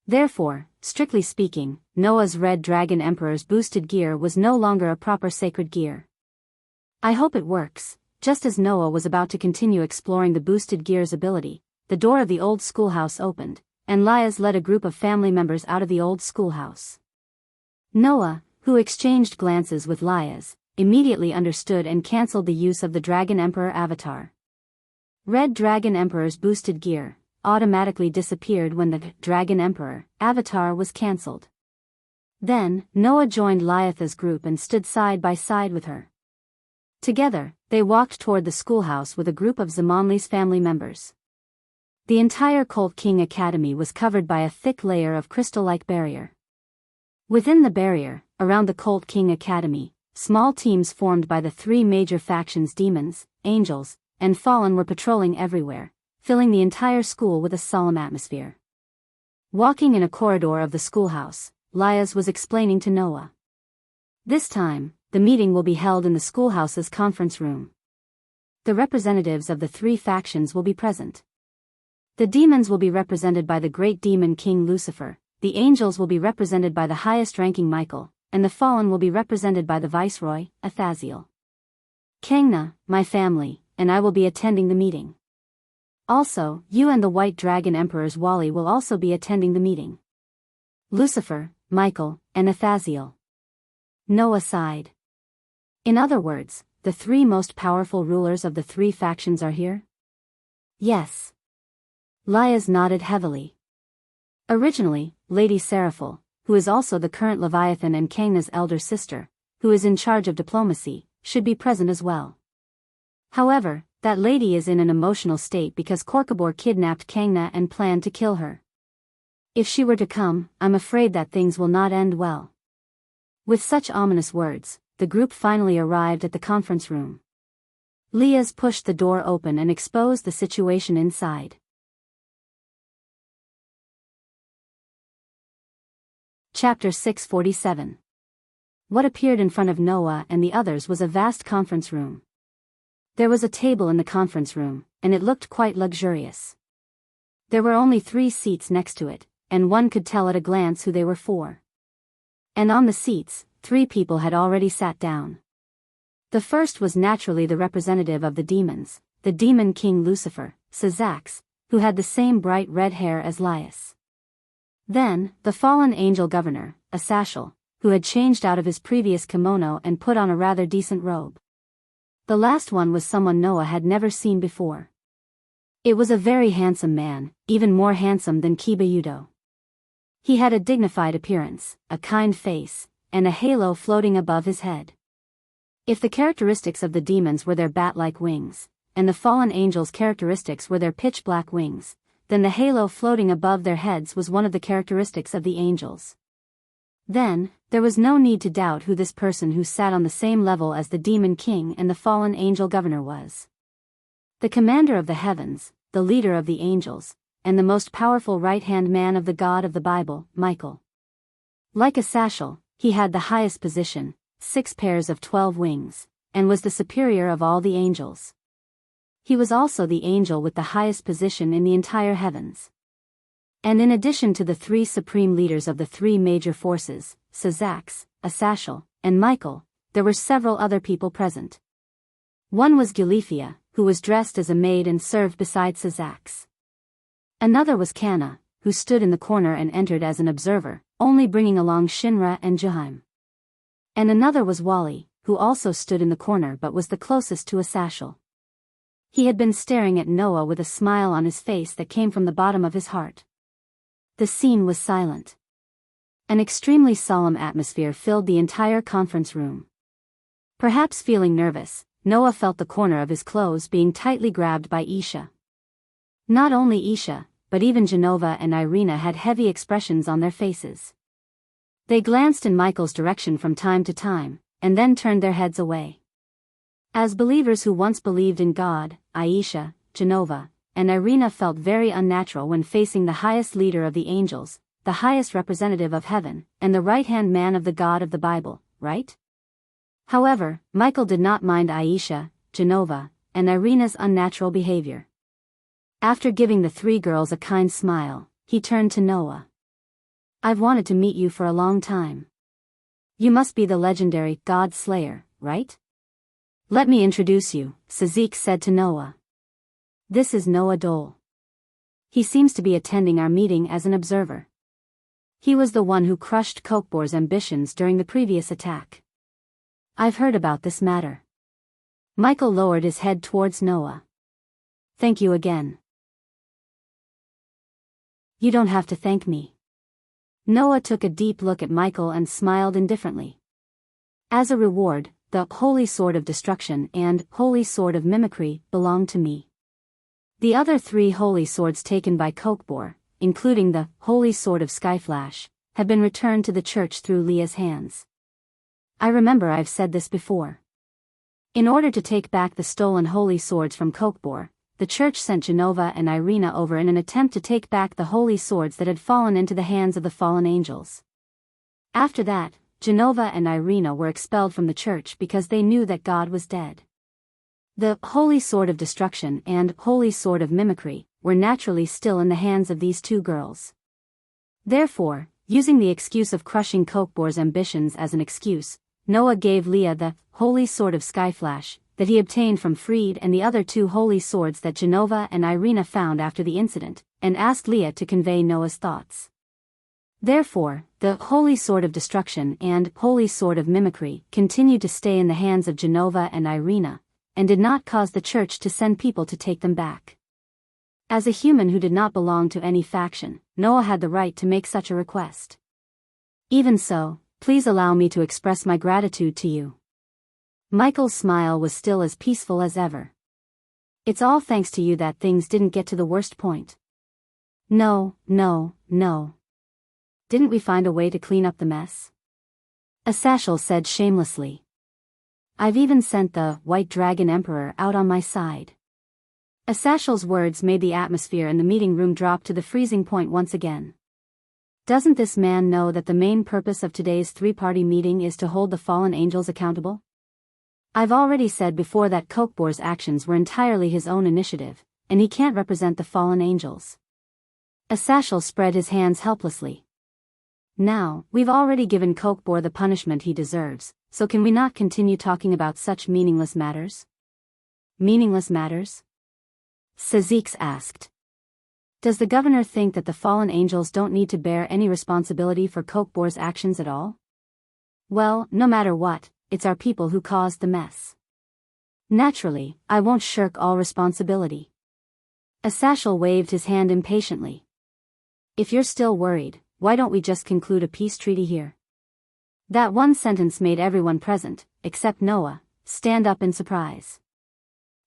Speaker 1: Therefore, strictly speaking, Noah's Red Dragon Emperor's boosted gear was no longer a proper sacred gear. I hope it works. Just as Noah was about to continue exploring the boosted gear's ability, the door of the old schoolhouse opened, and Liaz led a group of family members out of the old schoolhouse. Noah, who exchanged glances with Liaz, immediately understood and cancelled the use of the Dragon Emperor avatar. Red Dragon Emperor's boosted gear automatically disappeared when the Dragon Emperor avatar was cancelled. Then, Noah joined Liatha's group and stood side by side with her. Together, they walked toward the schoolhouse with a group of Zamonli's family members. The entire Colt King Academy was covered by a thick layer of crystal-like barrier. Within the barrier, around the Colt King Academy, small teams formed by the three major factions demons, angels, and fallen were patrolling everywhere, filling the entire school with a solemn atmosphere. Walking in a corridor of the schoolhouse, Liaz was explaining to Noah. This time, the meeting will be held in the schoolhouse's conference room. The representatives of the three factions will be present. The demons will be represented by the great demon king Lucifer, the angels will be represented by the highest-ranking Michael, and the fallen will be represented by the viceroy, Athaziel. Kangna, my family, and I will be attending the meeting. Also, you and the White Dragon Emperor's Wali will also be attending the meeting. Lucifer, Michael, and Athaziel. Noah sighed. In other words, the three most powerful rulers of the three factions are here? Yes. Liaz nodded heavily. Originally, Lady Seraphil, who is also the current Leviathan and Kangna's elder sister, who is in charge of diplomacy, should be present as well. However, that lady is in an emotional state because Korkabor kidnapped Kangna and planned to kill her. If she were to come, I'm afraid that things will not end well. With such ominous words, the group finally arrived at the conference room. Liaz pushed the door open and exposed the situation inside. Chapter 647. What appeared in front of Noah and the others was a vast conference room. There was a table in the conference room, and it looked quite luxurious. There were only 3 seats next to it, and one could tell at a glance who they were for. And on the seats, 3 people had already sat down. The first was naturally the representative of the demons, the demon king Lucifer, Sazax, who had the same bright red hair as Laius. Then, the fallen angel governor, Asashel, who had changed out of his previous kimono and put on a rather decent robe. The last one was someone Noah had never seen before. It was a very handsome man, even more handsome than Kiba Yudo. He had a dignified appearance, a kind face, and a halo floating above his head. If the characteristics of the demons were their bat-like wings, and the fallen angels' characteristics were their pitch-black wings, then the halo floating above their heads was one of the characteristics of the angels. Then, there was no need to doubt who this person who sat on the same level as the demon king and the fallen angel governor was. The commander of the heavens, the leader of the angels, and the most powerful right-hand man of the God of the Bible, Michael. Like Asashel, he had the highest position, 6 pairs of 12 wings, and was the superior of all the angels. He was also the angel with the highest position in the entire heavens. And in addition to the 3 supreme leaders of the 3 major forces, Sazax, Asashel, and Michael, there were several other people present. One was Gulifia, who was dressed as a maid and served beside Sazax. Another was Kana, who stood in the corner and entered as an observer, only bringing along Shinra and Juhaim. And another was Wally, who also stood in the corner but was the closest to Asashel. He had been staring at Noah with a smile on his face that came from the bottom of his heart. The scene was silent. An extremely solemn atmosphere filled the entire conference room. Perhaps feeling nervous, Noah felt the corner of his clothes being tightly grabbed by Isha. Not only Isha, but even Genova and Irina had heavy expressions on their faces. They glanced in Michael's direction from time to time, and then turned their heads away. As believers who once believed in God, Aisha, Genova, and Irina felt very unnatural when facing the highest leader of the angels, the highest representative of heaven, and the right-hand man of the God of the Bible, right? However, Michael did not mind Aisha, Genova, and Irina's unnatural behavior. After giving the 3 girls a kind smile, he turned to Noah. "I've wanted to meet you for a long time. You must be the legendary God Slayer, right?" "Let me introduce you," Sazik said to Noah. "This is Noah Dole. He seems to be attending our meeting as an observer. He was the one who crushed Kokbor's ambitions during the previous attack. I've heard about this matter." Michael lowered his head towards Noah. "Thank you again." "You don't have to thank me." Noah took a deep look at Michael and smiled indifferently. "As a reward, the Holy Sword of Destruction and Holy Sword of Mimicry belong to me. The other 3 holy swords taken by Kokbor, including the Holy Sword of Skyflash, have been returned to the church through Leah's hands. I remember I've said this before. In order to take back the stolen holy swords from Kokbor, the church sent Genova and Irina over in an attempt to take back the holy swords that had fallen into the hands of the fallen angels. After that, Genova and Irina were expelled from the church because they knew that God was dead. The Holy Sword of Destruction and Holy Sword of Mimicry were naturally still in the hands of these 2 girls. Therefore, using the excuse of crushing Kokbor's ambitions as an excuse, Noah gave Leah the Holy Sword of Skyflash that he obtained from Freed and the other 2 holy swords that Genova and Irina found after the incident, and asked Leah to convey Noah's thoughts. Therefore, the Holy Sword of Destruction and Holy Sword of Mimicry continued to stay in the hands of Genova and Irina, and did not cause the church to send people to take them back. As a human who did not belong to any faction, Noah had the right to make such a request. Even so, please allow me to express my gratitude to you. Michael's smile was still as peaceful as ever. It's all thanks to you that things didn't get to the worst point. No. Didn't we find a way to clean up the mess? Asashel said shamelessly. I've even sent the White Dragon Emperor out on my side. Asashel's words made the atmosphere in the meeting room drop to the freezing point once again. Doesn't this man know that the main purpose of today's 3-party meeting is to hold the fallen angels accountable? I've already said before that Kokbor's actions were entirely his own initiative, and he can't represent the fallen angels. Asashel spread his hands helplessly. Now, we've already given Kokbor the punishment he deserves, so can we not continue talking about such meaningless matters? Meaningless matters? Sazix asked. Does the governor think that the fallen angels don't need to bear any responsibility for Kokbor's actions at all? Well, no matter what, it's our people who caused the mess. Naturally, I won't shirk all responsibility. Asashel waved his hand impatiently. If you're still worried, why don't we just conclude a peace treaty here? That one sentence made everyone present, except Noah, stand up in surprise.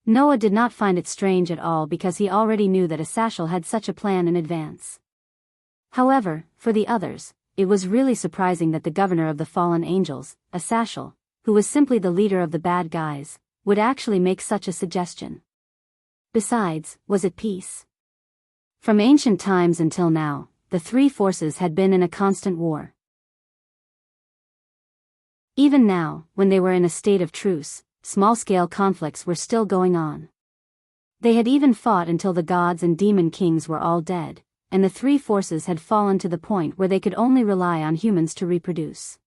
Speaker 1: Noah did not find it strange at all because he already knew that Asashel had such a plan in advance. However, for the others, it was really surprising that the governor of the fallen angels, Asashel, who was simply the leader of the bad guys, would actually make such a suggestion. Besides, was it peace? From ancient times until now, the three forces had been in a constant war. Even now, when they were in a state of truce, small-scale conflicts were still going on. They had even fought until the gods and demon kings were all dead, and the three forces had fallen to the point where they could only rely on humans to reproduce.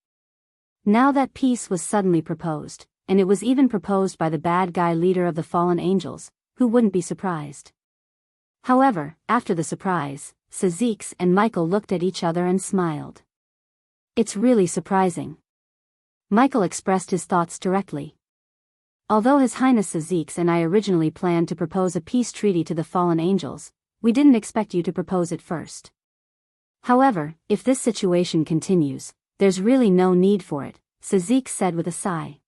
Speaker 1: Now that peace was suddenly proposed, and it was even proposed by the bad guy leader of the fallen angels, who wouldn't be surprised? However, after the surprise, Sazix and Michael looked at each other and smiled. It's really surprising. Michael expressed his thoughts directly. Although His Highness Sazix and I originally planned to propose a peace treaty to the fallen angels, we didn't expect you to propose it first. However, if this situation continues, there's really no need for it, Sazix said with a sigh.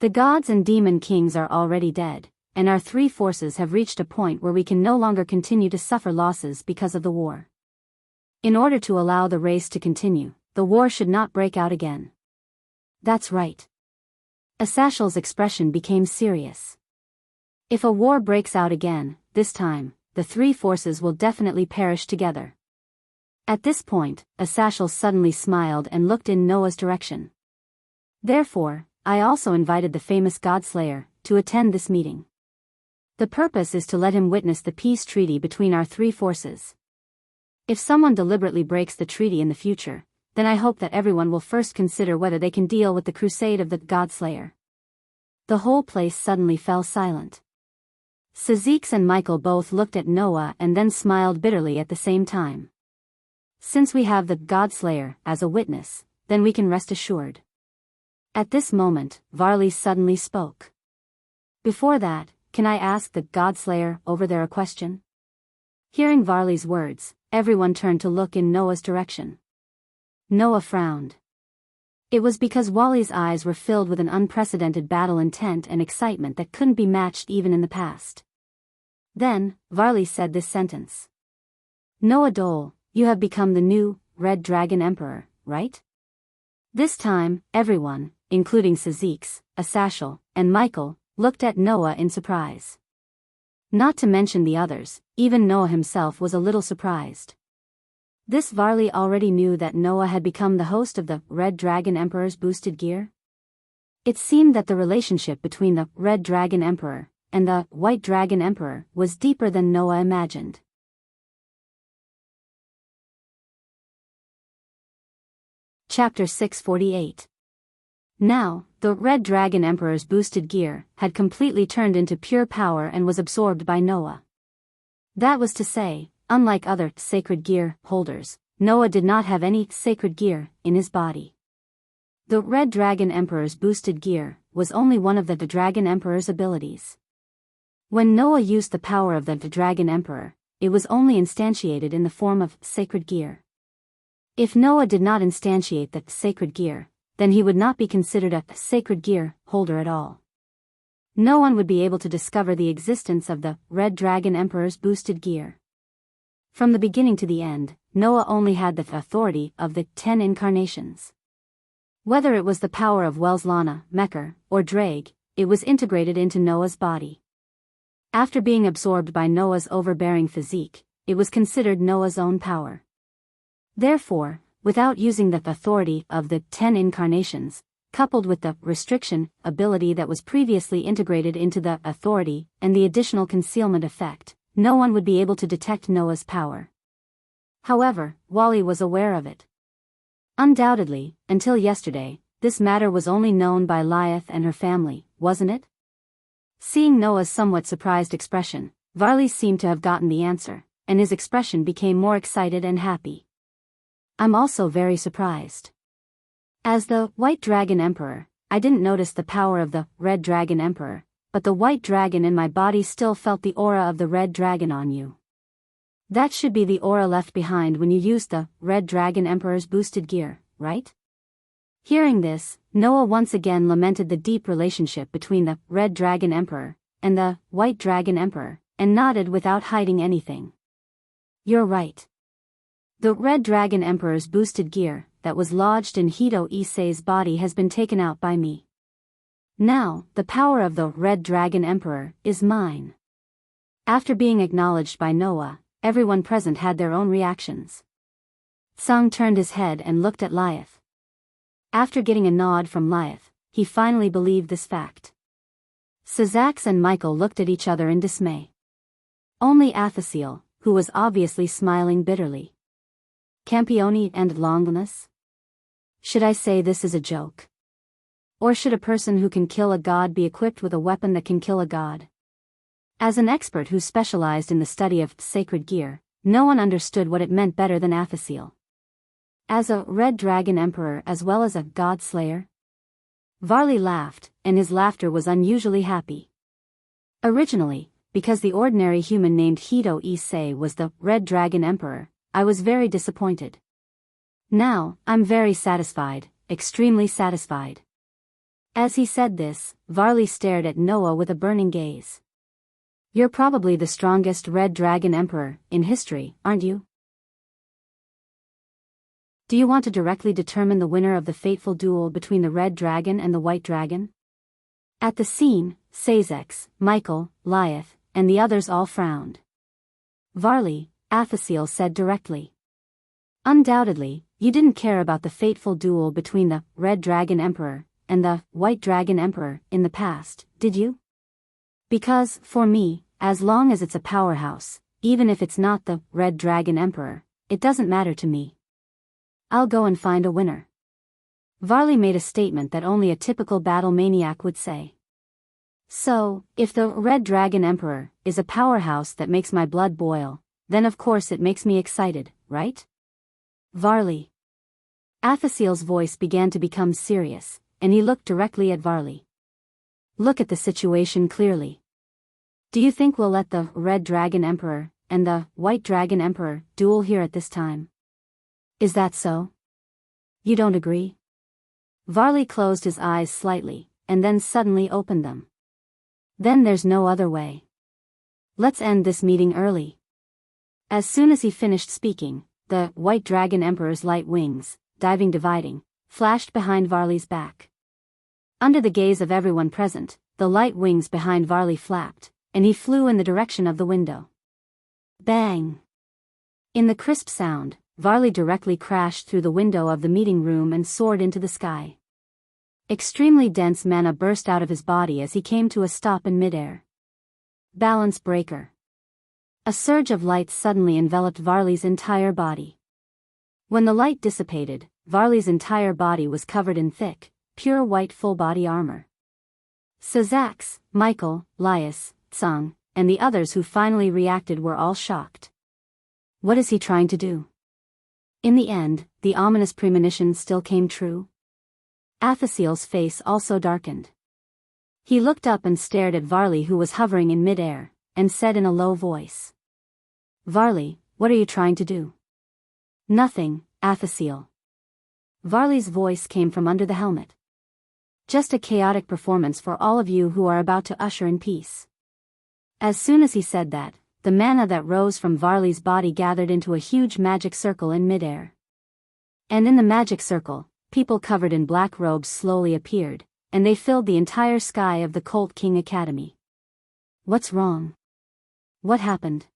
Speaker 1: The gods and demon kings are already dead, and our three forces have reached a point where we can no longer continue to suffer losses because of the war. In order to allow the race to continue, the war should not break out again. That's right. Asashel's expression became serious. If a war breaks out again, this time, the three forces will definitely perish together. At this point, Asashel suddenly smiled and looked in Noah's direction. Therefore, I also invited the famous Godslayer to attend this meeting. The purpose is to let him witness the peace treaty between our three forces. If someone deliberately breaks the treaty in the future, then I hope that everyone will first consider whether they can deal with the crusade of the Godslayer. The whole place suddenly fell silent. Sazix and Michael both looked at Noah and then smiled bitterly at the same time. Since we have the Godslayer as a witness, then we can rest assured. At this moment, Varley suddenly spoke. Before that, can I ask the Godslayer over there a question? Hearing Varley's words, everyone turned to look in Noah's direction. Noah frowned. It was because Wally's eyes were filled with an unprecedented battle intent and excitement that couldn't be matched even in the past. Then, Varley said this sentence. Noah Dole, you have become the new, Red Dragon Emperor, right? This time, everyone, including Sazix, Asashel, and Michael, looked at Noah in surprise. Not to mention the others, even Noah himself was a little surprised. This Varley already knew that Noah had become the host of the Red Dragon Emperor's boosted gear? It seemed that the relationship between the Red Dragon Emperor and the White Dragon Emperor was deeper than Noah imagined. Chapter 648. Now, the Red Dragon Emperor's boosted gear had completely turned into pure power and was absorbed by Noah. That was to say, unlike other sacred gear holders, Noah did not have any sacred gear in his body. The Red Dragon Emperor's boosted gear was only one of the Dragon Emperor's abilities. When Noah used the power of the Dragon Emperor, it was only instantiated in the form of sacred gear. If Noah did not instantiate the sacred gear, then he would not be considered a sacred gear holder at all. No one would be able to discover the existence of the Red Dragon Emperor's boosted gear. From the beginning to the end, Noah only had the authority of the 10 incarnations. Whether it was the power of Welslana, Mecher, or Drag, it was integrated into Noah's body. After being absorbed by Noah's overbearing physique, it was considered Noah's own power. Therefore, without using the authority of the 10 incarnations, coupled with the restriction ability that was previously integrated into the authority and the additional concealment effect, no one would be able to detect Noah's power. However, Wally was aware of it. Undoubtedly, until yesterday, this matter was only known by Lyath and her family, wasn't it? Seeing Noah's somewhat surprised expression, Varley seemed to have gotten the answer, and his expression became more excited and happy. I'm also very surprised. As the White Dragon Emperor, I didn't notice the power of the Red Dragon Emperor, but the White Dragon in my body still felt the aura of the Red Dragon on you. That should be the aura left behind when you used the Red Dragon Emperor's boosted gear, right? Hearing this, Noah once again lamented the deep relationship between the Red Dragon Emperor and the White Dragon Emperor, and nodded without hiding anything. You're right. The Red Dragon Emperor's boosted gear that was lodged in Hito Issei's body has been taken out by me. Now, the power of the Red Dragon Emperor is mine. After being acknowledged by Noah, everyone present had their own reactions. Tsang turned his head and looked at Lyath. After getting a nod from Lyath, he finally believed this fact. Sazax and Michael looked at each other in dismay. Only Athasiel, who was obviously smiling bitterly. Campione and Longinus? Should I say this is a joke? Or should a person who can kill a god be equipped with a weapon that can kill a god? As an expert who specialized in the study of sacred gear, no one understood what it meant better than Athasiel. As a Red Dragon Emperor as well as a god slayer? Varley laughed, and his laughter was unusually happy. Originally, because the ordinary human named Hito Issei was the Red Dragon Emperor, I was very disappointed. Now, I'm very satisfied, extremely satisfied. As he said this, Varley stared at Noah with a burning gaze. You're probably the strongest Red Dragon Emperor in history, aren't you? Do you want to directly determine the winner of the fateful duel between the Red Dragon and the White Dragon? At the scene, Sazax, Michael, Lyath, and the others all frowned. Varley, Athasiel said directly. Undoubtedly, you didn't care about the fateful duel between the Red Dragon Emperor and the White Dragon Emperor in the past, did you? Because, for me, as long as it's a powerhouse, even if it's not the Red Dragon Emperor, it doesn't matter to me. I'll go and find a winner. Varley made a statement that only a typical battle maniac would say. So, if the Red Dragon Emperor is a powerhouse that makes my blood boil, then of course it makes me excited, right? Varley. Athasiel's voice began to become serious, and he looked directly at Varley. Look at the situation clearly. Do you think we'll let the Red Dragon Emperor and the White Dragon Emperor duel here at this time? Is that so? You don't agree? Varley closed his eyes slightly, and then suddenly opened them. Then there's no other way. Let's end this meeting early. As soon as he finished speaking, the White Dragon Emperor's light wings, dividing, flashed behind Varley's back. Under the gaze of everyone present, the light wings behind Varley flapped, and he flew in the direction of the window. Bang! In the crisp sound, Varley directly crashed through the window of the meeting room and soared into the sky. Extremely dense mana burst out of his body as he came to a stop in midair. Balance breaker. A surge of light suddenly enveloped Varley's entire body. When the light dissipated, Varley's entire body was covered in thick, pure white full-body armor. Sazax, Michael, Lyath, Tsang, and the others who finally reacted were all shocked. What is he trying to do? In the end, the ominous premonition still came true. Athasiel's face also darkened. He looked up and stared at Varley, who was hovering in midair, and said in a low voice. Varley, what are you trying to do? Nothing, Athasiel. Varley's voice came from under the helmet. Just a chaotic performance for all of you who are about to usher in peace. As soon as he said that, the mana that rose from Varley's body gathered into a huge magic circle in midair. And in the magic circle, people covered in black robes slowly appeared, and they filled the entire sky of the Colt King Academy. What's wrong? What happened?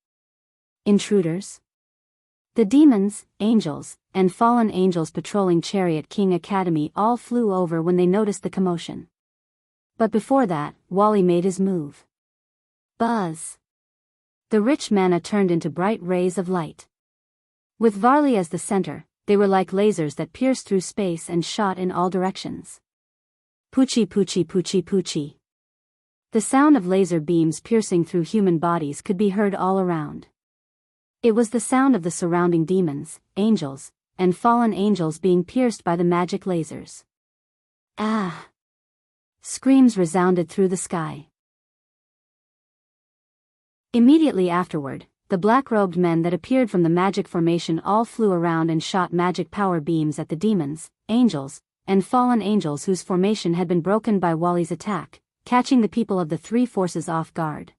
Speaker 1: Intruders? The demons, angels, and fallen angels patrolling Chariot King Academy all flew over when they noticed the commotion. But before that, Wally made his move. Buzz! The rich mana turned into bright rays of light. With Varley as the center, they were like lasers that pierced through space and shot in all directions. Poochie poochie poochie poochie. The sound of laser beams piercing through human bodies could be heard all around. It was the sound of the surrounding demons, angels, and fallen angels being pierced by the magic lasers. Ah! Screams resounded through the sky. Immediately afterward, the black-robed men that appeared from the magic formation all flew around and shot magic power beams at the demons, angels, and fallen angels whose formation had been broken by Wally's attack, catching the people of the three forces off guard.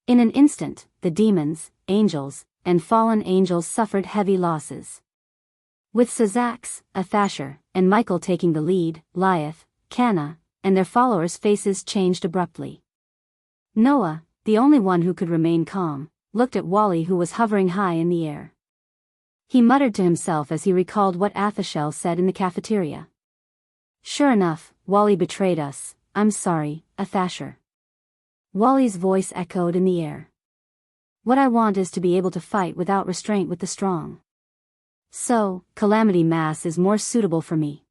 Speaker 1: In an instant, the demons, angels, and fallen angels suffered heavy losses. With Sazax, Athasher, and Michael taking the lead, Liath, Canna, and their followers' faces changed abruptly. Noah, the only one who could remain calm, looked at Wally, who was hovering high in the air. He muttered to himself as he recalled what Athashel said in the cafeteria. Sure enough, Wally betrayed us. I'm sorry, Athasher. Wally's voice echoed in the air. What I want is to be able to fight without restraint with the strong. So, Calamity Mass is more suitable for me.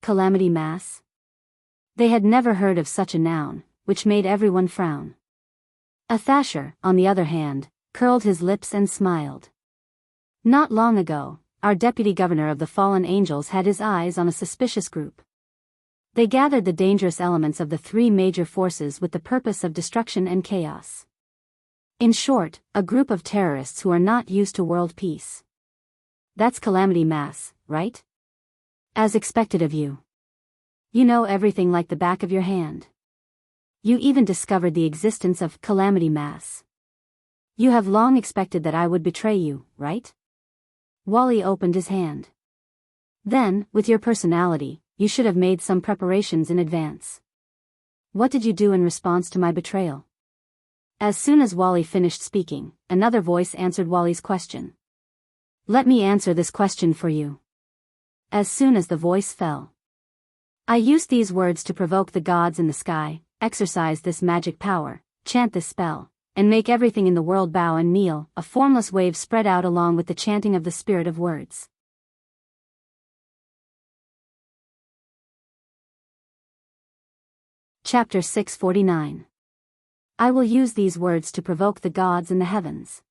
Speaker 1: Calamity Mass? They had never heard of such a noun, which made everyone frown. Athasher, on the other hand, curled his lips and smiled. Not long ago, our deputy governor of the fallen angels had his eyes on a suspicious group. They gathered the dangerous elements of the three major forces with the purpose of destruction and chaos. In short, a group of terrorists who are not used to world peace. That's Calamity Mass, right? As expected of you. You know everything like the back of your hand. You even discovered the existence of Calamity Mass. You have long expected that I would betray you, right? Wally opened his hand. Then, with your personality, you should have made some preparations in advance. What did you do in response to my betrayal? As soon as Wally finished speaking, another voice answered Wally's question. Let me answer this question for you. As soon as the voice fell. I used these words to provoke the gods in the sky, exercise this magic power, chant this spell, and make everything in the world bow and kneel. A formless wave spread out along with the chanting of the spirit of words. Chapter 649. I will use these words to provoke the gods in the heavens.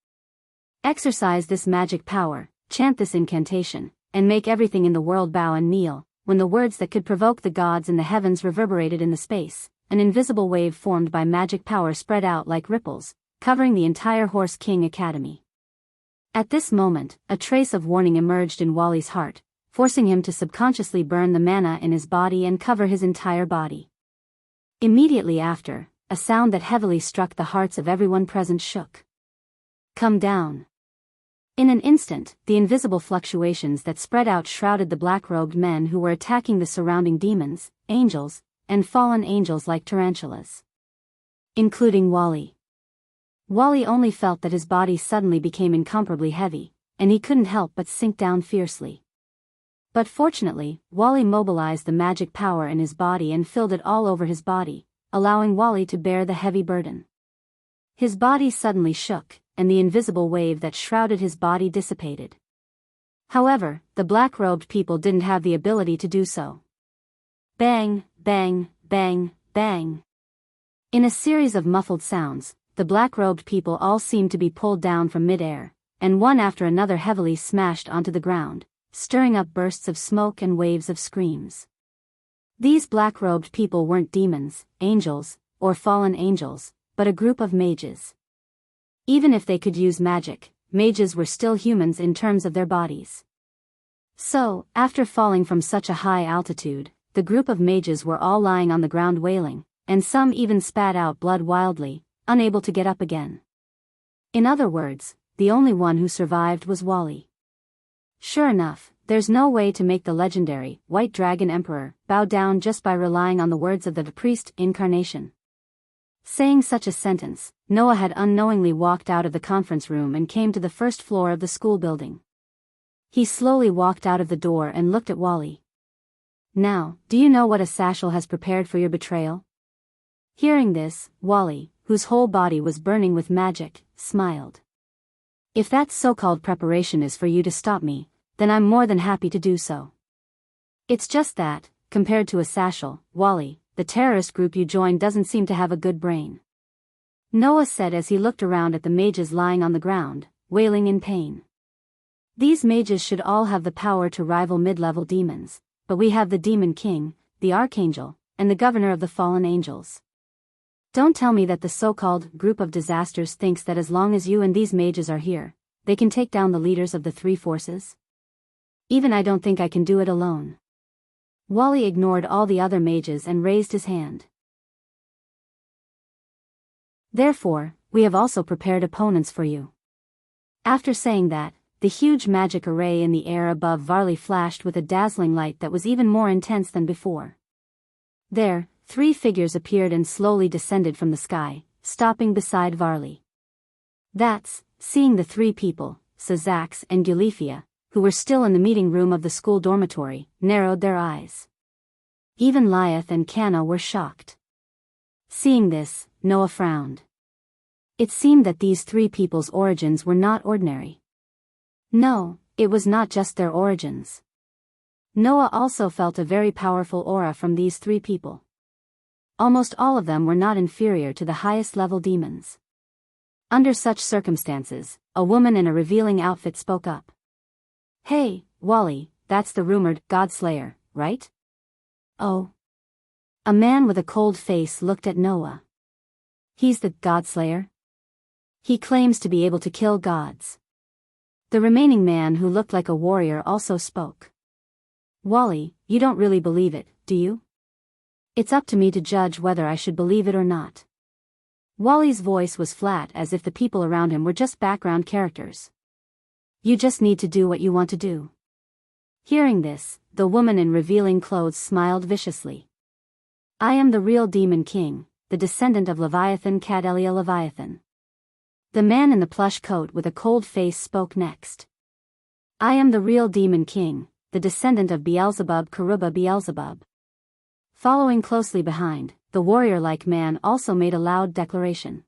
Speaker 1: Exercise this magic power, chant this incantation, and make everything in the world bow and kneel. When the words that could provoke the gods in the heavens reverberated in the space, an invisible wave formed by magic power spread out like ripples, covering the entire Horse King Academy. At this moment, a trace of warning emerged in Wally's heart, forcing him to subconsciously burn the mana in his body and cover his entire body. Immediately after, a sound that heavily struck the hearts of everyone present shook. Come down. In an instant, the invisible fluctuations that spread out shrouded the black-robed men who were attacking the surrounding demons, angels, and fallen angels like tarantulas. Including Wally. Wally only felt that his body suddenly became incomparably heavy, and he couldn't help but sink down fiercely. But fortunately, Wally mobilized the magic power in his body and filled it all over his body, allowing Wally to bear the heavy burden. His body suddenly shook, and the invisible wave that shrouded his body dissipated. However, the black-robed people didn't have the ability to do so. Bang, bang, bang, bang. In a series of muffled sounds, the black-robed people all seemed to be pulled down from mid-air, and one after another heavily smashed onto the ground, stirring up bursts of smoke and waves of screams. These black-robed people weren't demons, angels, or fallen angels, but a group of mages. Even if they could use magic, mages were still humans in terms of their bodies. So, after falling from such a high altitude, the group of mages were all lying on the ground wailing, and some even spat out blood wildly, unable to get up again. In other words, the only one who survived was Wally. Sure enough, there's no way to make the legendary White Dragon Emperor bow down just by relying on the words of the priest incarnation. Saying such a sentence, Noah had unknowingly walked out of the conference room and came to the first floor of the school building. He slowly walked out of the door and looked at Wally. Now, do you know what a Sashel has prepared for your betrayal? Hearing this, Wally, whose whole body was burning with magic, smiled. If that so-called preparation is for you to stop me, then I'm more than happy to do so. It's just that, compared to Asashel, Wally, the terrorist group you joined doesn't seem to have a good brain. Noah said as he looked around at the mages lying on the ground, wailing in pain. These mages should all have the power to rival mid-level demons, but we have the Demon King, the Archangel, and the Governor of the Fallen Angels. Don't tell me that the so-called group of disasters thinks that as long as you and these mages are here, they can take down the leaders of the three forces? Even I don't think I can do it alone. Wally ignored all the other mages and raised his hand. Therefore, we have also prepared opponents for you. After saying that, the huge magic array in the air above Varley flashed with a dazzling light that was even more intense than before. There, 3 figures appeared and slowly descended from the sky, stopping beside Varley. That's, seeing the 3 people, Sazax and Gulifia, who were still in the meeting room of the school dormitory, narrowed their eyes. Even Lyeth and Canna were shocked. Seeing this, Noah frowned. It seemed that these 3 people's origins were not ordinary. No, it was not just their origins. Noah also felt a very powerful aura from these 3 people. Almost all of them were not inferior to the highest level demons. Under such circumstances, a woman in a revealing outfit spoke up. Hey, Wally, that's the rumored Godslayer, right? Oh. A man with a cold face looked at Noah. He's the Godslayer? He claims to be able to kill gods. The remaining man who looked like a warrior also spoke. Wally, you don't really believe it, do you? It's up to me to judge whether I should believe it or not. Wally's voice was flat as if the people around him were just background characters. You just need to do what you want to do. Hearing this, the woman in revealing clothes smiled viciously. I am the real Demon King, the descendant of Leviathan Cadelia Leviathan. The man in the plush coat with a cold face spoke next. I am the real Demon King, the descendant of Beelzebub Karuba Beelzebub. Following closely behind, the warrior-like man also made a loud declaration.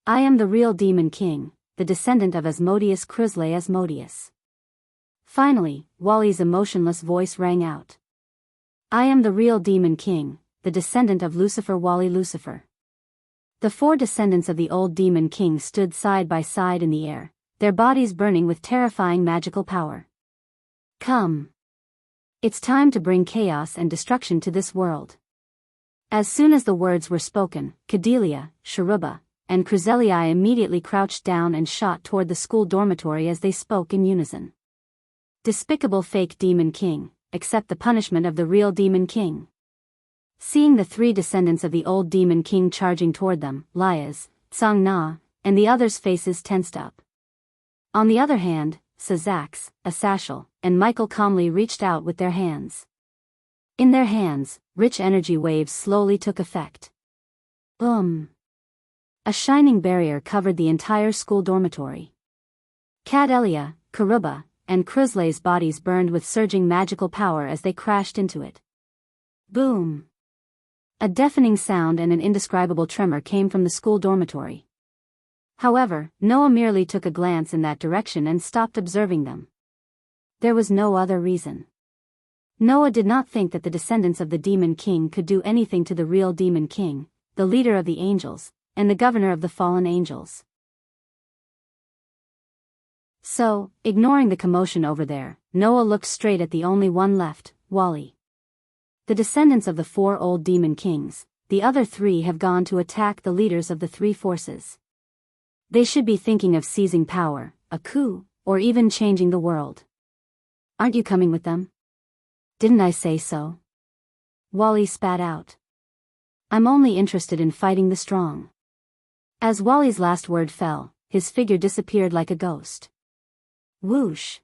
Speaker 1: I am the real Demon King, the descendant of Asmodeus Chryslay Asmodeus. Finally, Wally's emotionless voice rang out. I am the real Demon King, the descendant of Lucifer Wally Lucifer. The 4 descendants of the old Demon King stood side by side in the air, their bodies burning with terrifying magical power. Come. It's time to bring chaos and destruction to this world. As soon as the words were spoken, Cadelia, Sharuba, and Chryselii immediately crouched down and shot toward the school dormitory as they spoke in unison. Despicable fake Demon King, accept the punishment of the real Demon King. Seeing the 3 descendants of the old Demon King charging toward them, Lyaz, Tsang Na, and the others' faces tensed up. On the other hand, Sazax, Asashel, and Michael calmly reached out with their hands. In their hands, rich energy waves slowly took effect. Boom! A shining barrier covered the entire school dormitory. Cadelia, Karuba, and Chryslay's bodies burned with surging magical power as they crashed into it. Boom! A deafening sound and an indescribable tremor came from the school dormitory. However, Noah merely took a glance in that direction and stopped observing them. There was no other reason. Noah did not think that the descendants of the Demon King could do anything to the real Demon King, the leader of the angels, and the governor of the fallen angels. So, ignoring the commotion over there, Noah looked straight at the only one left, Wally. The descendants of the 4 old Demon Kings, the other 3 have gone to attack the leaders of the 3 forces. They should be thinking of seizing power, a coup, or even changing the world. Aren't you coming with them? Didn't I say so? Wally spat out. I'm only interested in fighting the strong. As Wally's last word fell, his figure disappeared like a ghost. Whoosh!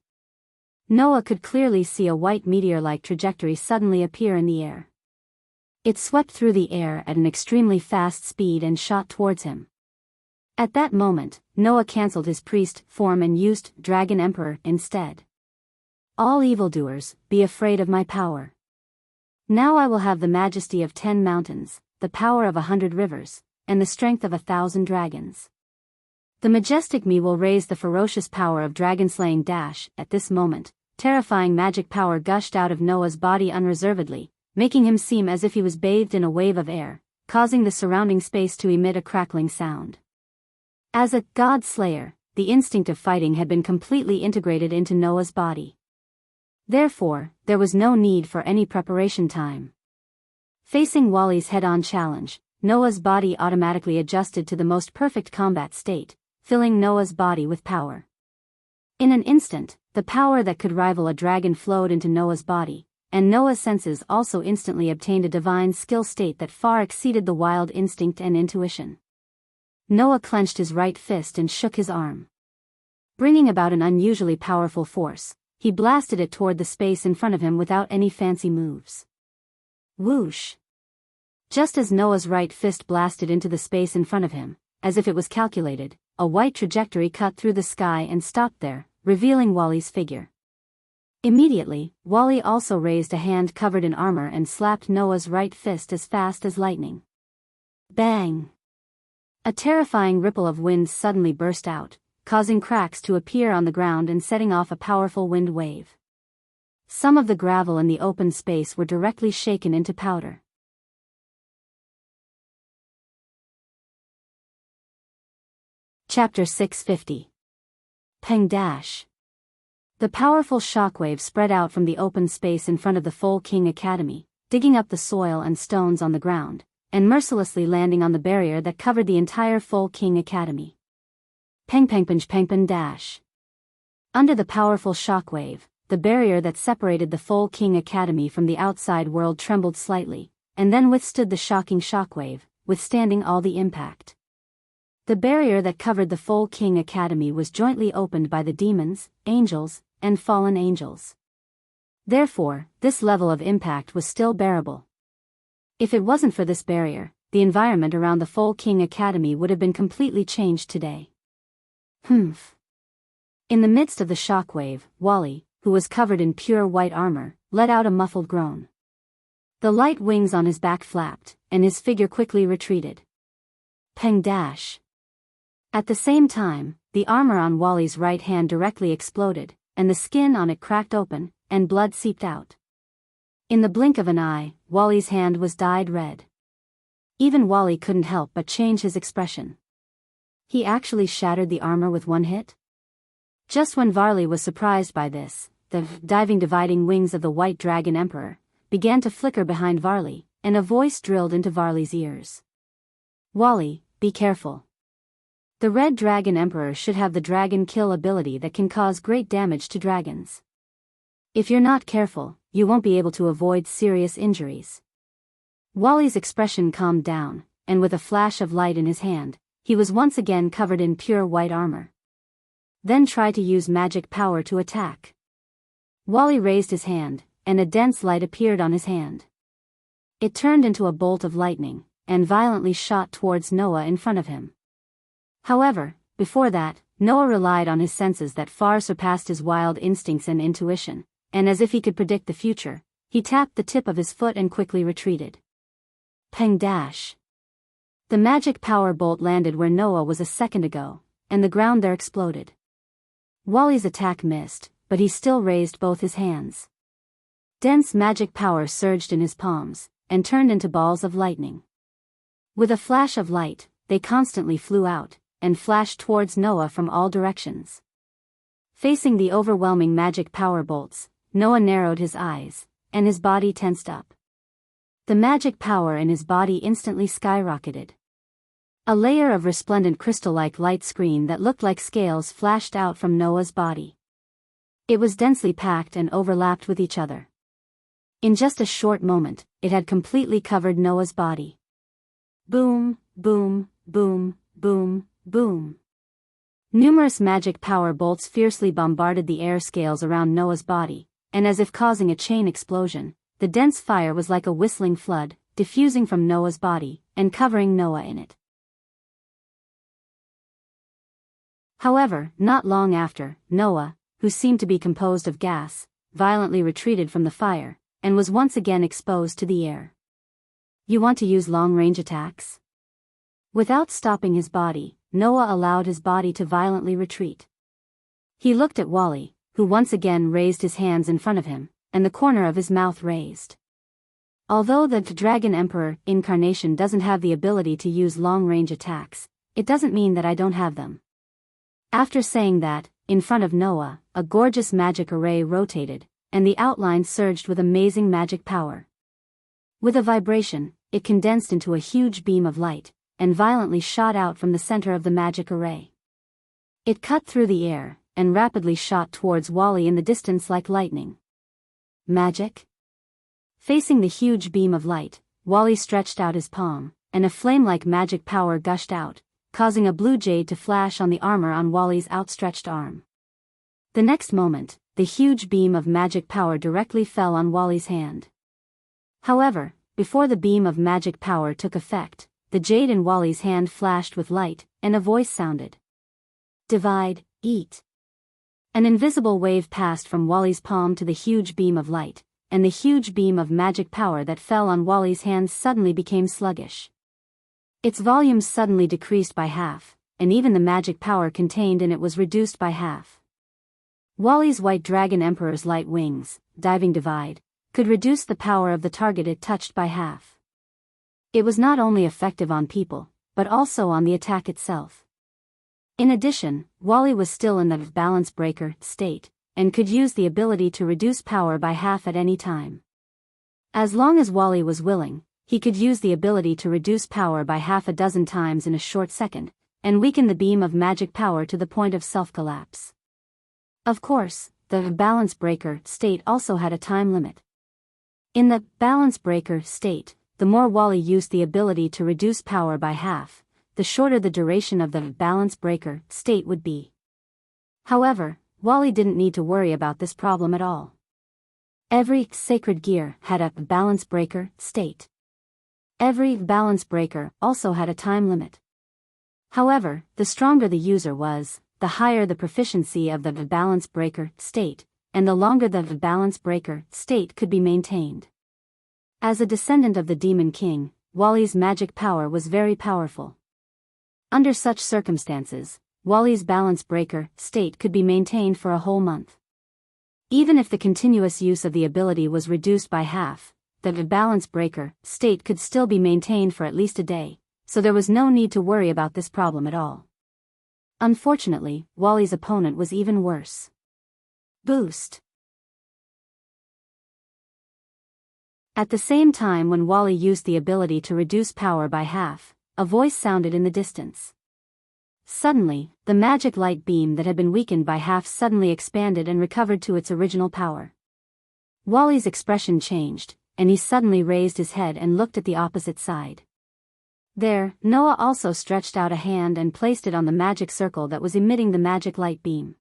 Speaker 1: Noah could clearly see a white meteor-like trajectory suddenly appear in the air. It swept through the air at an extremely fast speed and shot towards him. At that moment, Noah cancelled his priest form and used Dragon Emperor instead. All evildoers, be afraid of my power. Now I will have the majesty of 10 mountains, the power of 100 rivers, and the strength of 1,000 dragons. The majestic me will raise the ferocious power of dragon-slaying. At this moment, terrifying magic power gushed out of Noah's body unreservedly, making him seem as if he was bathed in a wave of air, causing the surrounding space to emit a crackling sound. As a god slayer, the instinct of fighting had been completely integrated into Noah's body. Therefore, there was no need for any preparation time. Facing Wally's head-on challenge, Noah's body automatically adjusted to the most perfect combat state, filling Noah's body with power. In an instant, the power that could rival a dragon flowed into Noah's body, and Noah's senses also instantly obtained a divine skill state that far exceeded the wild instinct and intuition. Noah clenched his right fist and shook his arm. Bringing about an unusually powerful force, he blasted it toward the space in front of him without any fancy moves. Whoosh! Just as Noah's right fist blasted into the space in front of him, as if it was calculated, a white trajectory cut through the sky and stopped there, revealing Wally's figure. Immediately, Wally also raised a hand covered in armor and slapped Noah's right fist as fast as lightning. Bang! A terrifying ripple of wind suddenly burst out, causing cracks to appear on the ground and setting off a powerful wind wave. Some of the gravel in the open space were directly shaken into powder. Chapter 650. Peng Dash. The powerful shockwave spread out from the open space in front of the Full King Academy, digging up the soil and stones on the ground, and mercilessly landing on the barrier that covered the entire Full King Academy. Peng Peng Peng Peng Peng Dash. Under the powerful shockwave, the barrier that separated the Full King Academy from the outside world trembled slightly, and then withstood the shocking shockwave, withstanding all the impact. The barrier that covered the Full King Academy was jointly opened by the demons, angels, and fallen angels. Therefore, this level of impact was still bearable. If it wasn't for this barrier, the environment around the Full King Academy would have been completely changed today. Humph. In the midst of the shockwave, Wally, who was covered in pure white armor, let out a muffled groan. The light wings on his back flapped, and his figure quickly retreated. Peng Dash. At the same time, the armor on Wally's right hand directly exploded, and the skin on it cracked open, and blood seeped out. In the blink of an eye, Wally's hand was dyed red. Even Wally couldn't help but change his expression. He actually shattered the armor with one hit? Just when Varley was surprised by this, the dividing wings of the White Dragon Emperor began to flicker behind Varley, and a voice drilled into Varley's ears. Wally, be careful. The Red Dragon Emperor should have the Dragon Kill ability that can cause great damage to dragons. If you're not careful, you won't be able to avoid serious injuries. Wally's expression calmed down, and with a flash of light in his hand, he was once again covered in pure white armor. Then tried to use magic power to attack. Wally raised his hand, and a dense light appeared on his hand. It turned into a bolt of lightning, and violently shot towards Noah in front of him. However, before that, Noah relied on his senses that far surpassed his wild instincts and intuition, and as if he could predict the future, he tapped the tip of his foot and quickly retreated. Peng Dash. The magic power bolt landed where Noah was a second ago, and the ground there exploded. Wally's attack missed, but he still raised both his hands. Dense magic power surged in his palms, and turned into balls of lightning. With a flash of light, they constantly flew out, and flashed towards Noah from all directions. Facing the overwhelming magic power bolts, Noah narrowed his eyes, and his body tensed up. The magic power in his body instantly skyrocketed. A layer of resplendent crystal-like light screen that looked like scales flashed out from Noah's body. It was densely packed and overlapped with each other. In just a short moment, it had completely covered Noah's body. Boom, boom, boom, boom, boom. Numerous magic power bolts fiercely bombarded the air scales around Noah's body, and as if causing a chain explosion, the dense fire was like a whistling flood, diffusing from Noah's body, and covering Noah in it. However, not long after, Noah, who seemed to be composed of gas, violently retreated from the fire, and was once again exposed to the air. You want to use long-range attacks? Without stopping his body, Noah allowed his body to violently retreat. He looked at Wally, who once again raised his hands in front of him, and the corner of his mouth raised. Although the Dragon Emperor incarnation doesn't have the ability to use long-range attacks, it doesn't mean that I don't have them. After saying that, in front of Noah, a gorgeous magic array rotated, and the outline surged with amazing magic power. With a vibration, it condensed into a huge beam of light, and violently shot out from the center of the magic array. It cut through the air, and rapidly shot towards Wally in the distance like lightning. Magic? Facing the huge beam of light, Wally stretched out his palm, and a flame-like magic power gushed out, causing a blue jade to flash on the armor on Wally's outstretched arm. The next moment, the huge beam of magic power directly fell on Wally's hand. However, before the beam of magic power took effect, the jade in Wally's hand flashed with light, and a voice sounded. Divide, eat. An invisible wave passed from Wally's palm to the huge beam of light, and the huge beam of magic power that fell on Wally's hand suddenly became sluggish. Its volume suddenly decreased by half, and even the magic power contained in it was reduced by half. Wally's White Dragon Emperor's light wings, diving divide, could reduce the power of the target it touched by half. It was not only effective on people, but also on the attack itself. In addition, Wally was still in the balance breaker state, and could use the ability to reduce power by half at any time. As long as Wally was willing, he could use the ability to reduce power by half a dozen times in a short second, and weaken the beam of magic power to the point of self-collapse. Of course, the balance breaker state also had a time limit. In the balance breaker state, the more Wally used the ability to reduce power by half, the shorter the duration of the balance breaker state would be. However, Wally didn't need to worry about this problem at all. Every sacred gear had a balance breaker state. Every balance breaker also had a time limit. However, the stronger the user was, the higher the proficiency of the balance breaker state, and the longer the balance breaker state could be maintained. As a descendant of the Demon King, Wally's magic power was very powerful. Under such circumstances, Wally's balance breaker state could be maintained for a whole month. Even if the continuous use of the ability was reduced by half, the balance breaker state could still be maintained for at least a day, so there was no need to worry about this problem at all. Unfortunately, Wally's opponent was even worse. Boost. At the same time when Wally used the ability to reduce power by half, a voice sounded in the distance. Suddenly, the magic light beam that had been weakened by half suddenly expanded and recovered to its original power. Wally's expression changed, and he suddenly raised his head and looked at the opposite side. There, Noah also stretched out a hand and placed it on the magic circle that was emitting the magic light beam.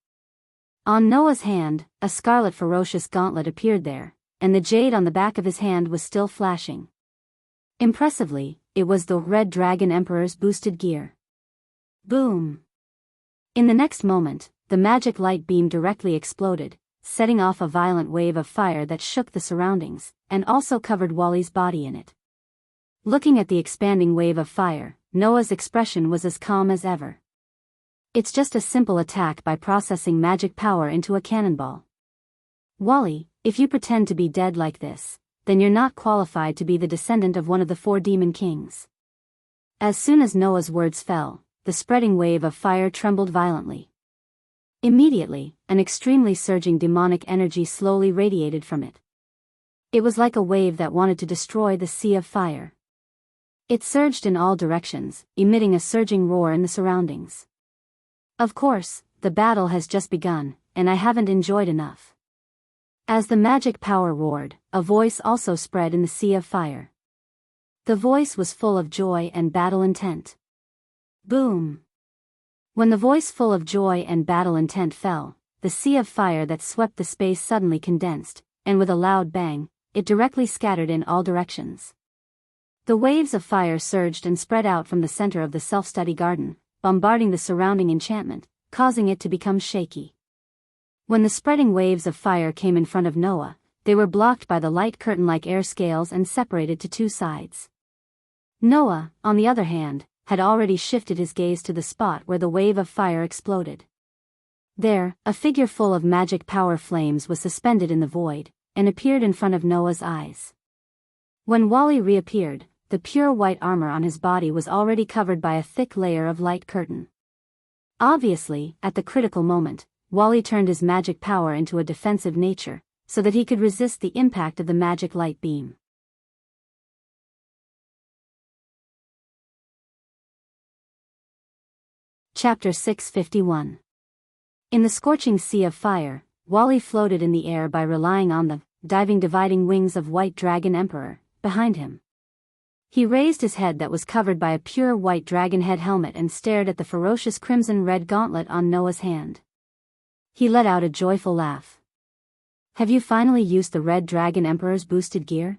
Speaker 1: On Noah's hand, a scarlet ferocious gauntlet appeared there, and the jade on the back of his hand was still flashing. Impressively, it was the Red Dragon Emperor's boosted gear. Boom! In the next moment, the magic light beam directly exploded, setting off a violent wave of fire that shook the surroundings, and also covered Wally's body in it. Looking at the expanding wave of fire, Noah's expression was as calm as ever. It's just a simple attack by processing magic power into a cannonball. Wally, if you pretend to be dead like this, then you're not qualified to be the descendant of one of the 4 demon kings. As soon as Noah's words fell, the spreading wave of fire trembled violently. Immediately, an extremely surging demonic energy slowly radiated from it. It was like a wave that wanted to destroy the sea of fire. It surged in all directions, emitting a surging roar in the surroundings. Of course, the battle has just begun, and I haven't enjoyed enough. As the magic power roared, a voice also spread in the sea of fire. The voice was full of joy and battle intent. Boom! When the voice full of joy and battle intent fell, the sea of fire that swept the space suddenly condensed, and with a loud bang, it directly scattered in all directions. The waves of fire surged and spread out from the center of the self-study garden, bombarding the surrounding enchantment, causing it to become shaky. When the spreading waves of fire came in front of Noah, they were blocked by the light curtain-like air scales and separated to 2 sides. Noah, on the other hand, had already shifted his gaze to the spot where the wave of fire exploded. There, a figure full of magic power flames was suspended in the void, and appeared in front of Noah's eyes. When Wally reappeared, the pure white armor on his body was already covered by a thick layer of light curtain. Obviously, at the critical moment, Wally turned his magic power into a defensive nature, so that he could resist the impact of the magic light beam. Chapter 651. In the scorching sea of fire, Wally floated in the air by relying on the diving dividing wings of White Dragon Emperor behind him. He raised his head that was covered by a pure white dragon head helmet and stared at the ferocious crimson-red gauntlet on Noah's hand. He let out a joyful laugh. Have you finally used the Red Dragon Emperor's boosted gear?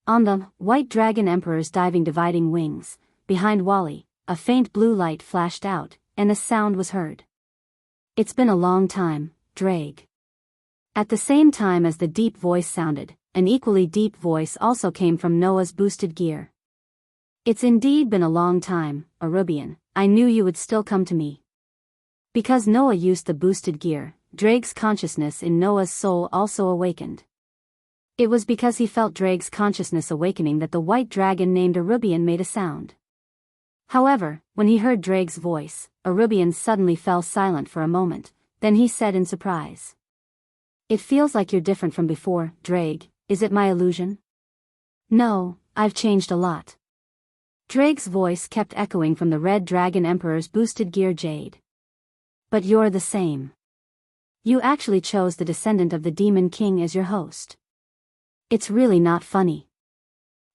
Speaker 1: On the White Dragon Emperor's diving dividing wings, behind Wally, a faint blue light flashed out, and a sound was heard. It's been a long time, Drake. At the same time as the deep voice sounded, an equally deep voice also came from Noah's boosted gear. It's indeed been a long time, Arubian. I knew you would still come to me. Because Noah used the boosted gear, Drake's consciousness in Noah's soul also awakened. It was because he felt Drake's consciousness awakening that the white dragon named Arubian made a sound. However, when he heard Drake's voice, Arubian suddenly fell silent for a moment, then he said in surprise. It feels like you're different from before, Drake. Is it my illusion? No, I've changed a lot. Drake's voice kept echoing from the Red Dragon Emperor's boosted gear Jade. But you're the same. You actually chose the descendant of the Demon King as your host. It's really not funny.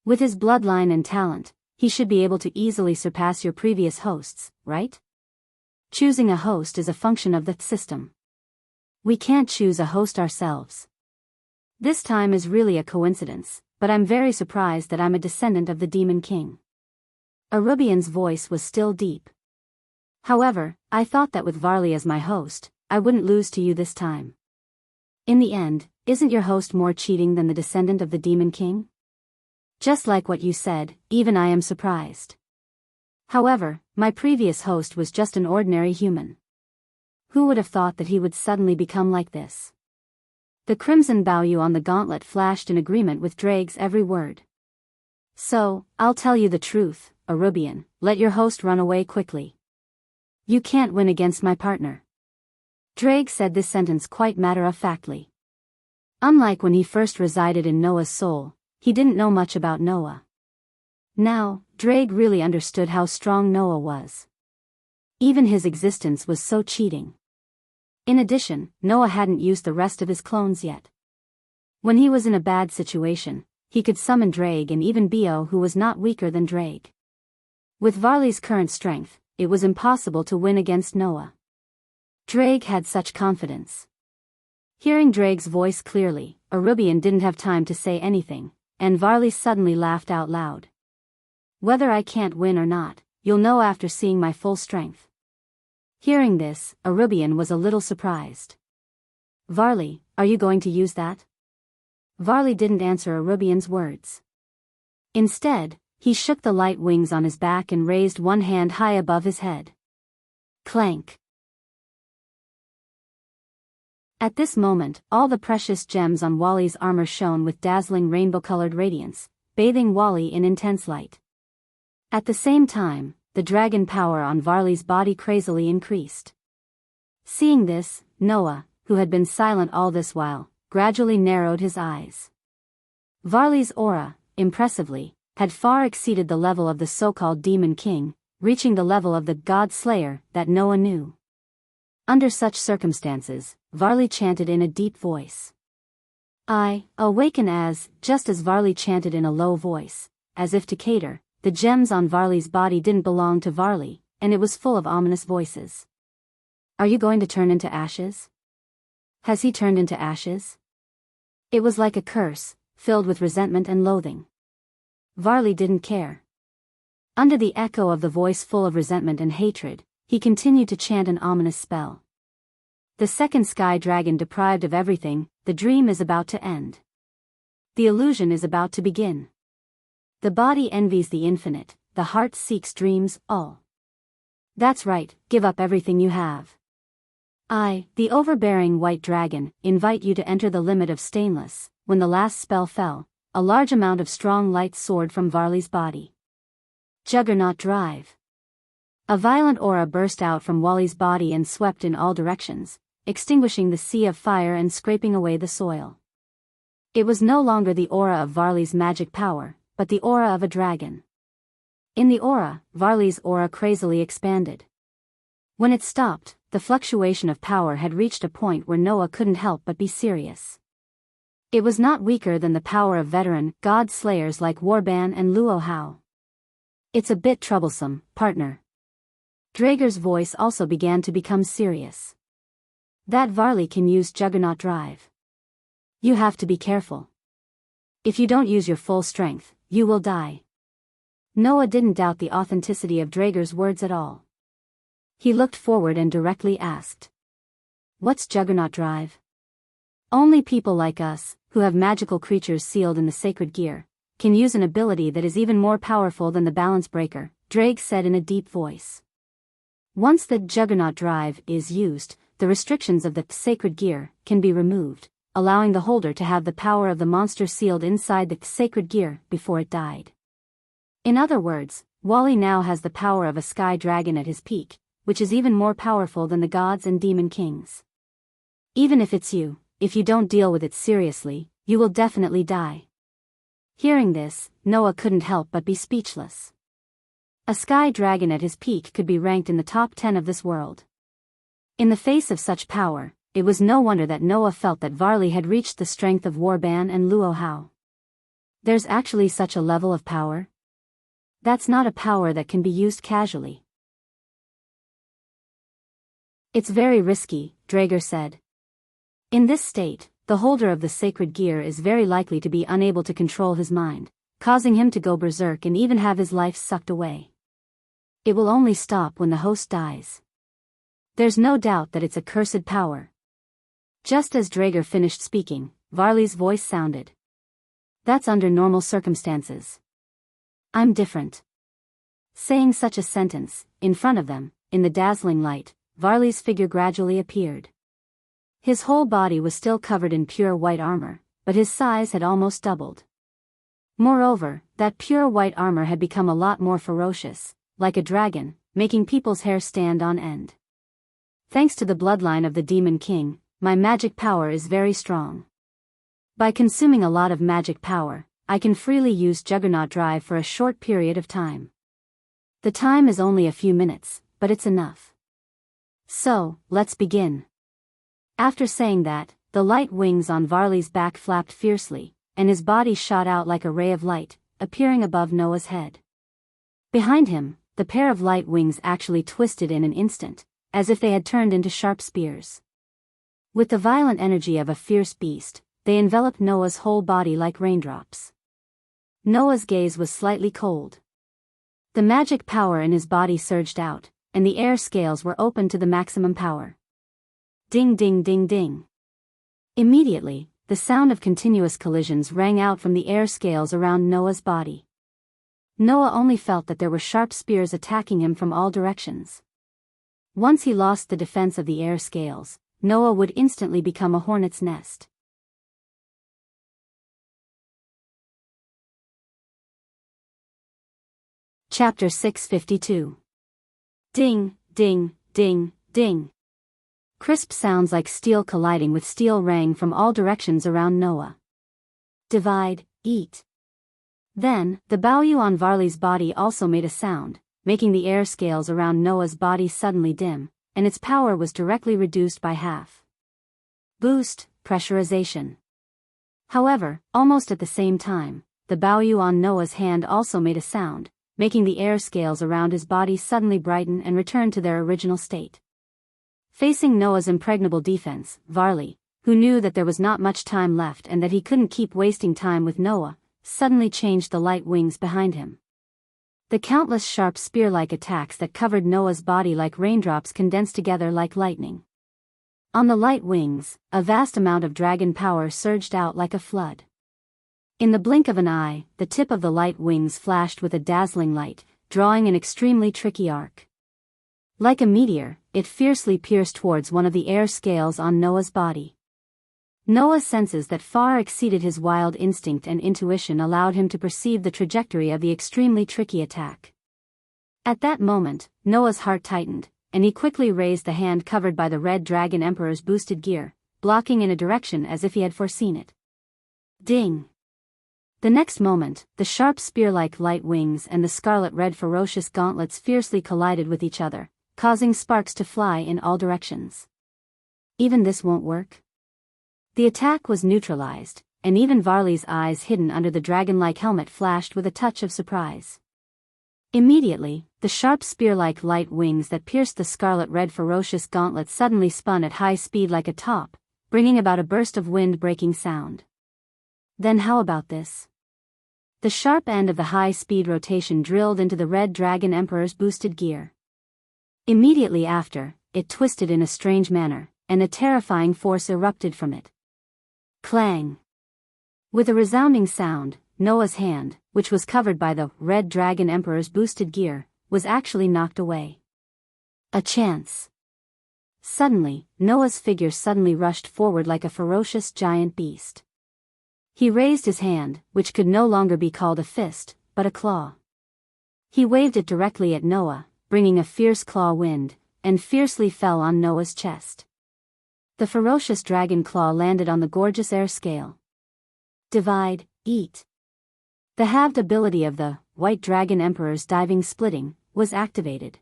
Speaker 1: With his bloodline and talent, he should be able to easily surpass your previous hosts, right? Choosing a host is a function of the system. We can't choose a host ourselves. This time is really a coincidence, but I'm very surprised that I'm a descendant of the Demon King. Arubian's voice was still deep. However, I thought that with Varley as my host, I wouldn't lose to you this time. In the end, isn't your host more cheating than the descendant of the Demon King? Just like what you said, even I am surprised. However, my previous host was just an ordinary human. Who would have thought that he would suddenly become like this? The crimson value on the gauntlet flashed in agreement with Drake's every word. So, I'll tell you the truth, Arubian, let your host run away quickly. You can't win against my partner. Drake said this sentence quite matter-of-factly. Unlike when he first resided in Noah's soul, he didn't know much about Noah. Now, Drake really understood how strong Noah was. Even his existence was so cheating. In addition, Noah hadn't used the rest of his clones yet. When he was in a bad situation, he could summon Drake and even Bio, who was not weaker than Drake. With Varley's current strength, it was impossible to win against Noah. Drake had such confidence. Hearing Drake's voice clearly, Arubian didn't have time to say anything, and Varley suddenly laughed out loud. Whether I can't win or not, you'll know after seeing my full strength. Hearing this, Arubian was a little surprised. Varley, are you going to use that? Varley didn't answer Arubian's words. Instead, he shook the light wings on his back and raised one hand high above his head. Clank. At this moment, all the precious gems on Wally's armor shone with dazzling rainbow-colored radiance, bathing Wally in intense light. At the same time, the dragon power on Varley's body crazily increased. Seeing this, Noah, who had been silent all this while, gradually narrowed his eyes. Varley's aura, impressively, had far exceeded the level of the so-called Demon King, reaching the level of the God Slayer that Noah knew. Under such circumstances, Varley chanted in a deep voice. I awaken just as Varley chanted in a low voice, as if to cater. The gems on Varley's body didn't belong to Varley, and it was full of ominous voices. Are you going to turn into ashes? Has he turned into ashes? It was like a curse, filled with resentment and loathing. Varley didn't care. Under the echo of the voice full of resentment and hatred, he continued to chant an ominous spell. The second sky dragon deprived of everything, the dream is about to end. The illusion is about to begin. The body envies the infinite, the heart seeks dreams, all. That's right, give up everything you have. I, the overbearing white dragon, invite you to enter the limit of stainless. When the last spell fell, a large amount of strong light soared from Varley's body. Juggernaut Drive. A violent aura burst out from Wally's body and swept in all directions, extinguishing the sea of fire and scraping away the soil. It was no longer the aura of Varley's magic power, but the aura of a dragon. In the aura, Varley's aura crazily expanded. When it stopped, the fluctuation of power had reached a point where Noah couldn't help but be serious. It was not weaker than the power of veteran god slayers like Warban and Luo Hao. It's a bit troublesome, partner. Draeger's voice also began to become serious. That Varley can use Juggernaut Drive. You have to be careful. If you don't use your full strength, you will die. Noah didn't doubt the authenticity of Draeger's words at all. He looked forward and directly asked. What's Juggernaut Drive? Only people like us, who have magical creatures sealed in the sacred gear, can use an ability that is even more powerful than the balance breaker, Draeg said in a deep voice. Once the Juggernaut Drive is used, the restrictions of the sacred gear can be removed, allowing the holder to have the power of the monster sealed inside the sacred gear before it died. In other words, Wally now has the power of a sky dragon at his peak, which is even more powerful than the gods and demon kings. Even if it's you, if you don't deal with it seriously, you will definitely die. Hearing this, Noah couldn't help but be speechless. A sky dragon at his peak could be ranked in the top 10 of this world. In the face of such power, it was no wonder that Noah felt that Varley had reached the strength of Warban and Luo Hao. There's actually such a level of power? That's not a power that can be used casually. It's very risky, Draeger said. In this state, the holder of the sacred gear is very likely to be unable to control his mind, causing him to go berserk and even have his life sucked away. It will only stop when the host dies. There's no doubt that it's a cursed power. Just as Draeger finished speaking, Varley's voice sounded. That's under normal circumstances. I'm different. Saying such a sentence, in front of them, in the dazzling light, Varley's figure gradually appeared. His whole body was still covered in pure white armor, but his size had almost doubled. Moreover, that pure white armor had become a lot more ferocious, like a dragon, making people's hair stand on end. Thanks to the bloodline of the Demon King, my magic power is very strong. By consuming a lot of magic power, I can freely use Juggernaut Drive for a short period of time. The time is only a few minutes, but it's enough. So, let's begin. After saying that, the light wings on Varley's back flapped fiercely, and his body shot out like a ray of light, appearing above Noah's head. Behind him, the pair of light wings actually twisted in an instant, as if they had turned into sharp spears. With the violent energy of a fierce beast, they enveloped Noah's whole body like raindrops. Noah's gaze was slightly cold. The magic power in his body surged out, and the air scales were opened to the maximum power. Ding ding ding ding. Immediately, the sound of continuous collisions rang out from the air scales around Noah's body. Noah only felt that there were sharp spears attacking him from all directions. Once he lost the defense of the air scales, Noah would instantly become a hornet's nest. Chapter 652. Ding, ding, ding, ding. Crisp sounds like steel colliding with steel rang from all directions around Noah. Divide, eat. Then, the Baoyu on Varley's body also made a sound, making the air scales around Noah's body suddenly dim, and its power was directly reduced by half. Boost, pressurization. However, almost at the same time, the Baoyu on Noah's hand also made a sound, making the air scales around his body suddenly brighten and return to their original state. Facing Noah's impregnable defense, Varley, who knew that there was not much time left and that he couldn't keep wasting time with Noah, suddenly changed the light wings behind him. The countless sharp spear-like attacks that covered Noah's body like raindrops condensed together like lightning. On the light wings, a vast amount of dragon power surged out like a flood. In the blink of an eye, the tip of the light wings flashed with a dazzling light, drawing an extremely tricky arc. Like a meteor, it fiercely pierced towards one of the air scales on Noah's body. Noah's senses that far exceeded his wild instinct and intuition allowed him to perceive the trajectory of the extremely tricky attack. At that moment, Noah's heart tightened, and he quickly raised the hand covered by the Red Dragon Emperor's boosted gear, blocking in a direction as if he had foreseen it. Ding! The next moment, the sharp spear-like light wings and the scarlet-red ferocious gauntlets fiercely collided with each other, causing sparks to fly in all directions. Even this won't work? The attack was neutralized, and even Varley's eyes hidden under the dragon-like helmet flashed with a touch of surprise. Immediately, the sharp spear-like light wings that pierced the scarlet-red ferocious gauntlet suddenly spun at high speed like a top, bringing about a burst of wind-breaking sound. Then how about this? The sharp end of the high-speed rotation drilled into the Red Dragon Emperor's boosted gear. Immediately after, it twisted in a strange manner, and a terrifying force erupted from it. Clang! With a resounding sound, Noah's hand, which was covered by the Red Dragon Emperor's boosted gear, was actually knocked away. A chance! Suddenly, Noah's figure suddenly rushed forward like a ferocious giant beast. He raised his hand, which could no longer be called a fist, but a claw. He waved it directly at Noah, bringing a fierce claw wind, and fiercely fell on Noah's chest. The ferocious dragon claw landed on the gorgeous air scale. Divide, eat. The halved ability of the White Dragon Emperor's diving splitting was activated.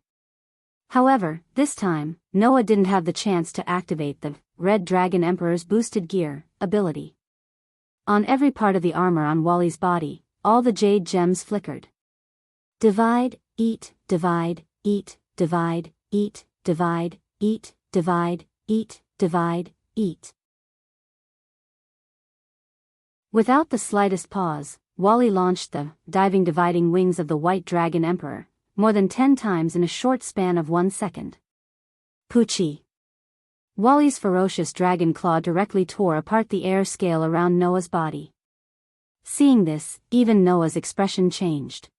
Speaker 1: However, this time, Noah didn't have the chance to activate the Red Dragon Emperor's boosted gear ability. On every part of the armor on Wally's body, all the jade gems flickered. Divide, eat, divide, eat, divide, eat, divide, eat, divide, eat, divide, eat. Without the slightest pause, Wally launched the diving dividing wings of the White Dragon Emperor, more than 10 times in a short span of 1 second. Poochie! Wally's ferocious dragon claw directly tore apart the air scale around Noah's body. Seeing this, even Noah's expression changed.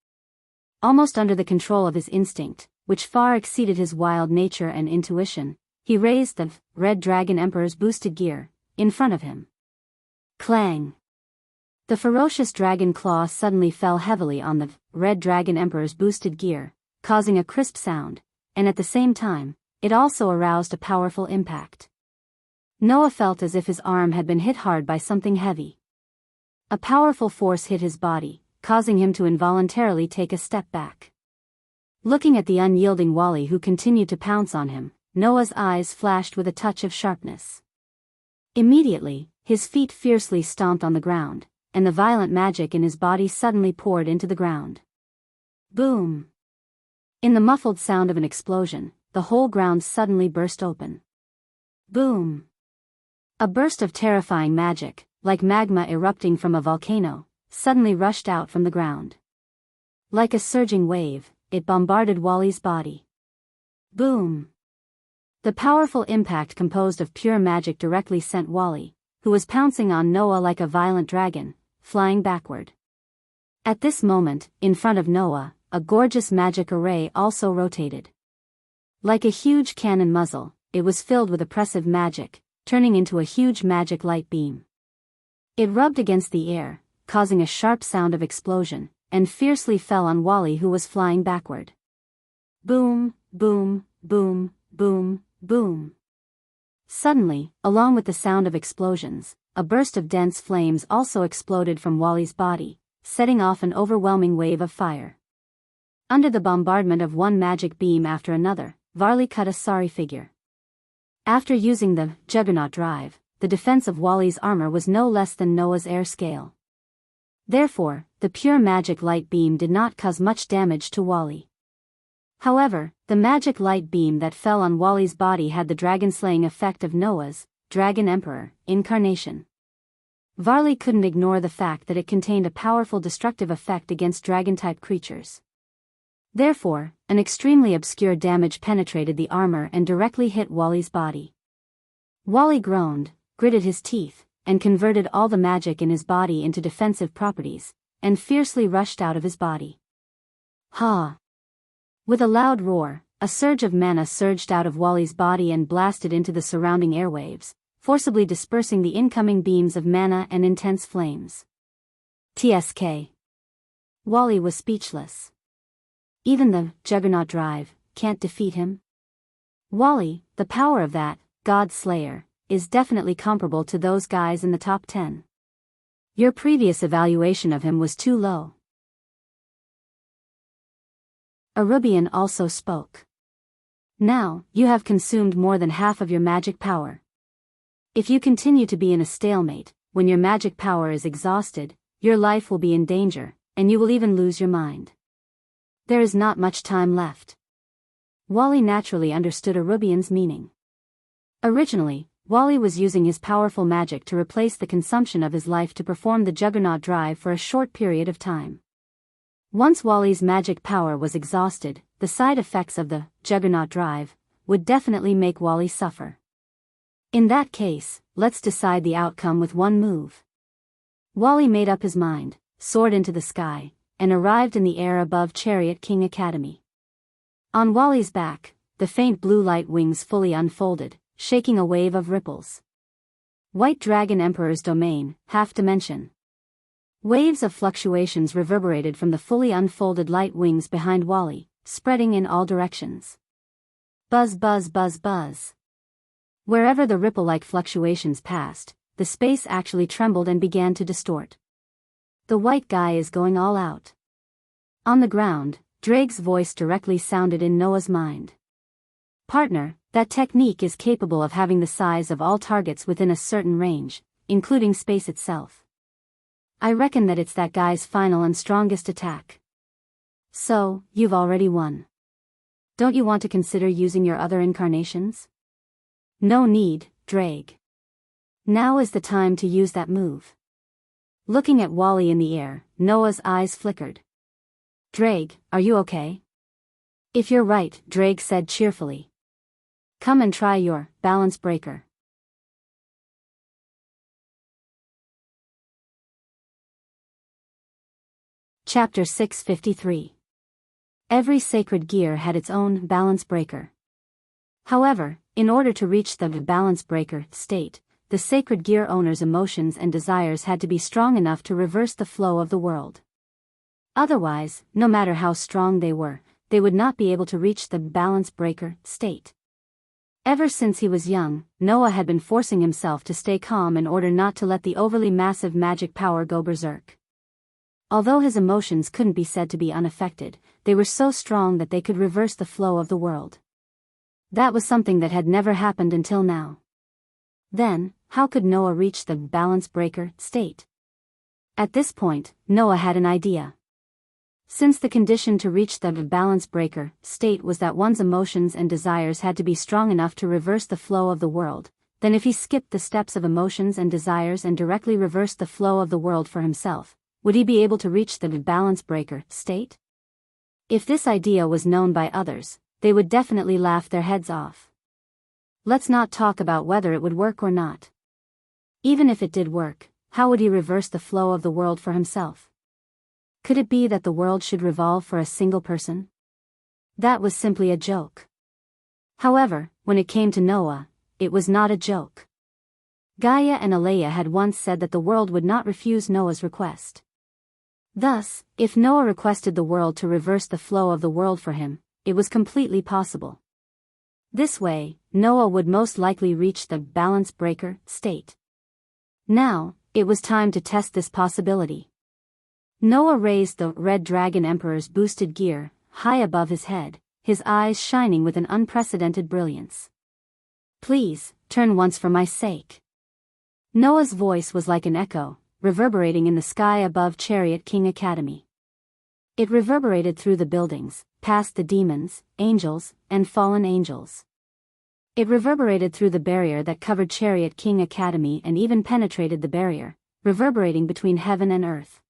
Speaker 1: Almost under the control of his instinct, which far exceeded his wild nature and intuition, he raised the Red Dragon Emperor's boosted gear in front of him. Clang! The ferocious dragon claw suddenly fell heavily on the Red Dragon Emperor's boosted gear, causing a crisp sound, and at the same time, it also aroused a powerful impact. Noah felt as if his arm had been hit hard by something heavy. A powerful force hit his body, causing him to involuntarily take a step back. Looking at the unyielding Wally who continued to pounce on him, Noah's eyes flashed with a touch of sharpness. Immediately, his feet fiercely stomped on the ground, and the violent magic in his body suddenly poured into the ground. Boom! In the muffled sound of an explosion, the whole ground suddenly burst open. Boom! A burst of terrifying magic, like magma erupting from a volcano, suddenly rushed out from the ground. Like a surging wave, it bombarded Wally's body. Boom! The powerful impact composed of pure magic directly sent Wally, who was pouncing on Noah like a violent dragon, flying backward. At this moment, in front of Noah, a gorgeous magic array also rotated. Like a huge cannon muzzle, it was filled with oppressive magic, turning into a huge magic light beam. It rubbed against the air, causing a sharp sound of explosion, and fiercely fell on Wally who was flying backward. Boom, boom, boom, boom, boom. Suddenly, along with the sound of explosions, a burst of dense flames also exploded from Wally's body, setting off an overwhelming wave of fire. Under the bombardment of one magic beam after another, Varley cut a sorry figure. After using the Juggernaut Drive, the defense of Wally's armor was no less than Noah's air scale. Therefore, the pure magic light beam did not cause much damage to Wally. However, the magic light beam that fell on Wally's body had the dragon-slaying effect of Noah's Dragon Emperor incarnation. Varley couldn't ignore the fact that it contained a powerful destructive effect against dragon-type creatures. Therefore, an extremely obscure damage penetrated the armor and directly hit Wally's body. Wally groaned, gritted his teeth, and converted all the magic in his body into defensive properties, and fiercely rushed out of his body. Ha! With a loud roar, A surge of mana surged out of Wally's body and blasted into the surrounding airwaves, forcibly dispersing the incoming beams of mana and intense flames. TSK. Wally was speechless. Even the Juggernaut Drive can't defeat him? Wally, the power of that God Slayer is definitely comparable to those guys in the top 10. Your previous evaluation of him was too low. Arubian also spoke. Now, you have consumed more than half of your magic power. If you continue to be in a stalemate, when your magic power is exhausted, your life will be in danger, and you will even lose your mind. There is not much time left. Wally naturally understood Arubian's meaning. Originally, Wally was using his powerful magic to replace the consumption of his life to perform the Juggernaut Drive for a short period of time. Once Wally's magic power was exhausted, the side effects of the Juggernaut Drive would definitely make Wally suffer. In that case, let's decide the outcome with one move. Wally made up his mind, soared into the sky, and arrived in the air above Chariot King Academy. On Wally's back, the faint blue light wings fully unfolded, shaking a wave of ripples. White Dragon Emperor's domain, half dimension. Waves of fluctuations reverberated from the fully unfolded light wings behind Wally, spreading in all directions. Buzz buzz buzz buzz. Wherever the ripple-like fluctuations passed, the space actually trembled and began to distort. The white guy is going all out. On the ground, Drake's voice directly sounded in Noah's mind. Partner, that technique is capable of having the size of all targets within a certain range, including space itself. I reckon that it's that guy's final and strongest attack. So, you've already won. Don't you want to consider using your other incarnations? No need, Drake. Now is the time to use that move. Looking at Wally in the air, Noah's eyes flickered. Drake, are you okay? If you're right, Drake said cheerfully. Come and try your balance breaker. Chapter 653. Every sacred gear had its own balance breaker. However, in order to reach the balance breaker state, the sacred gear owner's emotions and desires had to be strong enough to reverse the flow of the world. Otherwise, no matter how strong they were, they would not be able to reach the balance breaker state. Ever since he was young, Noah had been forcing himself to stay calm in order not to let the overly massive magic power go berserk. Although his emotions couldn't be said to be unaffected, they were so strong that they could reverse the flow of the world. That was something that had never happened until now. Then, how could Noah reach the balance breaker state? At this point, Noah had an idea. Since the condition to reach the balance breaker state was that one's emotions and desires had to be strong enough to reverse the flow of the world, then if he skipped the steps of emotions and desires and directly reversed the flow of the world for himself, would he be able to reach the balance breaker state? If this idea was known by others, they would definitely laugh their heads off. Let's not talk about whether it would work or not. Even if it did work, how would he reverse the flow of the world for himself? Could it be that the world should revolve for a single person? That was simply a joke. However, when it came to Noah, it was not a joke. Gaia and Alea had once said that the world would not refuse Noah's request. Thus, if Noah requested the world to reverse the flow of the world for him, it was completely possible. This way, Noah would most likely reach the balance breaker state. Now, it was time to test this possibility. Noah raised the Red Dragon Emperor's boosted gear high above his head, his eyes shining with an unprecedented brilliance. Please, turn once for my sake. Noah's voice was like an echo, reverberating in the sky above Chariot King Academy. It reverberated through the buildings, past the demons, angels, and fallen angels. It reverberated through the barrier that covered Chariot King Academy and even penetrated the barrier, reverberating between heaven and earth.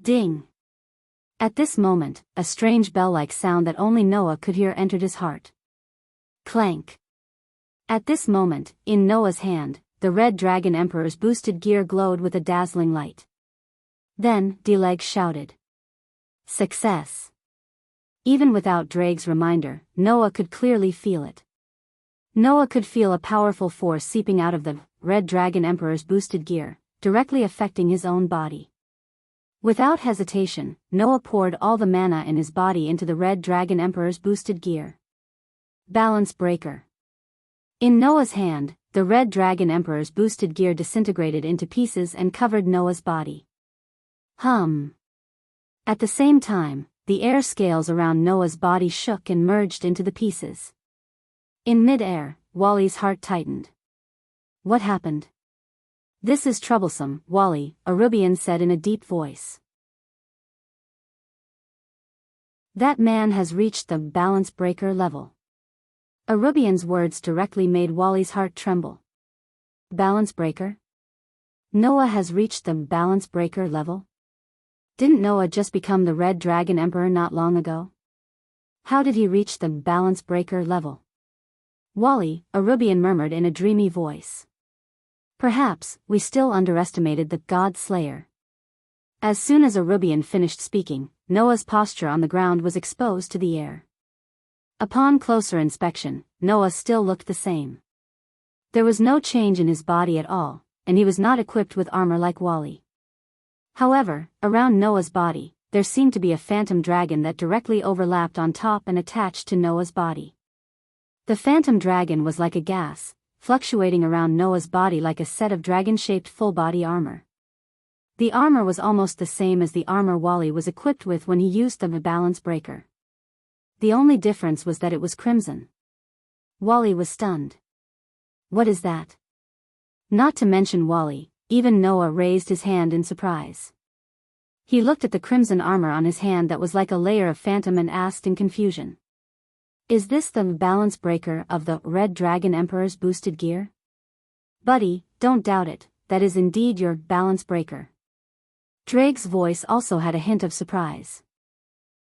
Speaker 1: Ding! At this moment, a strange bell-like sound that only Noah could hear entered his heart. Clank! At this moment, in Noah's hand, the Red Dragon Emperor's boosted gear glowed with a dazzling light. Then, D-Leg shouted. Success! Even without Drake's reminder, Noah could clearly feel it. Noah could feel a powerful force seeping out of the Red Dragon Emperor's boosted gear, directly affecting his own body. Without hesitation, Noah poured all the mana in his body into the Red Dragon Emperor's boosted gear. Balance breaker. In Noah's hand, the Red Dragon Emperor's boosted gear disintegrated into pieces and covered Noah's body. Hum. At the same time, the air scales around Noah's body shook and merged into the pieces. In mid-air, Wally's heart tightened. What happened? This is troublesome, Wally, Arubian said in a deep voice. That man has reached the balance breaker level. Arubian's words directly made Wally's heart tremble. Balance breaker? Noah has reached the balance breaker level? Didn't Noah just become the Red Dragon Emperor not long ago? How did he reach the balance breaker level? Wally, Arubian murmured in a dreamy voice. Perhaps, we still underestimated the God Slayer. As soon as Arubian finished speaking, Noah's posture on the ground was exposed to the air. Upon closer inspection, Noah still looked the same. There was no change in his body at all, and he was not equipped with armor like Wally. However, around Noah's body, there seemed to be a phantom dragon that directly overlapped on top and attached to Noah's body. The phantom dragon was like a gas, fluctuating around Noah's body like a set of dragon-shaped full-body armor. The armor was almost the same as the armor Wally was equipped with when he used the balance breaker. The only difference was that it was crimson. Wally was stunned. What is that? Not to mention Wally, even Noah raised his hand in surprise. He looked at the crimson armor on his hand that was like a layer of phantom and asked in confusion. Is this the balance breaker of the Red Dragon Emperor's boosted gear? Buddy, don't doubt it, that is indeed your balance breaker. Drake's voice also had a hint of surprise.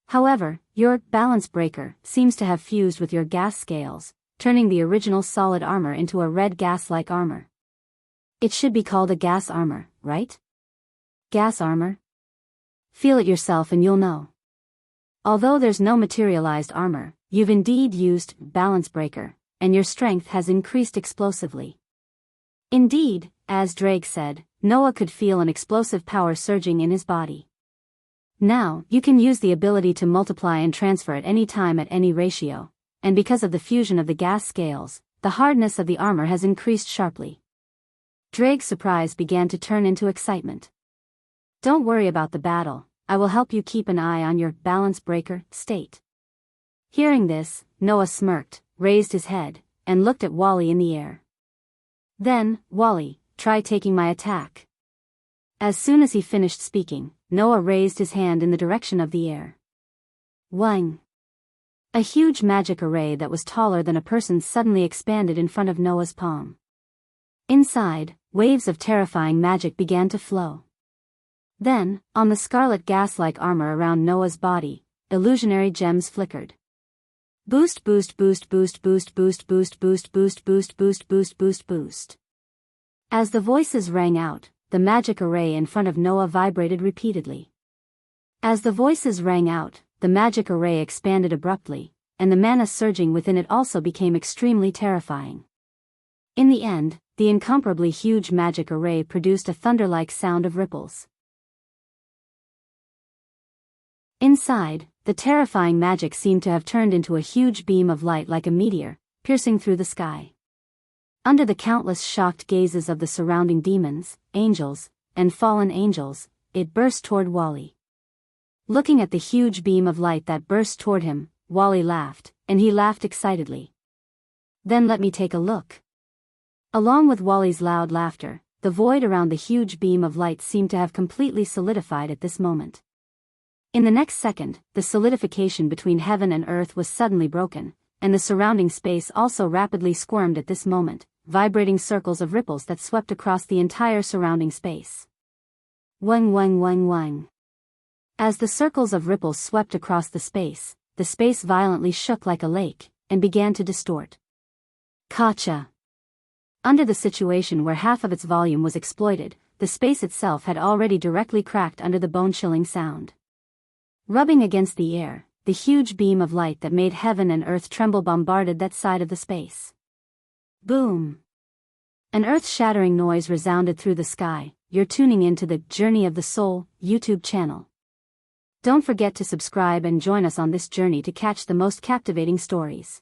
Speaker 1: However, your balance breaker seems to have fused with your gas scales, turning the original solid armor into a red gas-like armor. It should be called a gas armor, right? Gas armor? Feel it yourself and you'll know. Although there's no materialized armor, you've indeed used balance breaker, and your strength has increased explosively. Indeed, as Drake said, Noah could feel an explosive power surging in his body. Now, you can use the ability to multiply and transfer at any time at any ratio, and because of the fusion of the gas scales, the hardness of the armor has increased sharply. Drake's surprise began to turn into excitement. Don't worry about the battle, I will help you keep an eye on your balance breaker state. Hearing this, Noah smirked, raised his head, and looked at Wally in the air. Then, Wally, try taking my attack. As soon as he finished speaking, Noah raised his hand in the direction of the air. Wang! A huge magic array that was taller than a person suddenly expanded in front of Noah's palm. Inside, waves of terrifying magic began to flow. Then, on the scarlet gas-like armor around Noah's body, illusionary gems flickered. Boost boost boost boost boost boost boost boost boost boost boost boost boost boost. As the voices rang out, the magic array in front of Noah vibrated repeatedly. As the voices rang out, the magic array expanded abruptly, and the mana surging within it also became extremely terrifying. In the end, the incomparably huge magic array produced a thunder-like sound of ripples. Inside, the terrifying magic seemed to have turned into a huge beam of light like a meteor, piercing through the sky. Under the countless shocked gazes of the surrounding demons, angels, and fallen angels, it burst toward Wally. Looking at the huge beam of light that burst toward him, Wally laughed, and he laughed excitedly. Then let me take a look. Along with Wally's loud laughter, the void around the huge beam of light seemed to have completely solidified at this moment. In the next second, the solidification between heaven and earth was suddenly broken, and the surrounding space also rapidly squirmed at this moment, vibrating circles of ripples that swept across the entire surrounding space. Wang wang wang wang. As the circles of ripples swept across the space violently shook like a lake, and began to distort. Gotcha! Under the situation where half of its volume was exploited, the space itself had already directly cracked under the bone-chilling sound. Rubbing against the air, the huge beam of light that made heaven and earth tremble bombarded that side of the space. Boom! An earth-shattering noise resounded through the sky. You're tuning into the Journey of the Soul YouTube channel. Don't forget to subscribe and join us on this journey to catch the most captivating stories.